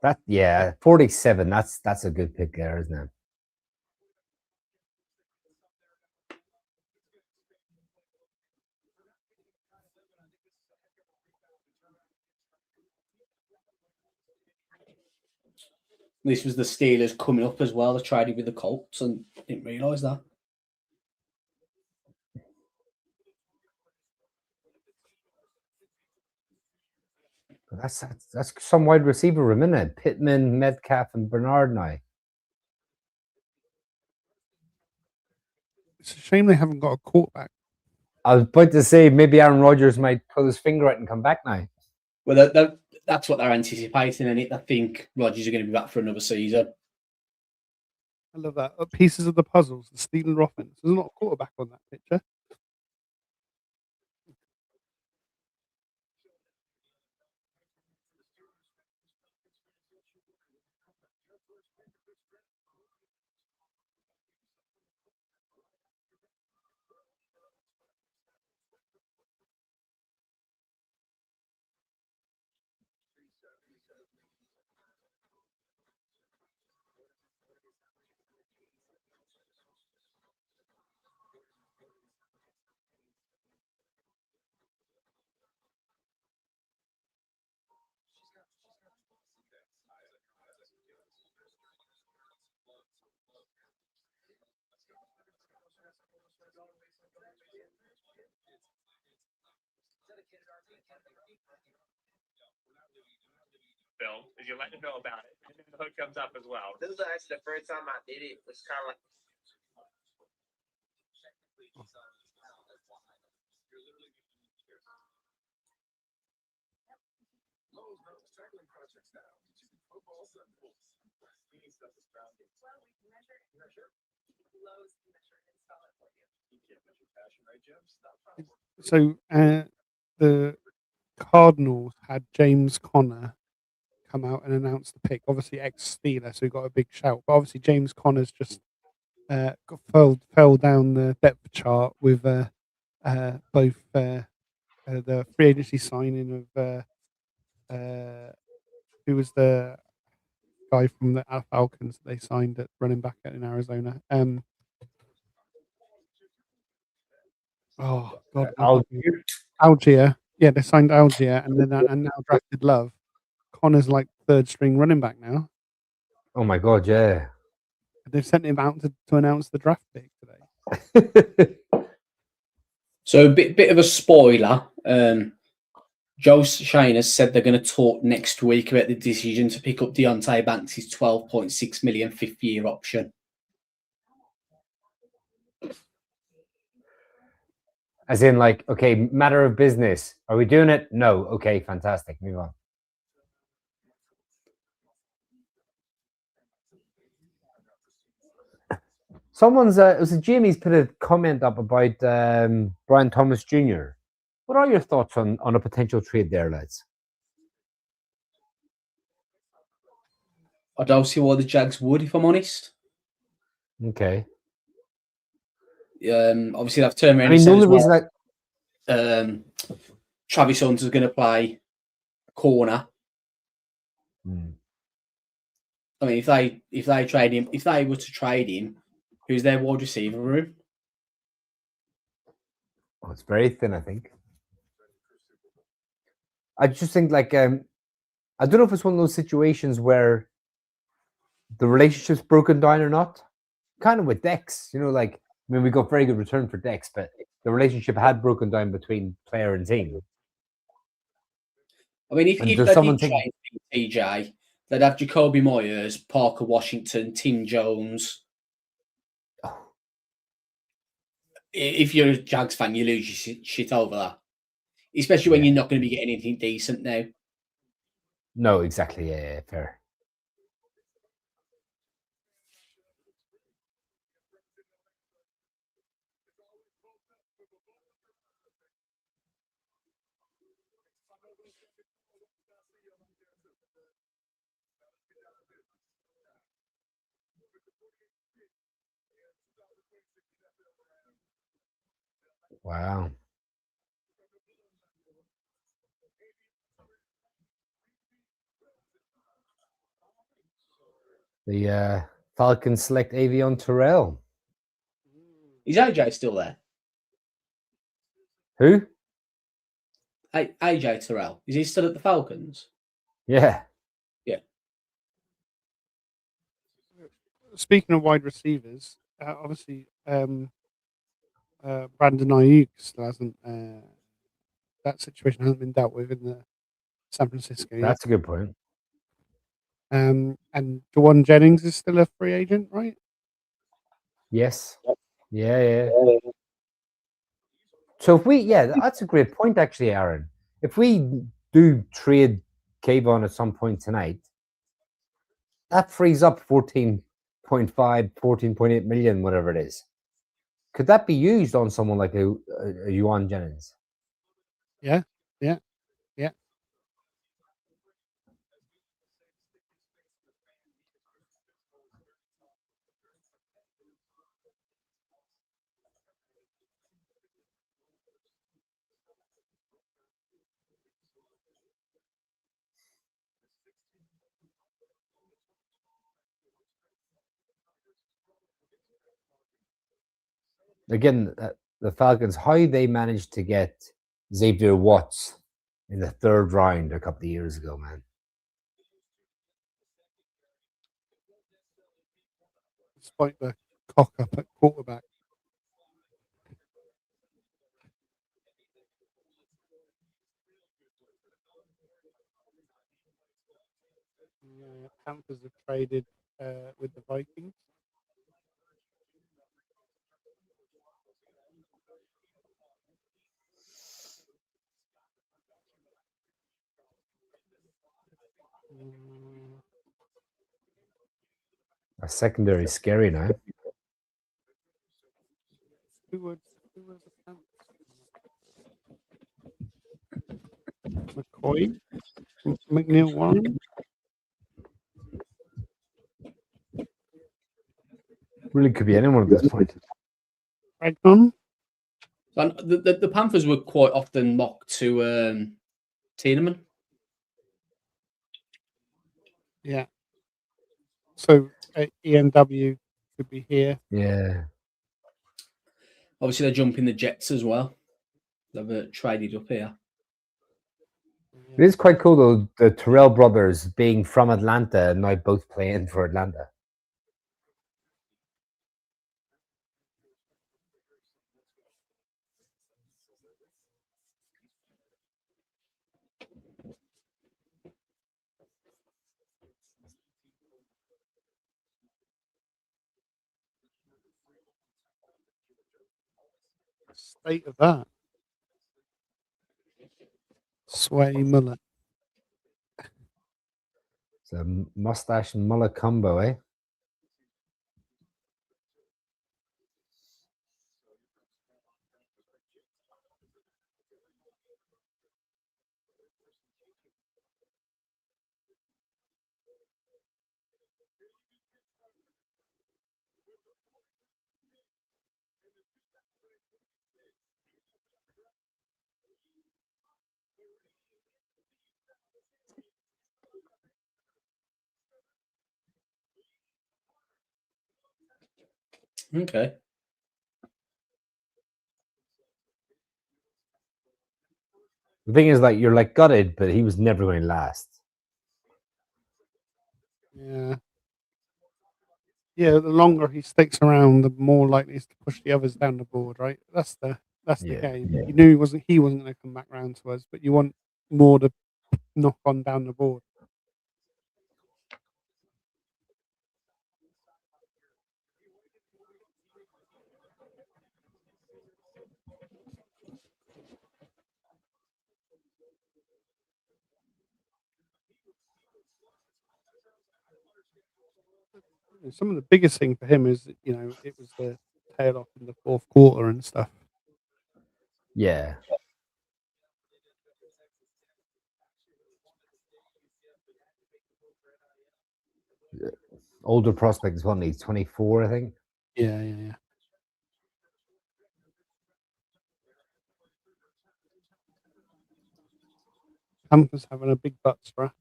C: That 47. That's a good pick there, isn't it?
B: This was the Steelers coming up as well. They tried it with the Colts and didn't realise that.
C: That's some wide receiver room, isn't it? Pittman, Metcalf, and Bernard now.
D: It's a shame they haven't got a quarterback.
C: I was about to say maybe Aaron Rodgers might pull his finger out and come back now.
B: Well, that's what they're anticipating, and I think Rodgers are going to be back for another season.
D: I love that. Pieces of the puzzles, the Steelers offense. There's not a quarterback on that picture.
F: Film is you let them know about it, and then the hook comes up as well.
G: This is actually the first time I did it. It's kind of like
D: So the Cardinals had James Conner come out and announce the pick. Obviously, ex-Steeler, so he got a big shout. But obviously, James Conner's just fell down the depth chart with both the free agency signing of who was the guy from the Falcons that they signed at running back in Arizona. Oh God, Algier. Yeah, they signed Algier, and then and now drafted Love. Connor's like third string running back now.
C: Oh my God, yeah.
D: They've sent him out to announce the draft pick today.
B: So a bit of a spoiler. Joe Shane has said they're going to talk next week about the decision to pick up Deontay Banks' $12.6 million fifth-year option.
C: As in, like, okay, matter of business. Are we doing it? No. Okay, fantastic. Move on. Someone's, it was Jamie's put a comment up about Brian Thomas Jr. What are your thoughts on a potential trade there, lads?
B: I don't see why the Jags would, if I'm honest.
C: Okay.
B: Obviously, they've turned around.
C: I mean, the only reason
B: Travis Hunter's going to play corner. I mean, if they trade him, if they were to trade him, who's their wide receiver room?
C: Oh, it's very thin, I think. I just think, like, I don't know if it's one of those situations where the relationship's broken down or not. Kind of with Dex, like, I mean, we got very good return for Dex, but the relationship had broken down between player and team.
B: I mean, if
C: And
B: they
C: does
B: did
C: someone think-
B: change TJ, they'd have Jacoby Myers, Parker Washington, Tim Jones. If you're a Jags fan, you lose your shit over that, especially when you're not going to be getting anything decent now.
C: No, exactly. Yeah, fair. Wow. The Falcons select Avion Terrell.
B: Is AJ still there?
C: Who?
B: AJ Terrell. Is he still at the Falcons?
C: Yeah.
D: Speaking of wide receivers, obviously Brandon Ayuk still hasn't. That situation hasn't been dealt with in the San Francisco. Yet.
C: That's a good point.
D: And Jawan Jennings is still a free agent, right?
C: Yes. Yeah. So that's a great point, actually, Aaron. If we do trade Kayvon at some point tonight, that frees up 14.5, 14.8 million, whatever it is. Could that be used on someone like a Juwan Jennings?
D: Yeah.
C: Again, the Falcons, how they managed to get Xavier Watts in the third round a couple of years ago, man.
D: Despite the cock up at quarterback. Panthers have traded with the Vikings.
C: A secondary is scary now.
D: Who were the Panthers? McCoy? McNeil Warren?
C: Really could be anyone at this point.
D: Bregman?
B: And the Panthers were quite often mocked to Tiedemann.
D: Yeah. So ENW could be here.
C: Yeah.
B: Obviously, they're jumping the Jets as well. They've traded up here.
C: It is quite cool, though, the Terrell brothers being from Atlanta and now both playing for Atlanta.
D: State of that. Sway Muller.
C: It's a mustache and mullet combo, eh?
B: Okay.
C: The thing is, like, you're like gutted, but he was never going to last.
D: Yeah. Yeah, the longer he sticks around, the more likely he's to push the others down the board, right? That's the
C: Yeah,
D: game.
C: yeah.
D: You knew he wasn't going to come back round to us, but you want more to knock on down the board. And some of the biggest thing for him is, it was the tail off in the fourth quarter and stuff.
C: Yeah. Older prospect as well. He's 24, I think.
D: Yeah. Hampers having a big butt strap.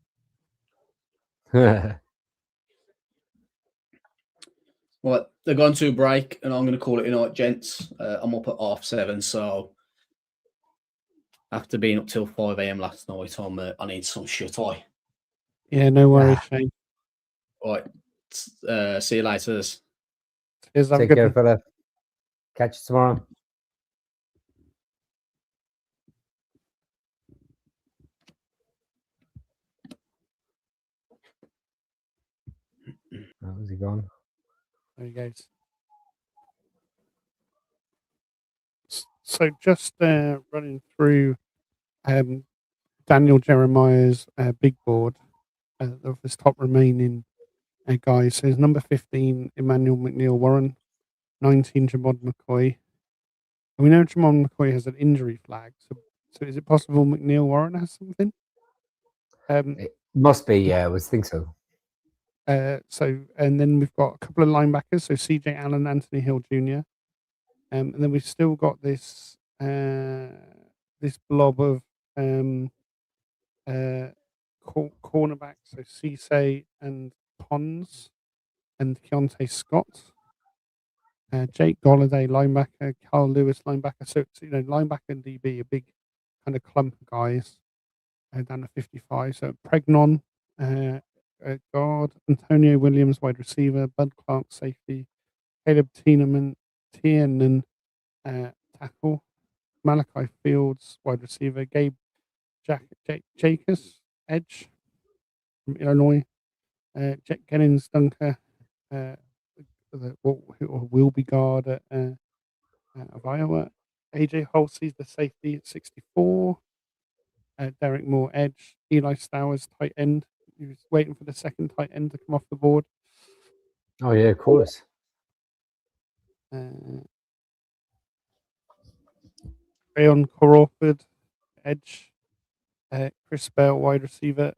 B: Right, they're going to a break, and I'm going to call it a night, gents. I'm up at 7:30, so after being up till 5 a.m. last night, I need some shut eye.
D: Yeah, no worries, Shane.
B: Right, see you later.
D: Cheers, have a
C: Take
D: good
C: care,
D: one.
C: fella. Catch you tomorrow. How's he gone?
D: There he goes. So just running through Daniel Jeremiah's big board of his top remaining guys. So his number 15, Emmanuel McNeil Warren, 19, Jamon McCoy. And we know Jamon McCoy has an injury flag. So is it possible McNeil Warren has something?
C: It must be, yeah, I would think so.
D: And then we've got a couple of linebackers. So CJ Allen, Anthony Hill Jr. And then we've still got this this blob of cornerbacks. So Cisse and Pons and Keontae Scott. Jake Golladay, linebacker. Carl Lewis, linebacker. So it's, linebacker and DB, a big kind of clump of guys down to 55. So Pregnon, guard. Antonio Williams, wide receiver. Bud Clark, safety. Caleb Tienan, tackle. Malachi Fields, wide receiver. Gabe Jacobs, edge from Illinois. Jack Jennings, dunker. What will be guard of Iowa. AJ Halsey's the safety at 64. Derek Moore, edge. Eli Stowers, tight end. He was waiting for the second tight end to come off the board.
C: Oh, yeah, of course.
D: Rayon Crawford, edge. Chris Bell, wide receiver.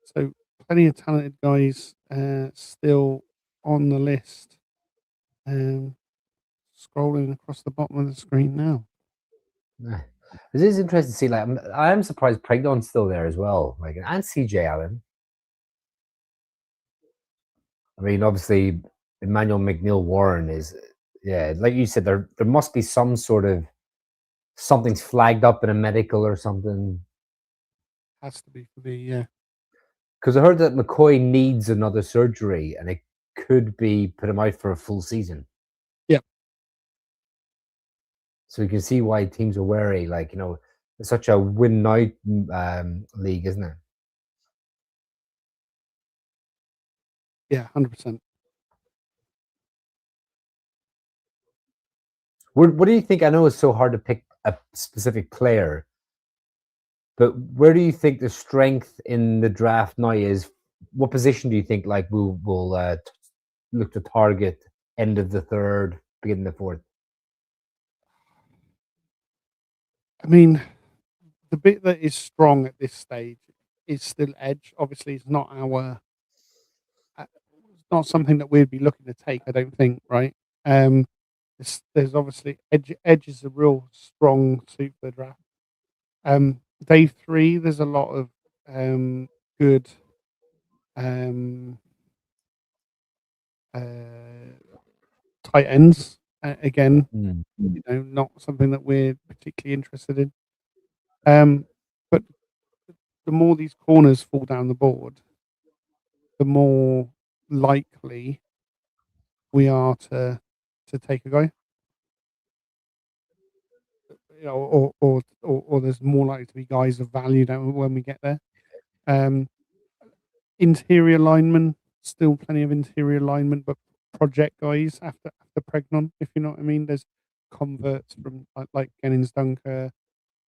D: So plenty of talented guys still on the list. Scrolling across the bottom of the screen now.
C: It is interesting to see. Like, I am surprised Pregnon's still there as well. Like, and CJ Allen. I mean, obviously, Emmanuel McNeil Warren is, yeah, like you said, there must be some sort of something's flagged up in a medical or something.
D: Has to be for me, yeah.
C: Because I heard that McCoy needs another surgery and it could be put him out for a full season.
D: Yep.
C: So you can see why teams are wary. Like, it's such a win-now league, isn't it?
D: Yeah, 100%.
C: What do you think? I know it's so hard to pick a specific player, but where do you think the strength in the draft now is? What position do you think we'll look to target end of the third, beginning of the fourth?
D: I mean, the bit that is strong at this stage is still edge. Obviously, it's not not something that we'd be looking to take, I don't think, right? There's obviously edge is a real strong suit for the draft. Day 3, there's a lot of good tight ends. Again, not something that we're particularly interested in. But the more these corners fall down the board, the more likely we are to take a guy. You know, or there's more likely to be guys of value when we get there. Interior linemen, still plenty of interior linemen, but project guys after Pregnon, if you know what I mean. There's converts from like Gennings Dunker.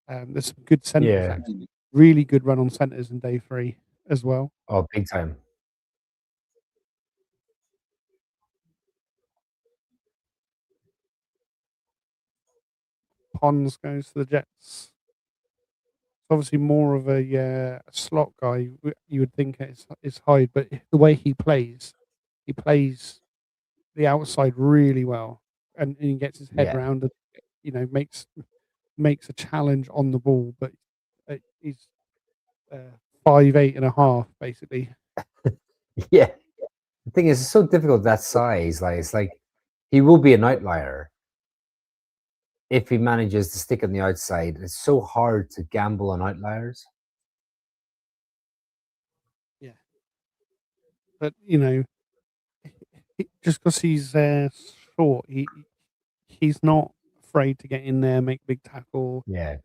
D: There's some good centers,
C: Yeah.
D: actually. Really good run on centers in day 3 as well.
C: Oh, big time.
D: Pons goes to the Jets. Obviously more of a slot guy. You would think it's Hyde, but the way he plays the outside really well, and he gets his head
C: Yeah.
D: round and, you know, makes a challenge on the ball. But he's 5'8.5", basically.
C: Yeah. The thing is, it's so difficult that size. Like, it's like he will be an outlier if he manages to stick on the outside. It's so hard to gamble on outliers.
D: Yeah. But, you know, just because he's short, he's not afraid to get in there, make big tackle,
C: Yeah.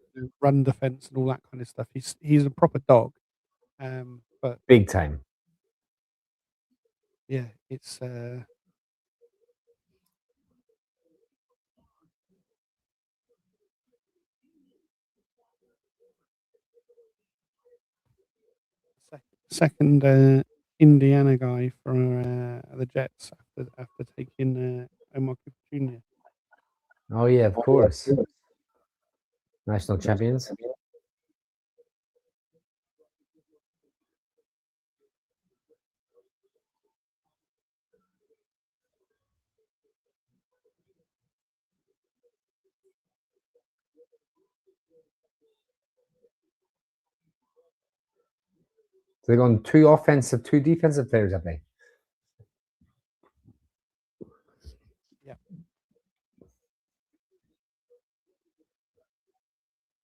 D: run defense, and all that kind of stuff. He's a proper dog. But
C: Big time.
D: yeah, it's second Indiana guy from the Jets after taking Omar Cooper Jr.
C: Oh yeah, of course. National champions. So they're going 2 offensive, 2 defensive players, have they?
D: Yeah.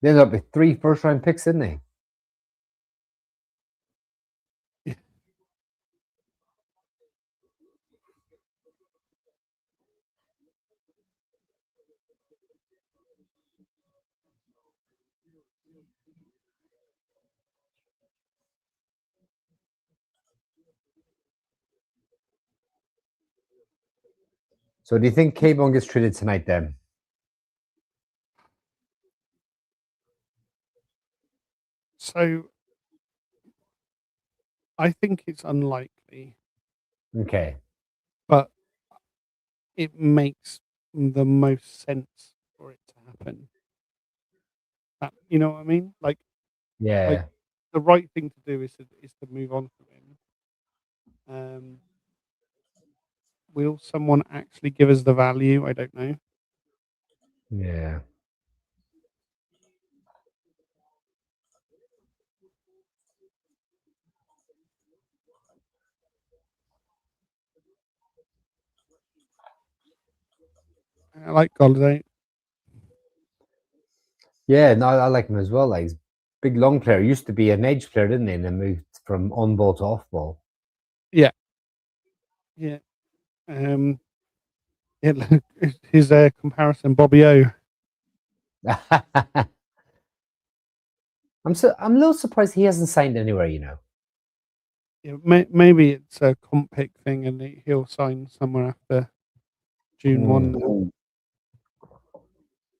C: They ended up with 3 first-round picks, didn't they?
D: Yeah.
C: So do you think K-Bone gets traded tonight then?
D: So I think it's unlikely,
C: Okay.
D: but it makes the most sense for it to happen. You know what I mean? Like
C: Yeah.
D: the right thing to do is to move on from him. Will someone actually give us the value? I don't know.
C: Yeah.
D: I like Golladay.
C: Yeah, no, I like him as well. Like, he's a big long player. He used to be an edge player, didn't he? And then moved from on ball to off ball.
D: Yeah. Yeah. His comparison, Bobby O.
C: I'm a little surprised he hasn't signed anywhere, you know.
D: Yeah, maybe it's a comp pick thing, and he'll sign somewhere after June 1.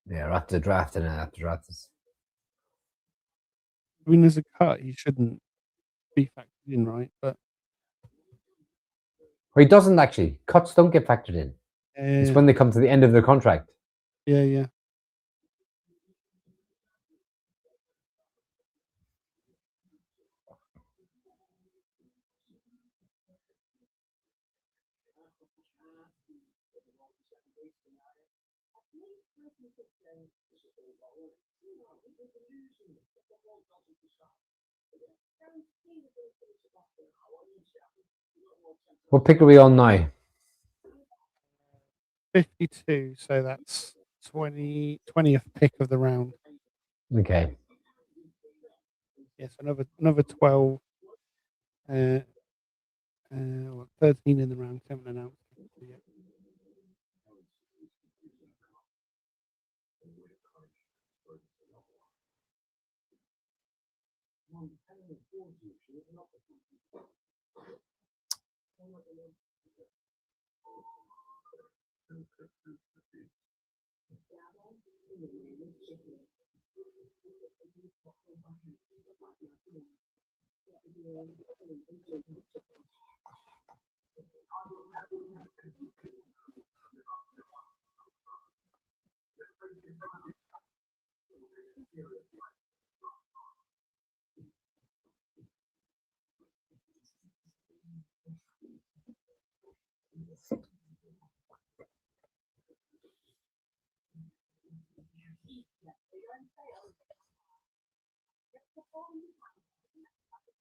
C: Yeah, after the draft and after draft.
D: I mean, there's a cut. He shouldn't be factored in, right? But
C: Or he doesn't actually. Cuts don't get factored in. It's when they come to the end of their contract.
D: yeah.
C: What pick are we on now?
D: 52. So that's 20th pick of the round.
C: Okay.
D: Yes, another 12. What, 13 in the round, 7 announced. Yeah.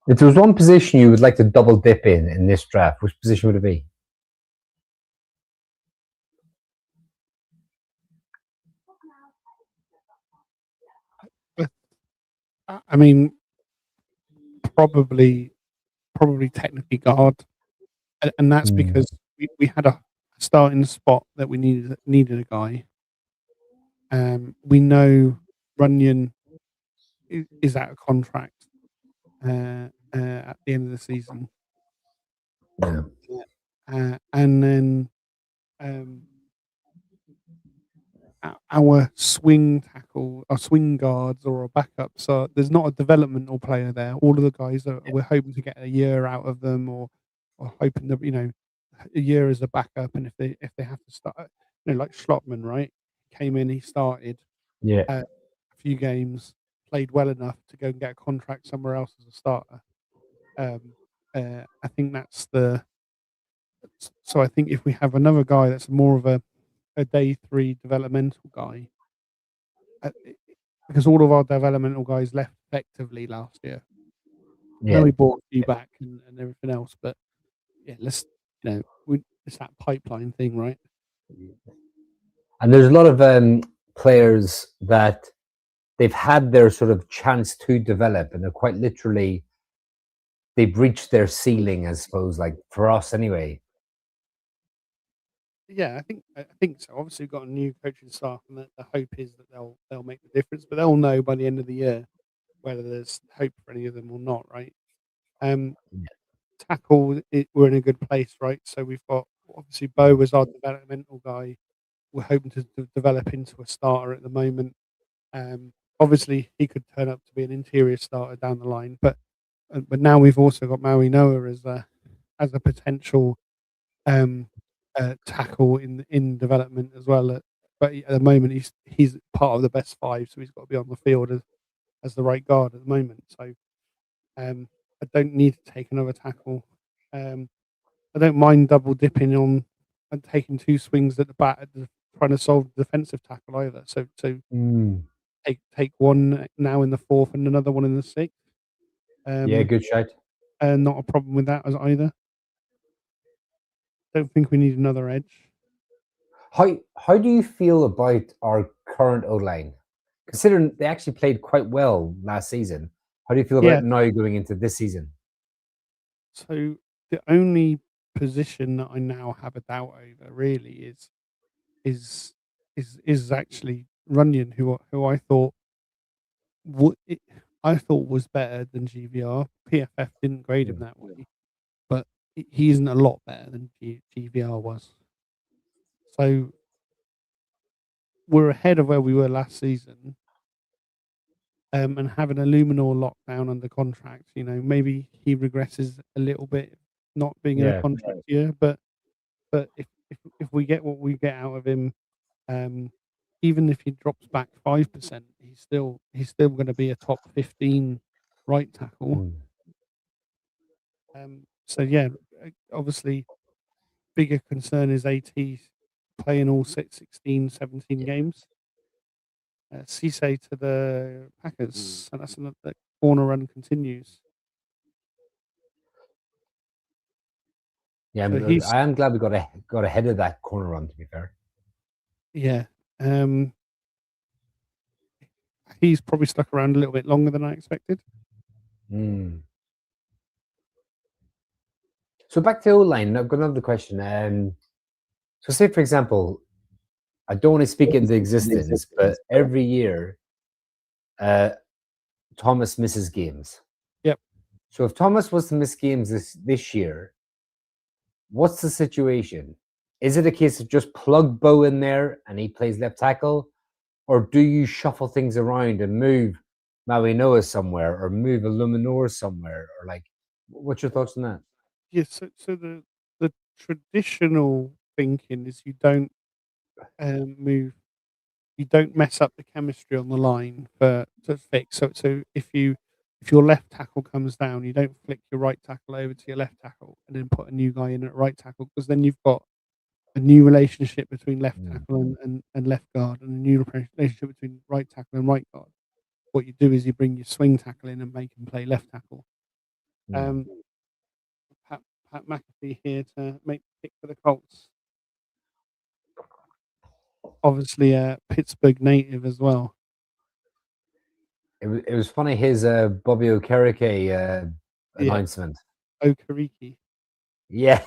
C: If there was one position you would like to double dip in this draft, which position would it be?
D: I mean, probably technically guard, and that's because we had a starting spot that we needed a guy. We know Runyon is out of contract at the end of the season.
C: Yeah.
D: And then our swing tackle, our swing guards, or our backup. So there's not a developmental player there. All of the guys we're hoping to get a year out of them, or hoping that a year as a backup. And if they have to start, like Schlottman, right? Came in, he started
C: Yeah.
D: a few games, played well enough to go and get a contract somewhere else as a starter. I think that's the. So I think if we have another guy that's more of a day 3 developmental guy, because all of our developmental guys left effectively last year.
C: Yeah.
D: Then we bought a few back and everything else, but yeah, let's it's that pipeline thing, right?
C: And there's a lot of players that they've had their sort of chance to develop, and they're quite literally they've reached their ceiling, I suppose. Like for us, anyway.
D: Yeah, I think so. Obviously, we've got a new coaching staff, and the hope is that they'll make the difference. But they'll know by the end of the year whether there's hope for any of them or not, right? Tackle, we're in a good place, right? So we've got obviously Bo was our developmental guy. We're hoping to develop into a starter at the moment. Obviously, he could turn up to be an interior starter down the line, but now we've also got Maui Noah as a potential tackle in development as well. But at the moment, he's part of the best 5, so he's got to be on the field as the right guard at the moment. So I don't need to take another tackle. I don't mind double dipping on and taking 2 swings at the bat, trying to solve the defensive tackle either. So take one now in the 4th and another one in the 6th.
C: Yeah, good shout.
D: Not a problem with that either. Don't think we need another edge.
C: How do you feel about our current O-line? Considering they actually played quite well last season, how do you feel about now going into this season?
D: So the only position that I now have a doubt over really is actually Runyon, who I thought was better than GVR. PFF didn't grade him that way, but he isn't a lot better than GVR was. So we're ahead of where we were last season. And having a Luminor lockdown under contract, maybe he regresses a little bit, not being in a contract year. But if we get what we get out of him, even if he drops back 5%, he's still going to be a top 15 right tackle. So yeah, obviously, bigger concern is AT playing all 16, 17 games. Cisse to the Packers, and that's another corner run continues.
C: Yeah,
D: so
C: I am glad we got ahead of that corner run. To be fair,
D: yeah, he's probably stuck around a little bit longer than I expected.
C: So back to O-line, I've got another question. So say, for example, I don't want to speak into existence, but every year, Thomas misses games.
D: Yep.
C: So if Thomas was to miss games this year, what's the situation? Is it a case of just plug Bo in there and he plays left tackle? Or do you shuffle things around and move Maui Noah somewhere or move Illuminor somewhere? Or like, what's your thoughts on that?
D: Yeah, so the traditional thinking is you don't move, you don't mess up the chemistry on the line to fix. So if your left tackle comes down, you don't flick your right tackle over to your left tackle and then put a new guy in at right tackle, because then you've got a new relationship between left tackle and left guard, and a new relationship between right tackle and right guard. What you do is you bring your swing tackle in and make him play left tackle. Pat McAfee here to make the pick for the Colts. Obviously, a Pittsburgh native as well.
C: It was funny, his Bobby Okereke announcement.
D: Okereke.
C: Yeah.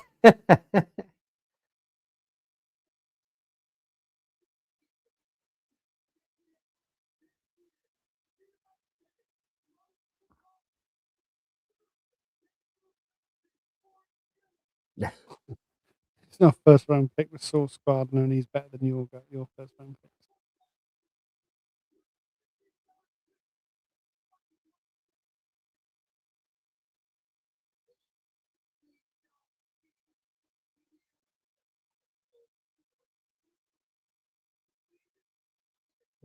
D: It's not first round pick with Sauce Gardner, and he's better than your first round pick.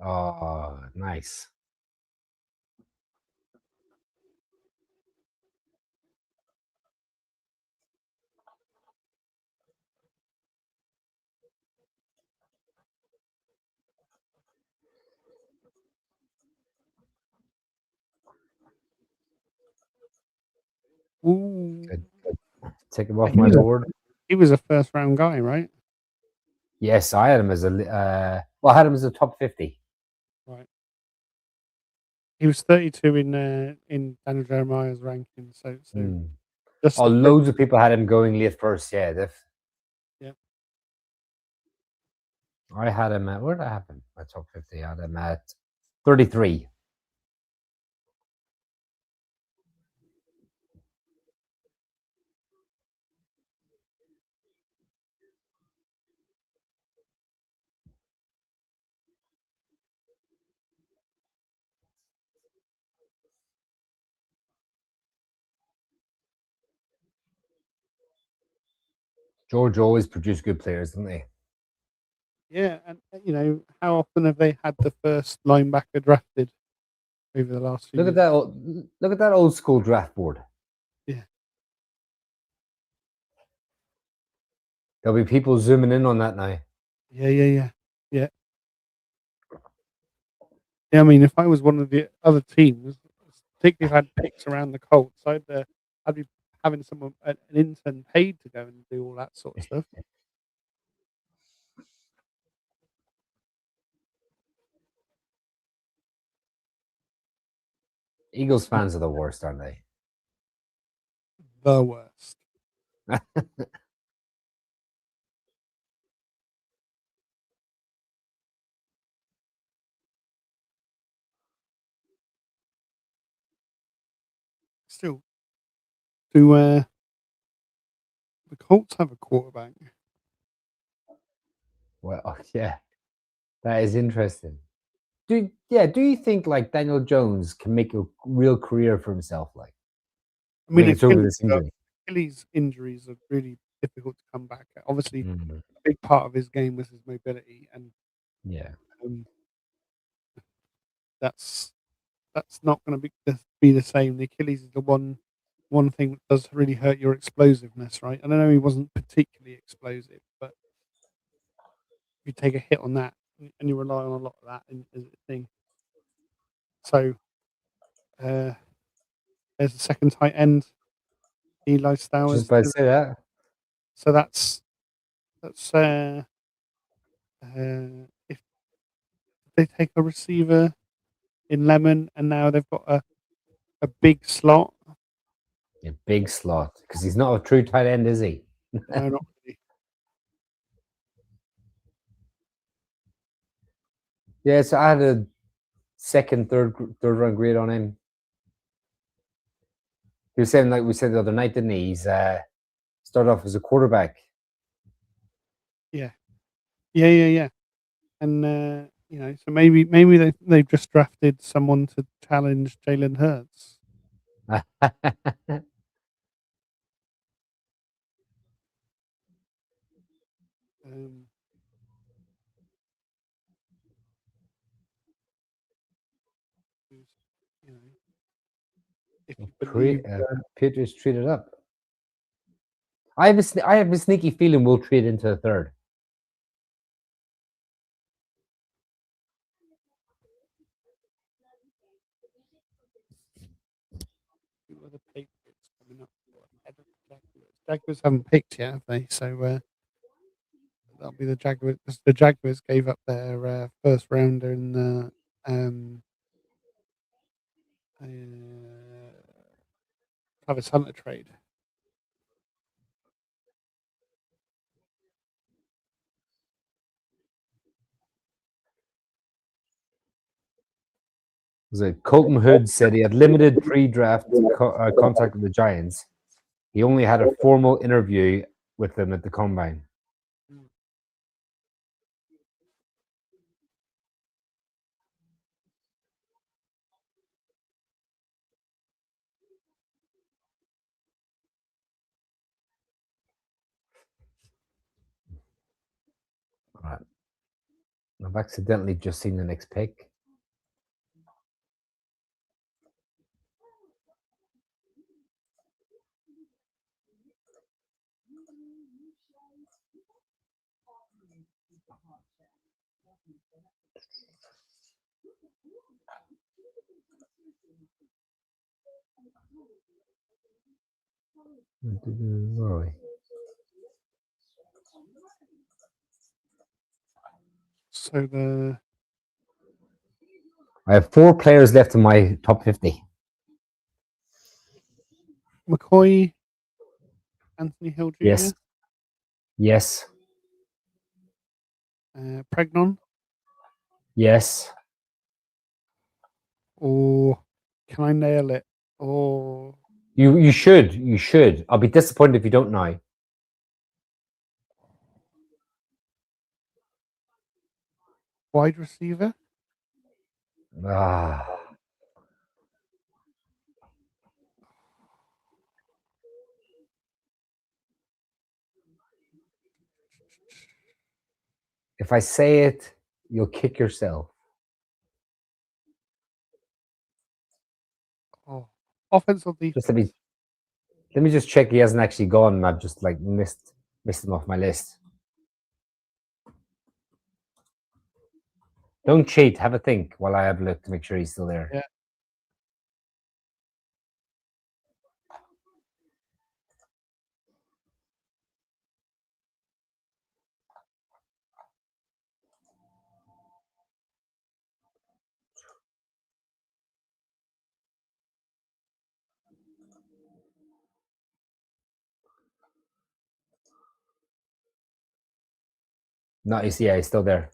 C: Oh, nice.
D: Ooh.
C: Take him off my board.
D: He was a first round guy, right?
C: Yes, I had him as I had him as a top 50.
D: Right. He was 32 in Daniel Jeremiah's ranking. So just
C: loads of people had him going late first. Yeah,
D: Yep.
C: I had him at, where did I have him? My top 50. I had him at 33. George always produced good players, didn't he?
D: Yeah, and how often have they had the first linebacker drafted over the last few years?
C: Look at that old school draft board.
D: Yeah.
C: There'll be people zooming in on that now.
D: Yeah. I mean, if I was one of the other teams, particularly if I had picks around the Colts, I'd be having an intern paid to go and do all that sort of stuff.
C: Eagles fans are the worst, aren't they?
D: The worst. Still, do the Colts have a quarterback?
C: Well, yeah, that is interesting. Do you think like Daniel Jones can make a real career for himself? Like,
D: I mean,
C: it's over this injury.
D: Achilles injuries are really difficult to come back at. Obviously, a big part of his game was his mobility, and that's not going to be the same. The Achilles is the one thing that does really hurt your explosiveness, right? And I know he wasn't particularly explosive, but if you take a hit on that and you rely on a lot of that as a thing. So there's the second tight end, Eli Stowers.
C: Just about to say that.
D: So that's if they take a receiver in Lemon and now they've got a big slot,
C: A big slot because he's not a true tight end, is he?
D: No, not really.
C: Yeah, so I had a second, third round grade on him. He was saying, like we said the other night, didn't he? He's started off as a quarterback.
D: Yeah. And so maybe they've just drafted someone to challenge Jalen Hurts. If you believe,
C: Patriots traded up. I have a sneaky feeling we'll trade into a third.
D: who are the Patriots coming up ahead of the Jaguars? Jaguars haven't picked yet, have they? So that'll be the Jaguars. The Jaguars gave up their first rounder in the Travis Hunter trade.
C: Was it Colton Hood said he had limited pre-draft contact with the Giants. He only had a formal interview with them at the combine. All right. I've accidentally just seen the next pick. Where are we?
D: So
C: I have 4 players left in my top 50.
D: McCoy, Anthony Hill Jr.
C: Yes. Yes.
D: Pregnon,
C: Yes.
D: or can I nail it? Or
C: You should. You should. I'll be disappointed if you don't now.
D: wide receiver?
C: Ah. If I say it, you'll kick yourself.
D: Oh, offense or defense?
C: Just let me just check he hasn't actually gone. I've just like missed him off my list. Don't cheat. Have a think while I have a look to make sure he's still there.
D: Yeah.
C: No, he's still there.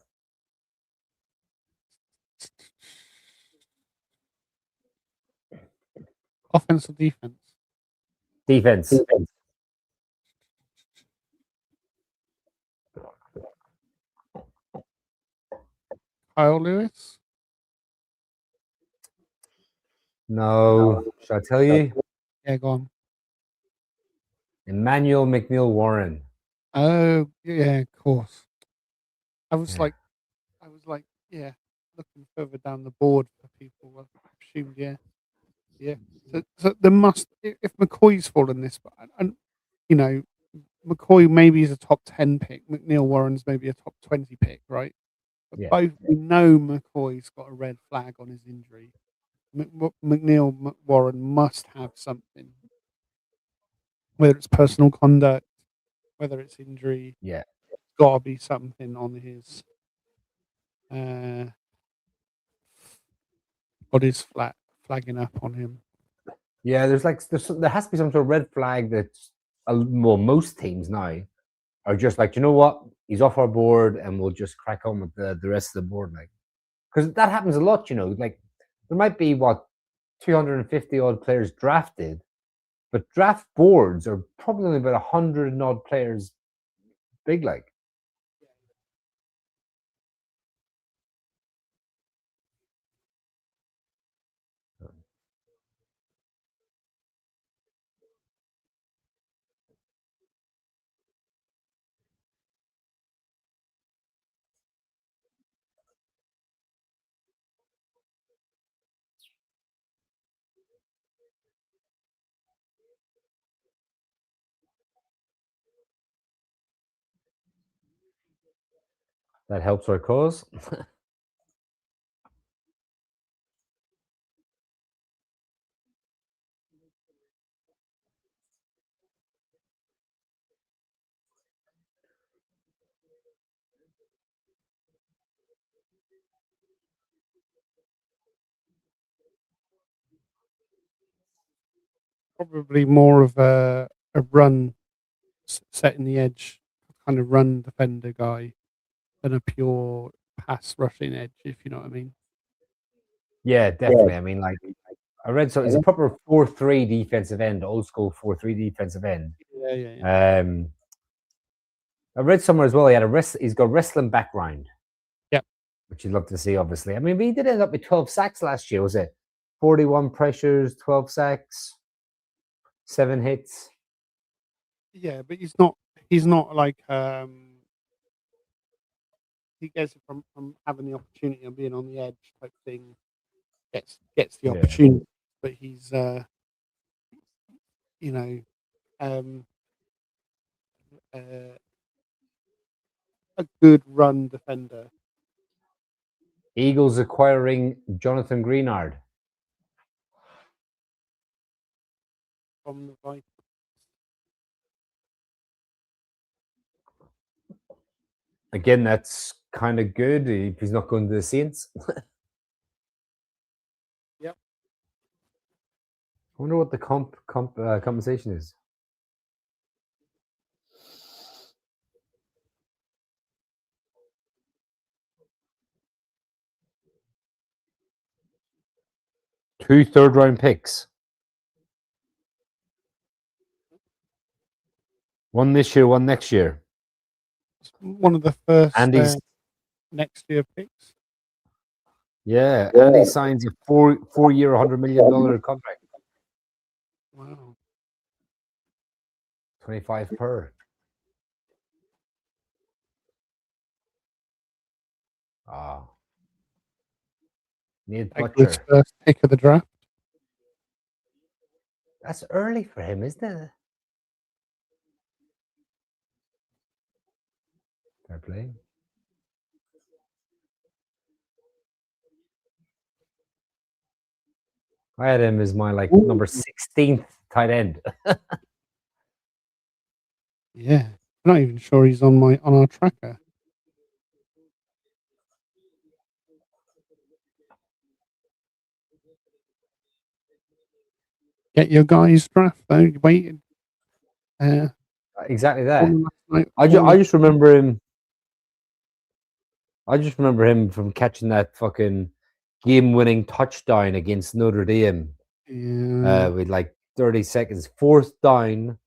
D: Offense or defense?
C: Defense.
D: Kyle Lewis?
C: No. Shall I tell you?
D: Yeah, go on.
C: Emmanuel McNeil Warren.
D: Oh, yeah, of course. I was
C: Yeah.
D: like, yeah, looking further down the board for people. I assumed, yeah. So there must, if McCoy's fallen this, and McCoy maybe is a top 10 pick. McNeil Warren's maybe a top 20 pick, right? But
C: Yeah.
D: both we know McCoy's got a red flag on his injury. McNeil Warren must have something, whether it's personal conduct, whether it's injury.
C: Yeah.
D: Got to be something on his flagging up on him.
C: Yeah, there has to be some sort of red flag that well, most teams now are just like, you know what, he's off our board, and we'll just crack on with the rest of the board, like, because that happens a lot, you know. Like there might be 250 odd players drafted, but draft boards are probably only about 100 odd players big, like. That helps our cause.
D: Probably more of a run setting the edge kind of run defender guy than a pure pass rushing edge, if you know what I mean.
C: Yeah, definitely. I mean, like, I read so it's a proper 4-3 defensive end, old school 4-3 defensive end.
D: Yeah.
C: I read somewhere as well. He's got wrestling background.
D: Yeah,
C: which you'd love to see, obviously. I mean, he did end up with 12 sacks last year. Was it 41 pressures, 12 sacks, 7 hits?
D: Yeah, but he's not. He's not like he gets it from having the opportunity and being on the edge type thing. Gets the opportunity, but he's you know a good run defender.
C: Eagles acquiring Jonathan Greenard
D: from the Vikings.
C: Again, that's kind of good if he's not going to the Saints.
D: Yep.
C: I wonder what the compensation is. Two third-round picks. One this year, one next year.
D: It's one of the first next year picks.
C: Yeah, Andy signs a four-year, $100 million contract.
D: Wow.
C: 25 per. Ah. Need
D: Eckler's
C: Butcher.
D: first pick of the draft.
C: That's early for him, isn't it? Fair play. I had him as my number 16th tight end.
D: Yeah, I'm not even sure he's on our tracker. Get your guys draft though. Wait.
C: Exactly that. I just remember him. I just remember him from catching that fucking game-winning touchdown against Notre Dame.
D: Yeah.
C: With 30 seconds, fourth down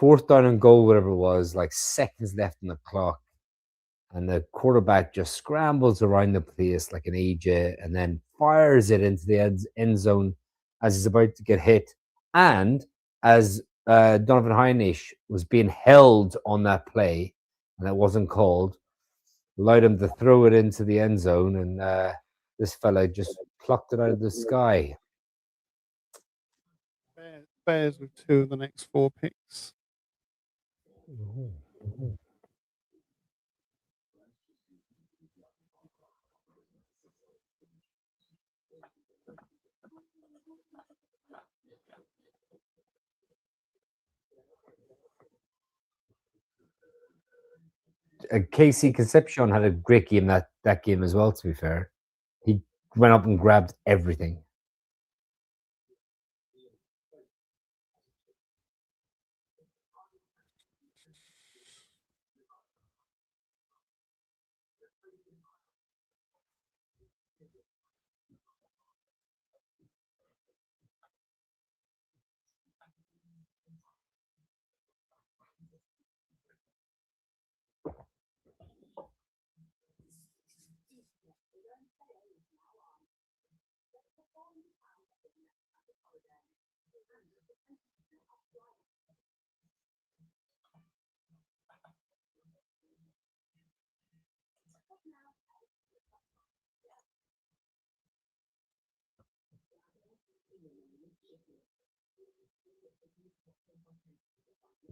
C: and goal, whatever it was, seconds left on the clock, and the quarterback just scrambles around the place like an AJ, and then fires it into the end zone as he's about to get hit, and as Donovan Hinish was being held on that play, and it wasn't called, allowed him to throw it into the end zone, and this fella just plucked it out of the sky.
D: Bears with 2 of the next 4 picks.
C: Casey Concepcion had a great game that game as well, to be fair. He went up and grabbed everything.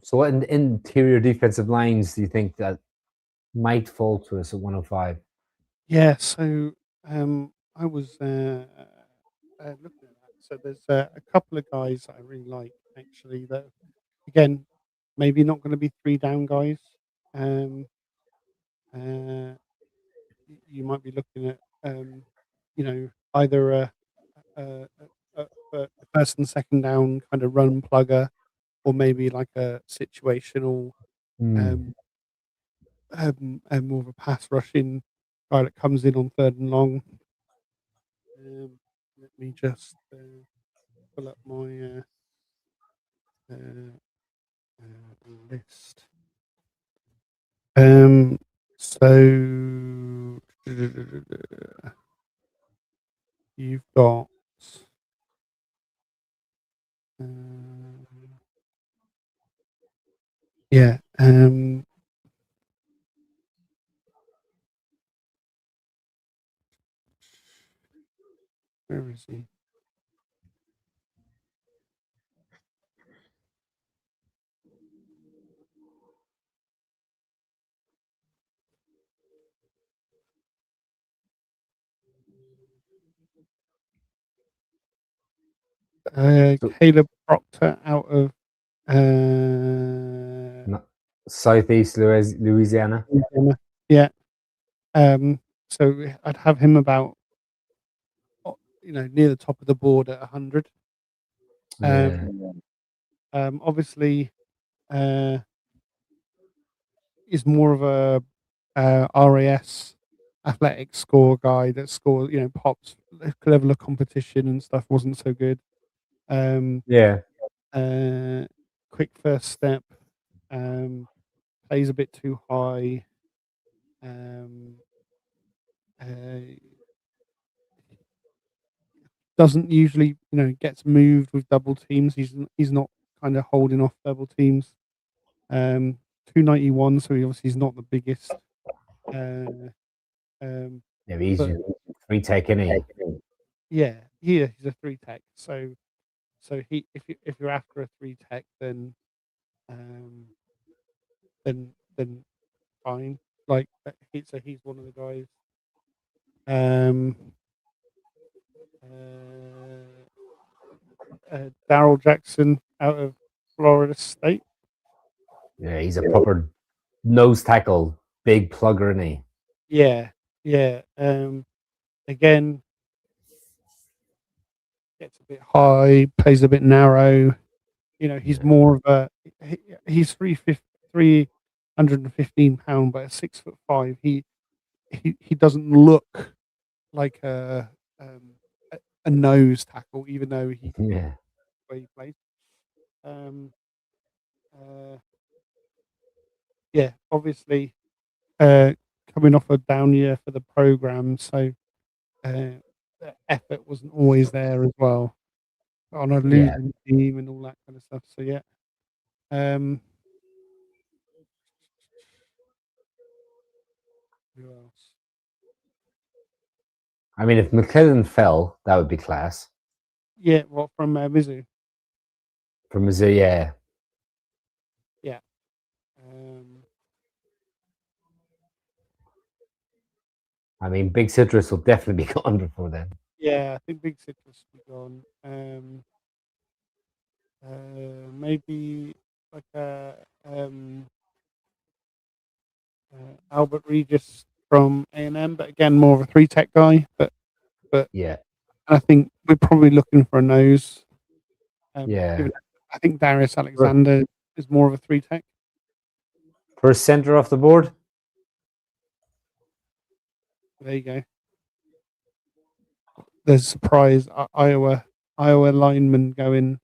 C: So, what interior defensive lines do you think that might fall to us at 105?
D: Yeah, so I was looking at that. So there's a couple of guys that I really like actually. That again, maybe not going to be 3 down guys. Um, you might be looking at either a, a first and second down kind of run plugger, or maybe like a situational
C: Hmm.
D: um, more of a pass rushing guy that comes in on 3rd and long. Let me just pull up my list. So you've got yeah. Where is he?
C: So,
D: Caleb Proctor out of
C: Southeast Louisiana.
D: Louisiana. Yeah. So I'd have him about near the top of the board at 100.
C: Yeah.
D: Obviously, is more of a RAS athletic score guy that scores, pops level of competition and stuff wasn't so good.
C: Yeah.
D: Quick first step, plays a bit too high. Doesn't usually, gets moved with double teams. He's not kind of holding off double teams. 291, so he obviously is not the biggest.
C: Yeah, he's
D: But
C: three tech, isn't he?
D: yeah, he's a 3 tech. So if you're after a 3 tech, then then fine. Like he's one of the guys. Daryl Jackson out of Florida State.
C: Yeah, he's a proper nose tackle, big plugger, isn't he?
D: Yeah. Again, gets a bit high, plays a bit narrow. He's more of a he's 315 pound, but at 6'5", he doesn't look like a nose tackle, even though
C: Yeah.
D: where he plays. Yeah, obviously, coming off a down year for the program, so the effort wasn't always there as well on a
C: Yeah.
D: losing team and all that kind of stuff. So yeah. Who else?
C: I mean, if McClellan fell, that would be class.
D: Yeah, what from Mizzou?
C: From Missouri, yeah.
D: Yeah.
C: I mean, Big Citrus will definitely be gone before then.
D: Yeah, I think Big Citrus will be gone. Maybe like Albert Regis from A&M, but again more of a 3 tech guy. But
C: Yeah.
D: I think we're probably looking for a nose.
C: Yeah.
D: I think Darius Alexander is more of a 3 tech.
C: First center off the board.
D: There you go. There's a surprise Iowa lineman going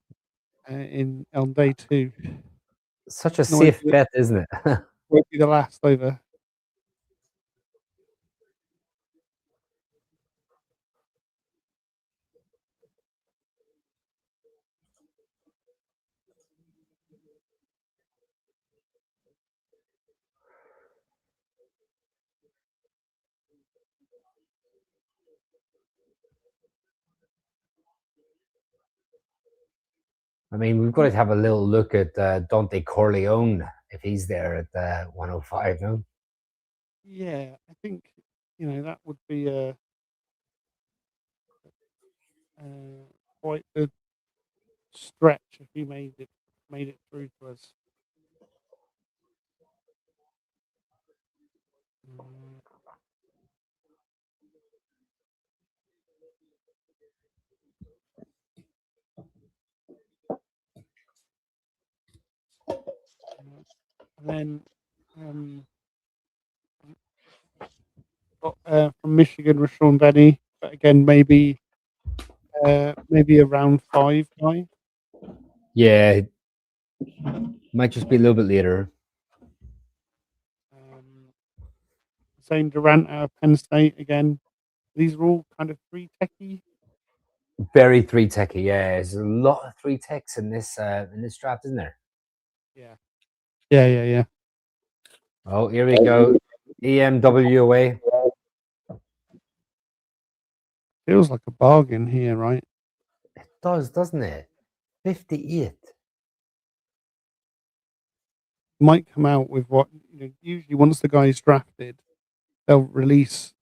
D: on day 2.
C: Such a safe bet, isn't it?
D: Won't be the last over.
C: I mean, we've got to have a little look at Dante Corleone if he's there at 105. No,
D: Yeah, I think that would be quite a stretch if he made it through to us. Mm, And then got from Michigan, Rashawn Benny, but again maybe a round 5 guy.
C: yeah, might just be a little bit later.
D: Zane Durant out of Penn State again. These are all kind of 3 techie.
C: Very 3-techy. Yeah, there's a lot of 3-techs in this draft, isn't there?
D: Yeah.
C: Oh, here we go. EMWA.
D: Feels like a bargain here, right?
C: It does, doesn't it? 58.
D: Might come out with what usually once the guy's drafted, they'll release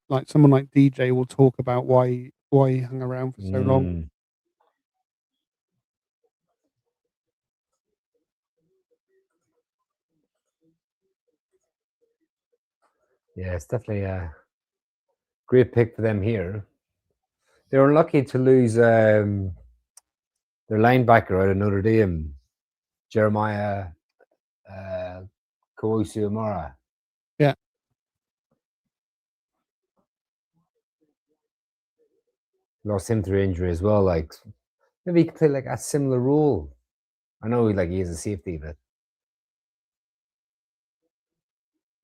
D: like someone like DJ will talk about why he hung around for so long.
C: Mm. Yeah, it's definitely a great pick for them here. They were lucky to lose their linebacker out of Notre Dame, Jeremiah Kawusu-Amara.
D: Yeah.
C: Lost him through injury as well. Like maybe he could play like a similar role. I know he is a safety, but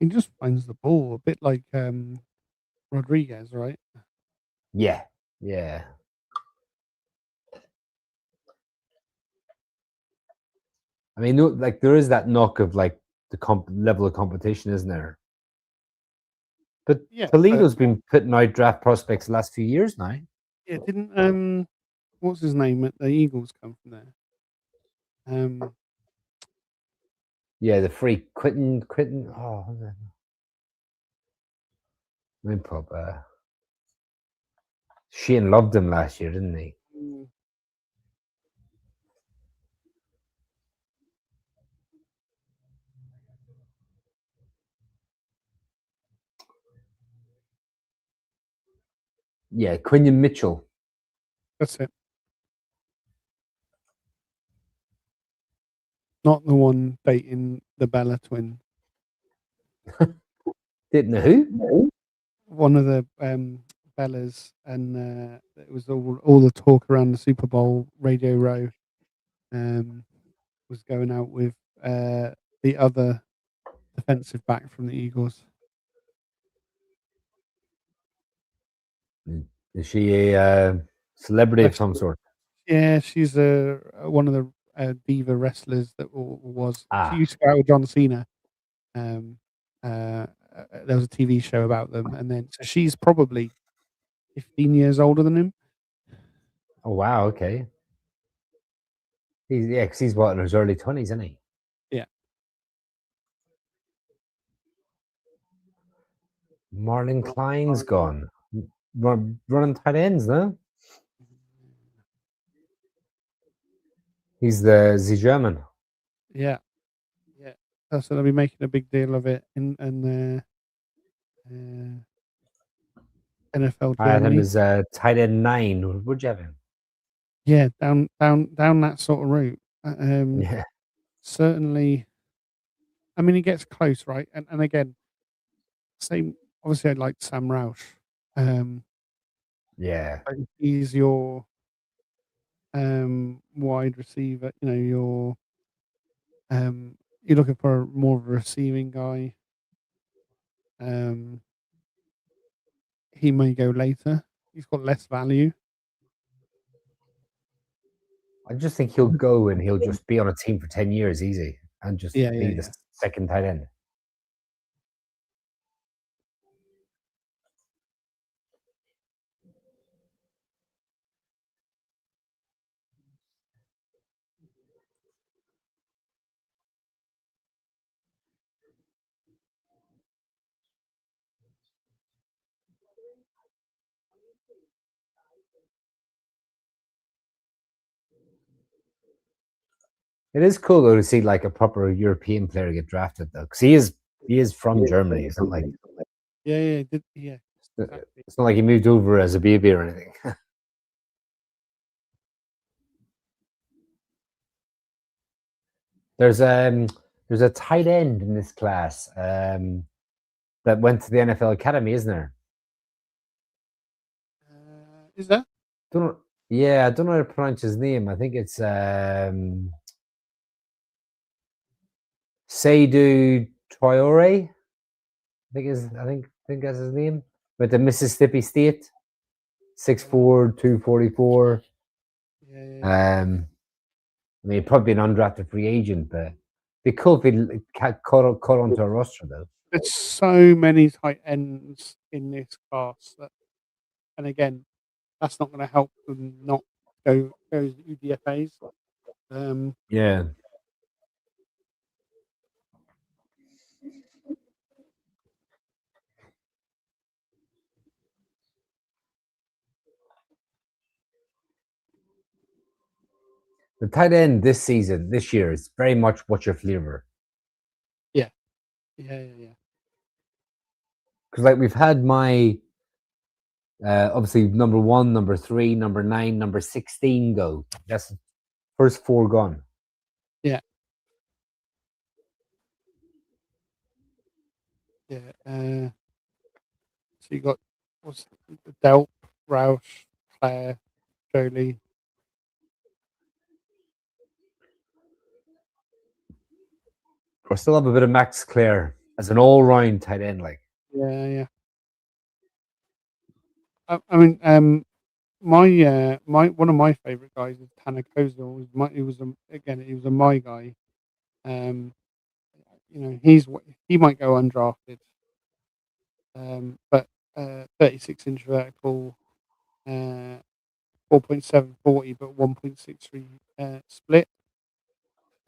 D: He just finds the ball a bit like Rodriguez, right?
C: yeah. I mean, like there is that knock of like the level of competition, isn't there? But
D: Yeah,
C: Toledo's been putting out draft prospects the last few years now.
D: Yeah, didn't what's his name at the Eagles come from there?
C: Yeah, the free Quentin. Oh, what's that? Let me pop. Shane loved him last year, didn't he? Yeah, Quinion Mitchell.
D: That's it. Not the one dating the Bella twin.
C: Didn't know who?
D: One of the Bellas, and it was all the talk around the Super Bowl. Radio Row was going out with the other defensive back from the Eagles.
C: Is she a celebrity of some sort?
D: Yeah, she's one of the diva wrestlers that was.
C: Ah.
D: She used to go out with John Cena. There was a TV show about them, and then so she's probably 15 years older than him.
C: Oh wow, okay. Because he's what, in his early 20s, isn't he?
D: Yeah.
C: Marlon Klein's gone. Running tight ends, no? He's the German.
D: Yeah. So they'll be making a big deal of it in NFL
C: I had him
D: Germany.
C: as tight end 9. Would you have him?
D: Yeah, down that sort of route.
C: Yeah.
D: Certainly. I mean, he gets close, right? And again, same. Obviously, I like Sam Roush.
C: Yeah.
D: He's your wide receiver. You're looking for more of a receiving guy. He may go later. He's got less value.
C: I just think he'll go and he'll just be on a team for 10 years easy and just
D: Yeah,
C: be
D: yeah,
C: the
D: yeah.
C: second tight end. It is cool though to see like a proper European player get drafted though, because he is from Germany. It's not like
D: Yeah, yeah, exactly.
C: it's not like he moved over as a baby or anything. There's a tight end in this class that went to the NFL Academy, isn't there?
D: Is that?
C: Don't know, yeah, I don't know how to pronounce his name. I think it's Seydou Traore. I think that's his name. With the Mississippi State, 6'4", 244.
D: Yeah.
C: I mean, probably an undrafted free agent, but it'd be cool if he caught onto a roster though.
D: There's so many tight ends in this class that, and again, that's not going to help them not go UDFAs.
C: Yeah. The tight end this year, is very much what's your flavor.
D: Yeah.
C: Because like we've had my obviously number 1, number 3, number 9, number 16 go. That's the first 4 gone.
D: Yeah. So you got what's Delp, Roush, Claire, Jolie.
C: I still have a bit of Max Clare as an all-round tight end. Like,
D: Yeah. I mean, my one of my favorite guys is Tanakoza. He was a my guy. He might go undrafted. But 36-inch vertical, 4.740, but 1.63 split.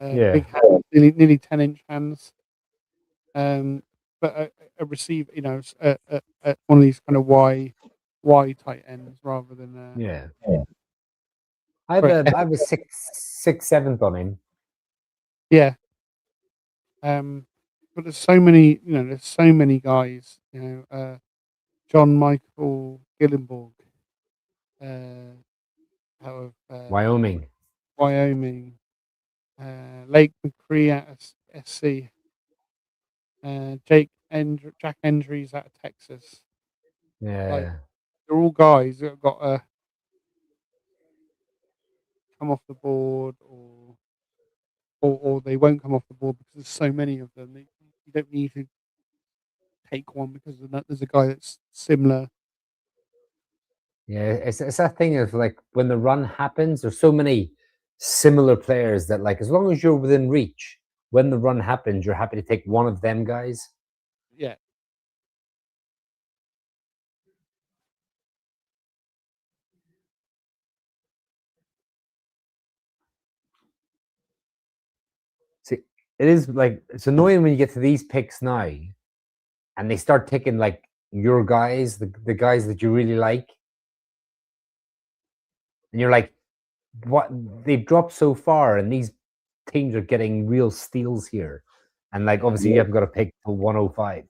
C: Yeah.
D: Big hands, nearly 10-inch hands. But a receiver, one of these kind of Y tight ends rather than
C: Yeah. I have a 6'7" on him.
D: yeah. But there's so many, guys, John Michael Gillenborg, out of
C: Wyoming.
D: Lake McCree out of SC, Jack Endries out of Texas.
C: Yeah.
D: They're all guys that have got to come off the board, or they won't come off the board because there's so many of them. You don't need to take one because there's a guy that's similar.
C: Yeah, it's that thing of like when the run happens, there's so many similar players that like as long as you're within reach, when the run happens, you're happy to take one of them guys.
D: Yeah.
C: See, it is like it's annoying when you get to these picks now, and they start taking like your guys, the guys that you really like, and you're like, what? They've dropped so far, and these teams are getting real steals here, and like obviously you haven't got to pick till 105.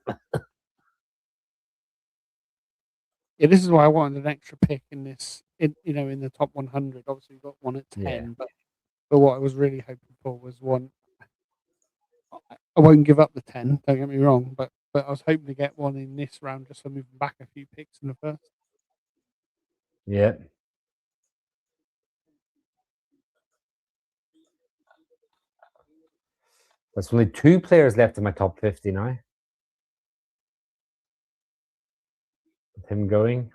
D: Yeah, this is why I wanted an extra pick in this, in the top 100. Obviously, we got one at 10,
C: Yeah.
D: but what I was really hoping for was one. I won't give up the 10. Don't get me wrong, but I was hoping to get one in this round, just so moving back a few picks in the first.
C: Yeah. There's only 2 players left in my top 50 now. With him going.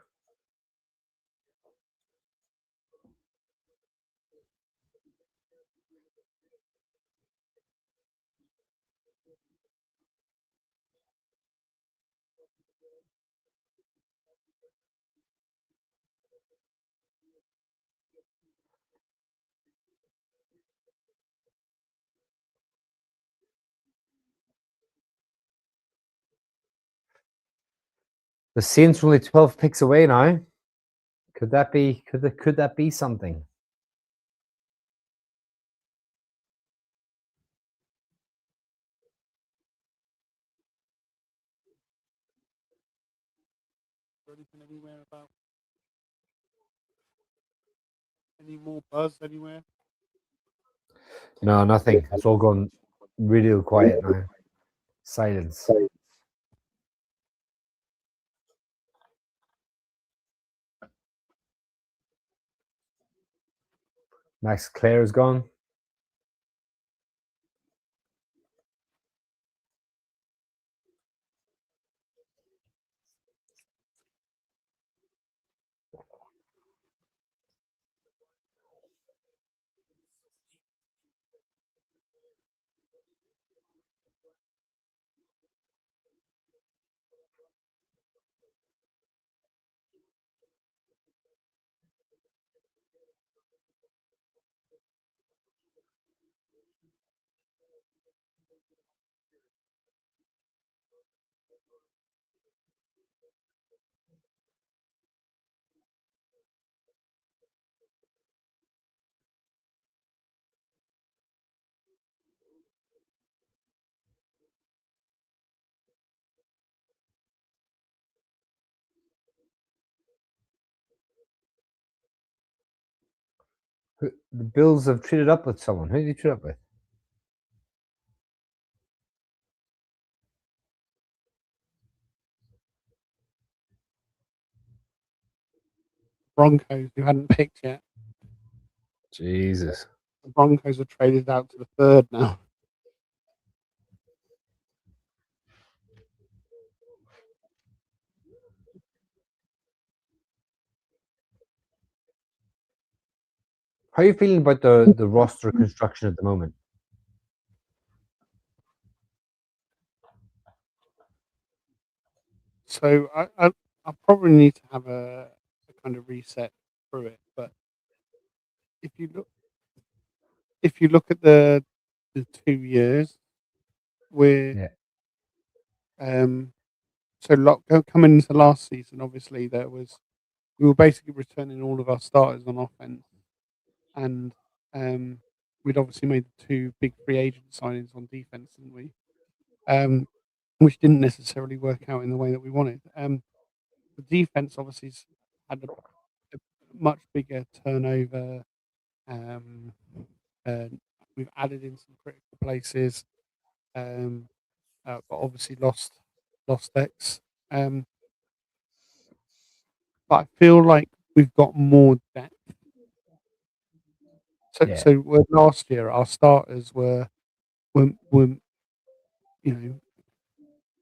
C: The Saints are only 12 picks away now. Could that be? Could that be something?
D: Anything anywhere about any more buzz anywhere?
C: No, nothing. It's all gone really quiet now. Silence. Max Clare is gone. The Bills have traded up with someone. Who did they trade up with?
D: Broncos, who hadn't picked yet.
C: Jesus.
D: The Broncos are traded out to the third now.
C: How are you feeling about the roster construction at the moment?
D: So I probably need to have a kind of reset through it. But if you look at the 2 years, we're
C: Yeah.
D: coming into last season, obviously we were basically returning all of our starters on offense, and we'd obviously made the 2 big free agent signings on defense, didn't we? Which didn't necessarily work out in the way that we wanted. The defense obviously had a much bigger turnover. We've added in some critical places, but obviously lost X. But I feel like we've got more depth.
C: Yeah.
D: So last year our starters were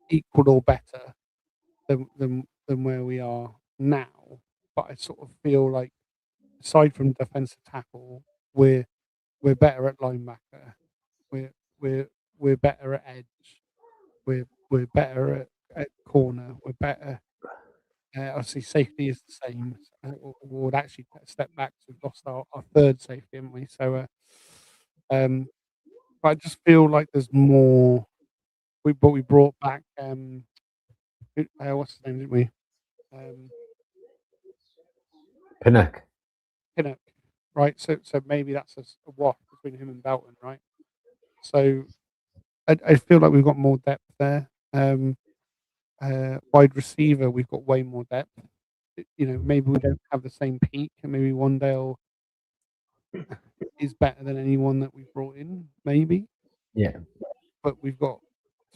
D: equal or better than where we are now. But I sort of feel like, aside from defensive tackle, we're better at linebacker. We're better at edge. We're better at corner. We're better. Obviously, safety is the same. We would actually step back. We've lost our third safety, haven't we? So, but I just feel like there's more. We brought back what's his name, didn't we?
C: Pinnock.
D: Pinnock, right? So maybe that's a waft between him and Belton, right? So I feel like we've got more depth there. Wide receiver, we've got way more depth. Maybe we don't have the same peak, and maybe Wandale is better than anyone that we've brought in, maybe.
C: Yeah.
D: But we've got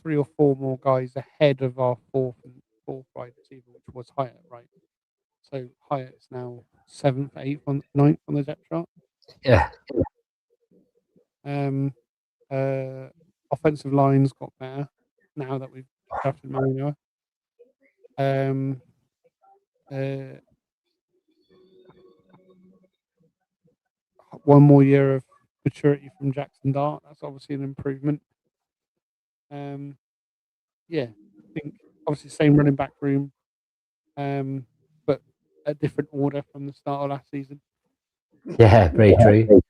D: 3 or 4 more guys ahead of our fourth wide receiver, which was Hyatt, right? So Hyatt's now 7th, 8th, 9th on the depth chart.
C: Yeah.
D: Offensive line's got better now that we've drafted Mario. One more year of maturity from Jackson Dart. That's obviously an improvement. Yeah, I think obviously same running back room, but a different order from the start of last season.
C: Yeah, very true.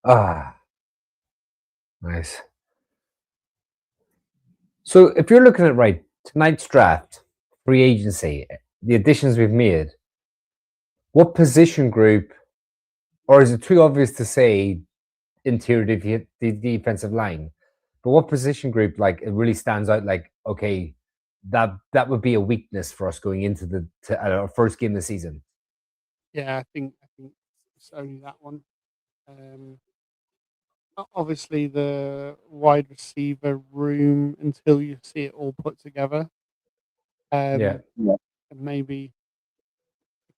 C: Ah, nice. So if you're looking at tonight's draft, free agency, the additions we've made, what position group, or is it too obvious to say interior the defensive line? But what position group like it really stands out? Like, okay, that would be a weakness for us going into our first game of the season.
D: Yeah, I think it's only that one. Obviously, the wide receiver room until you see it all put together.
C: Yeah.
D: And maybe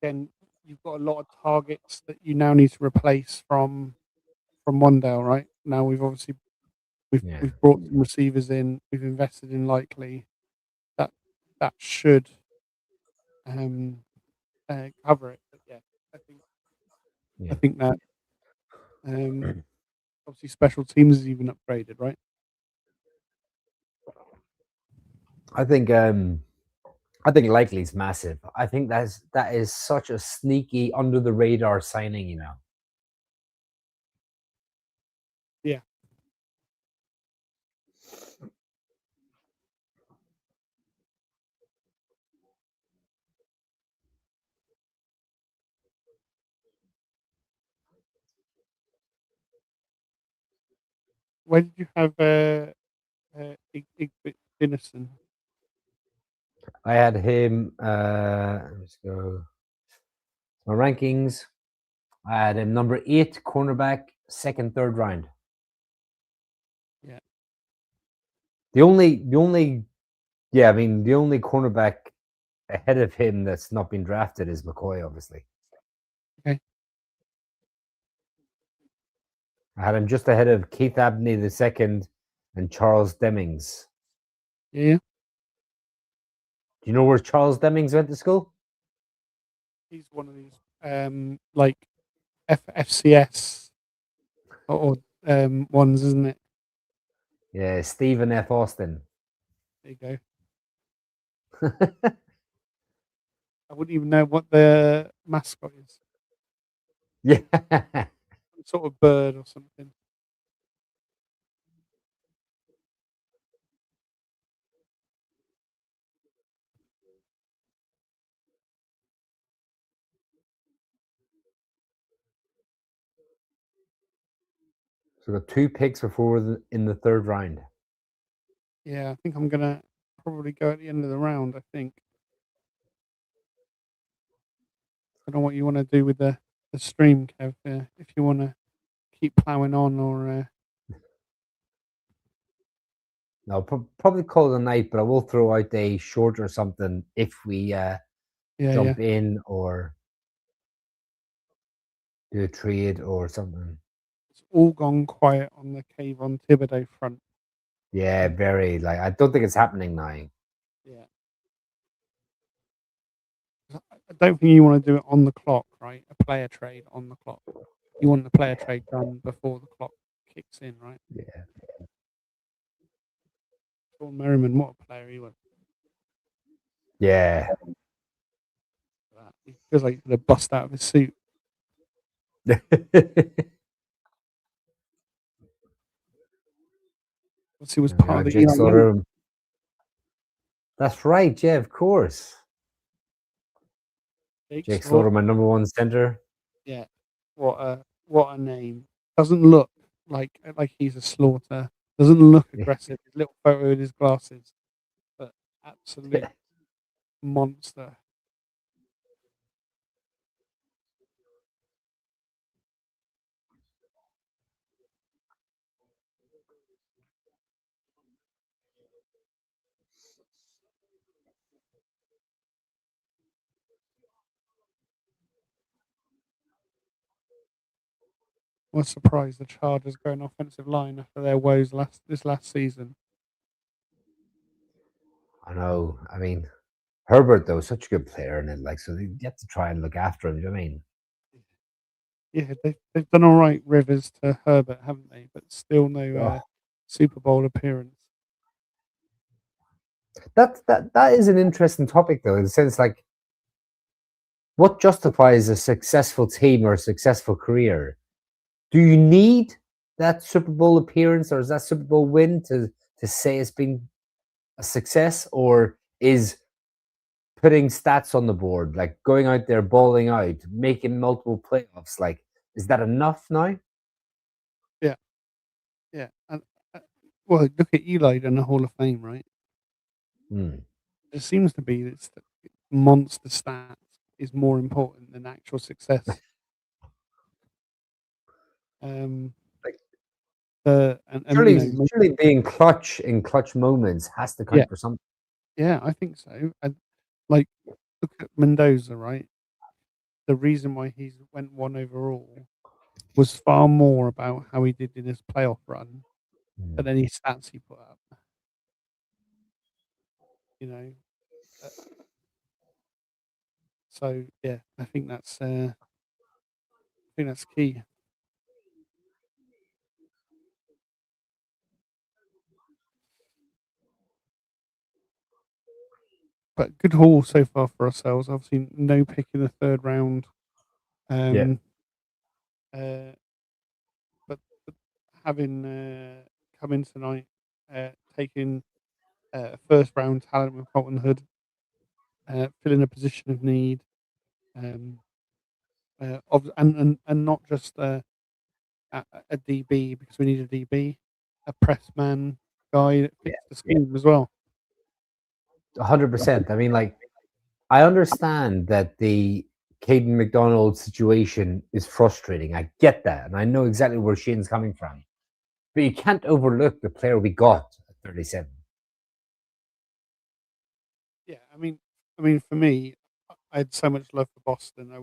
D: again, you've got a lot of targets that you now need to replace from Wandale, right? Now we've obviously we've brought some receivers in. We've invested in Likely. That should cover it. But yeah, I think that obviously special teams is even upgraded, right?
C: I think Likely's massive. I think that is such a sneaky under the radar signing, you know.
D: Yeah. Where did you have Igbinison?
C: I had him. Let's go. My rankings. I had him number 8 cornerback, second, third round.
D: Yeah.
C: The only cornerback ahead of him that's not been drafted is McCoy, obviously.
D: Okay.
C: I had him just ahead of Keith Abney the second and Charles Demings.
D: Yeah.
C: Do you know where Charles Demings went to school?
D: He's one of these like FCS or ones, isn't it?
C: Yeah, Stephen F. Austin.
D: There you go. I wouldn't even know what the mascot is.
C: Yeah.
D: Some sort of bird or something.
C: So we got 2 picks before in the third round.
D: Yeah, I think I'm gonna probably go at the end of the round. I think. I don't know what you want to do with the stream, Kev. If you want to keep plowing on, or
C: No, probably call it a night, but I will throw out a short or something if we jump in or. Do a trade or something.
D: It's all gone quiet on the Kayvon Thibodeau front.
C: Yeah, very. Like, I don't think it's happening now.
D: Yeah. I don't think you want to do it on the clock, right? A player trade on the clock. You want the player trade done before the clock kicks in, right?
C: Yeah.
D: Sean Merriman, what a player he was.
C: Yeah.
D: He feels like he could have bust out of his suit. He was part of the
C: Jake
D: Eli Young.
C: Slaughter. That's right. Yeah, of course. Jake Slaughter, my number one center.
D: Yeah. What a name. Doesn't look like he's a slaughter. Doesn't look aggressive. His little photo with his glasses. But absolute monster. I was surprised the Chargers going offensive line after their woes this last season.
C: I know. I mean, Herbert though, such a good player, and like, so you have to try and look after him. Do you know what I mean?
D: Yeah, they've done all right, Rivers to Herbert, haven't they? But still no Super Bowl appearance.
C: That is an interesting topic though, in the sense like, what justifies a successful team or a successful career? Do you need that Super Bowl appearance or is that Super Bowl win to say it's been a success, or is putting stats on the board, like going out there, balling out, making multiple playoffs, like, is that enough now?
D: Yeah, and well, look at Eli in the Hall of Fame, right?
C: Hmm.
D: It seems to be that monster stats is more important than actual success.
C: Surely being clutch in clutch moments has to count for something.
D: Yeah, I think so. And like, look at Mendoza, right? The reason why he went 1 overall was far more about how he did in his playoff run than any stats he put up. You know, so yeah, I think that's key. But good haul so far for ourselves. Obviously, no pick in the third round. But having come in tonight, taking first round talent with Colton Hood, filling a position of need, and not just a DB, because we need a DB, a press man guy that fits the scheme as well.
C: 100%. I mean, like, I understand that the Caden McDonald situation is frustrating. I get that, and I know exactly where Shane's coming from. But you can't overlook the player we got at 37.
D: Yeah, I mean, for me, I had so much love for Boston. I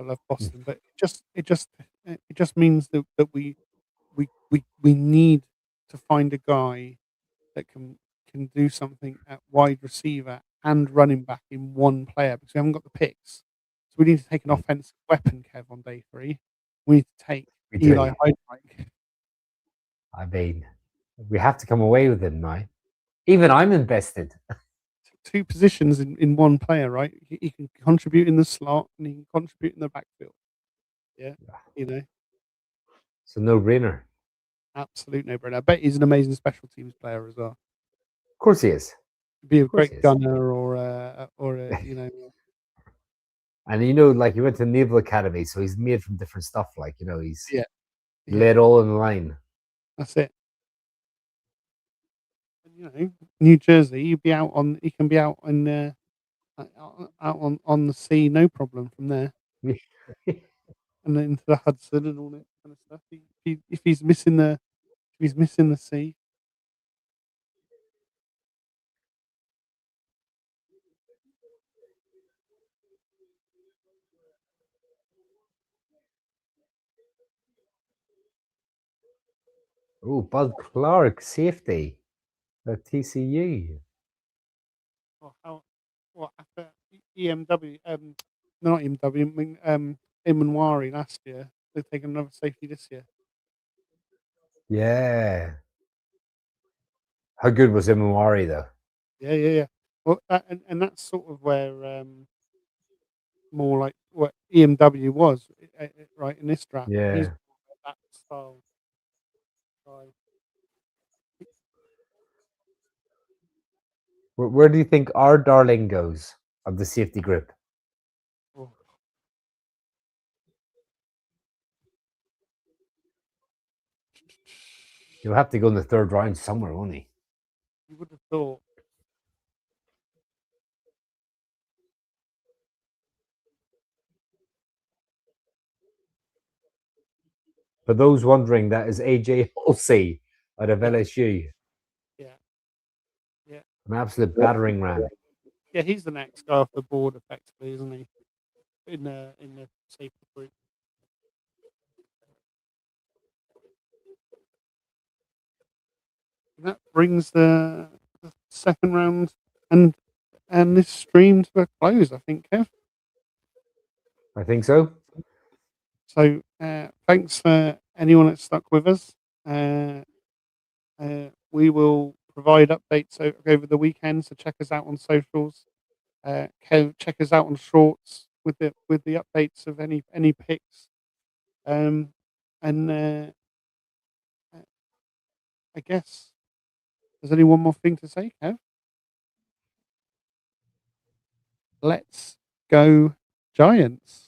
D: love Boston, but it just means that we need to find a guy that can do something at wide receiver and running back in one player, because we haven't got the picks. So we need to take an offensive weapon, Kev, on day 3. We need to take Eli Heidreich.
C: I mean, we have to come away with him now. Even I'm invested.
D: 2 positions in one player, right? He can contribute in the slot and he can contribute in the backfield. Yeah, you know.
C: It's a no-brainer.
D: Absolute no-brainer. I bet he's an amazing special teams player as well.
C: Of course he is.
D: Be a great gunner or you know.
C: And like, he went to Naval Academy, so he's made from different stuff. Like, he's laid all in line.
D: That's it. New Jersey, he can be out on the sea, no problem from there. And then into the Hudson and all that kind of stuff. If he's missing the sea.
C: Oh, Bud Clark, safety at TCU.
D: Well, how, what after EMW? No, not EMW. I mean, Imanwari last year. They've taken another safety this year.
C: Yeah. How good was Imawari though?
D: Yeah. Well, and that's sort of where more like what EMW was, right, in this draft. He's
C: Yeah.
D: that style guy.
C: Where do you think our darling goes of the safety group?
D: Oh,
C: He'll have to go in the third round somewhere, won't he?
D: you would have thought.
C: For those wondering, that is AJ Halsey out of
D: Yeah.
C: LSU.
D: Yeah.
C: An absolute battering ram.
D: Yeah, he's the next guy off the board, effectively, isn't he? In the safety group. And that brings the second round and this stream to a close, I think, Kev.
C: I think so.
D: So thanks for anyone that stuck with us. We will provide updates over the weekend, so check us out on socials. Check us out on Shorts with the updates of any picks. And I guess there's only one more thing to say, Kev. Let's go Giants.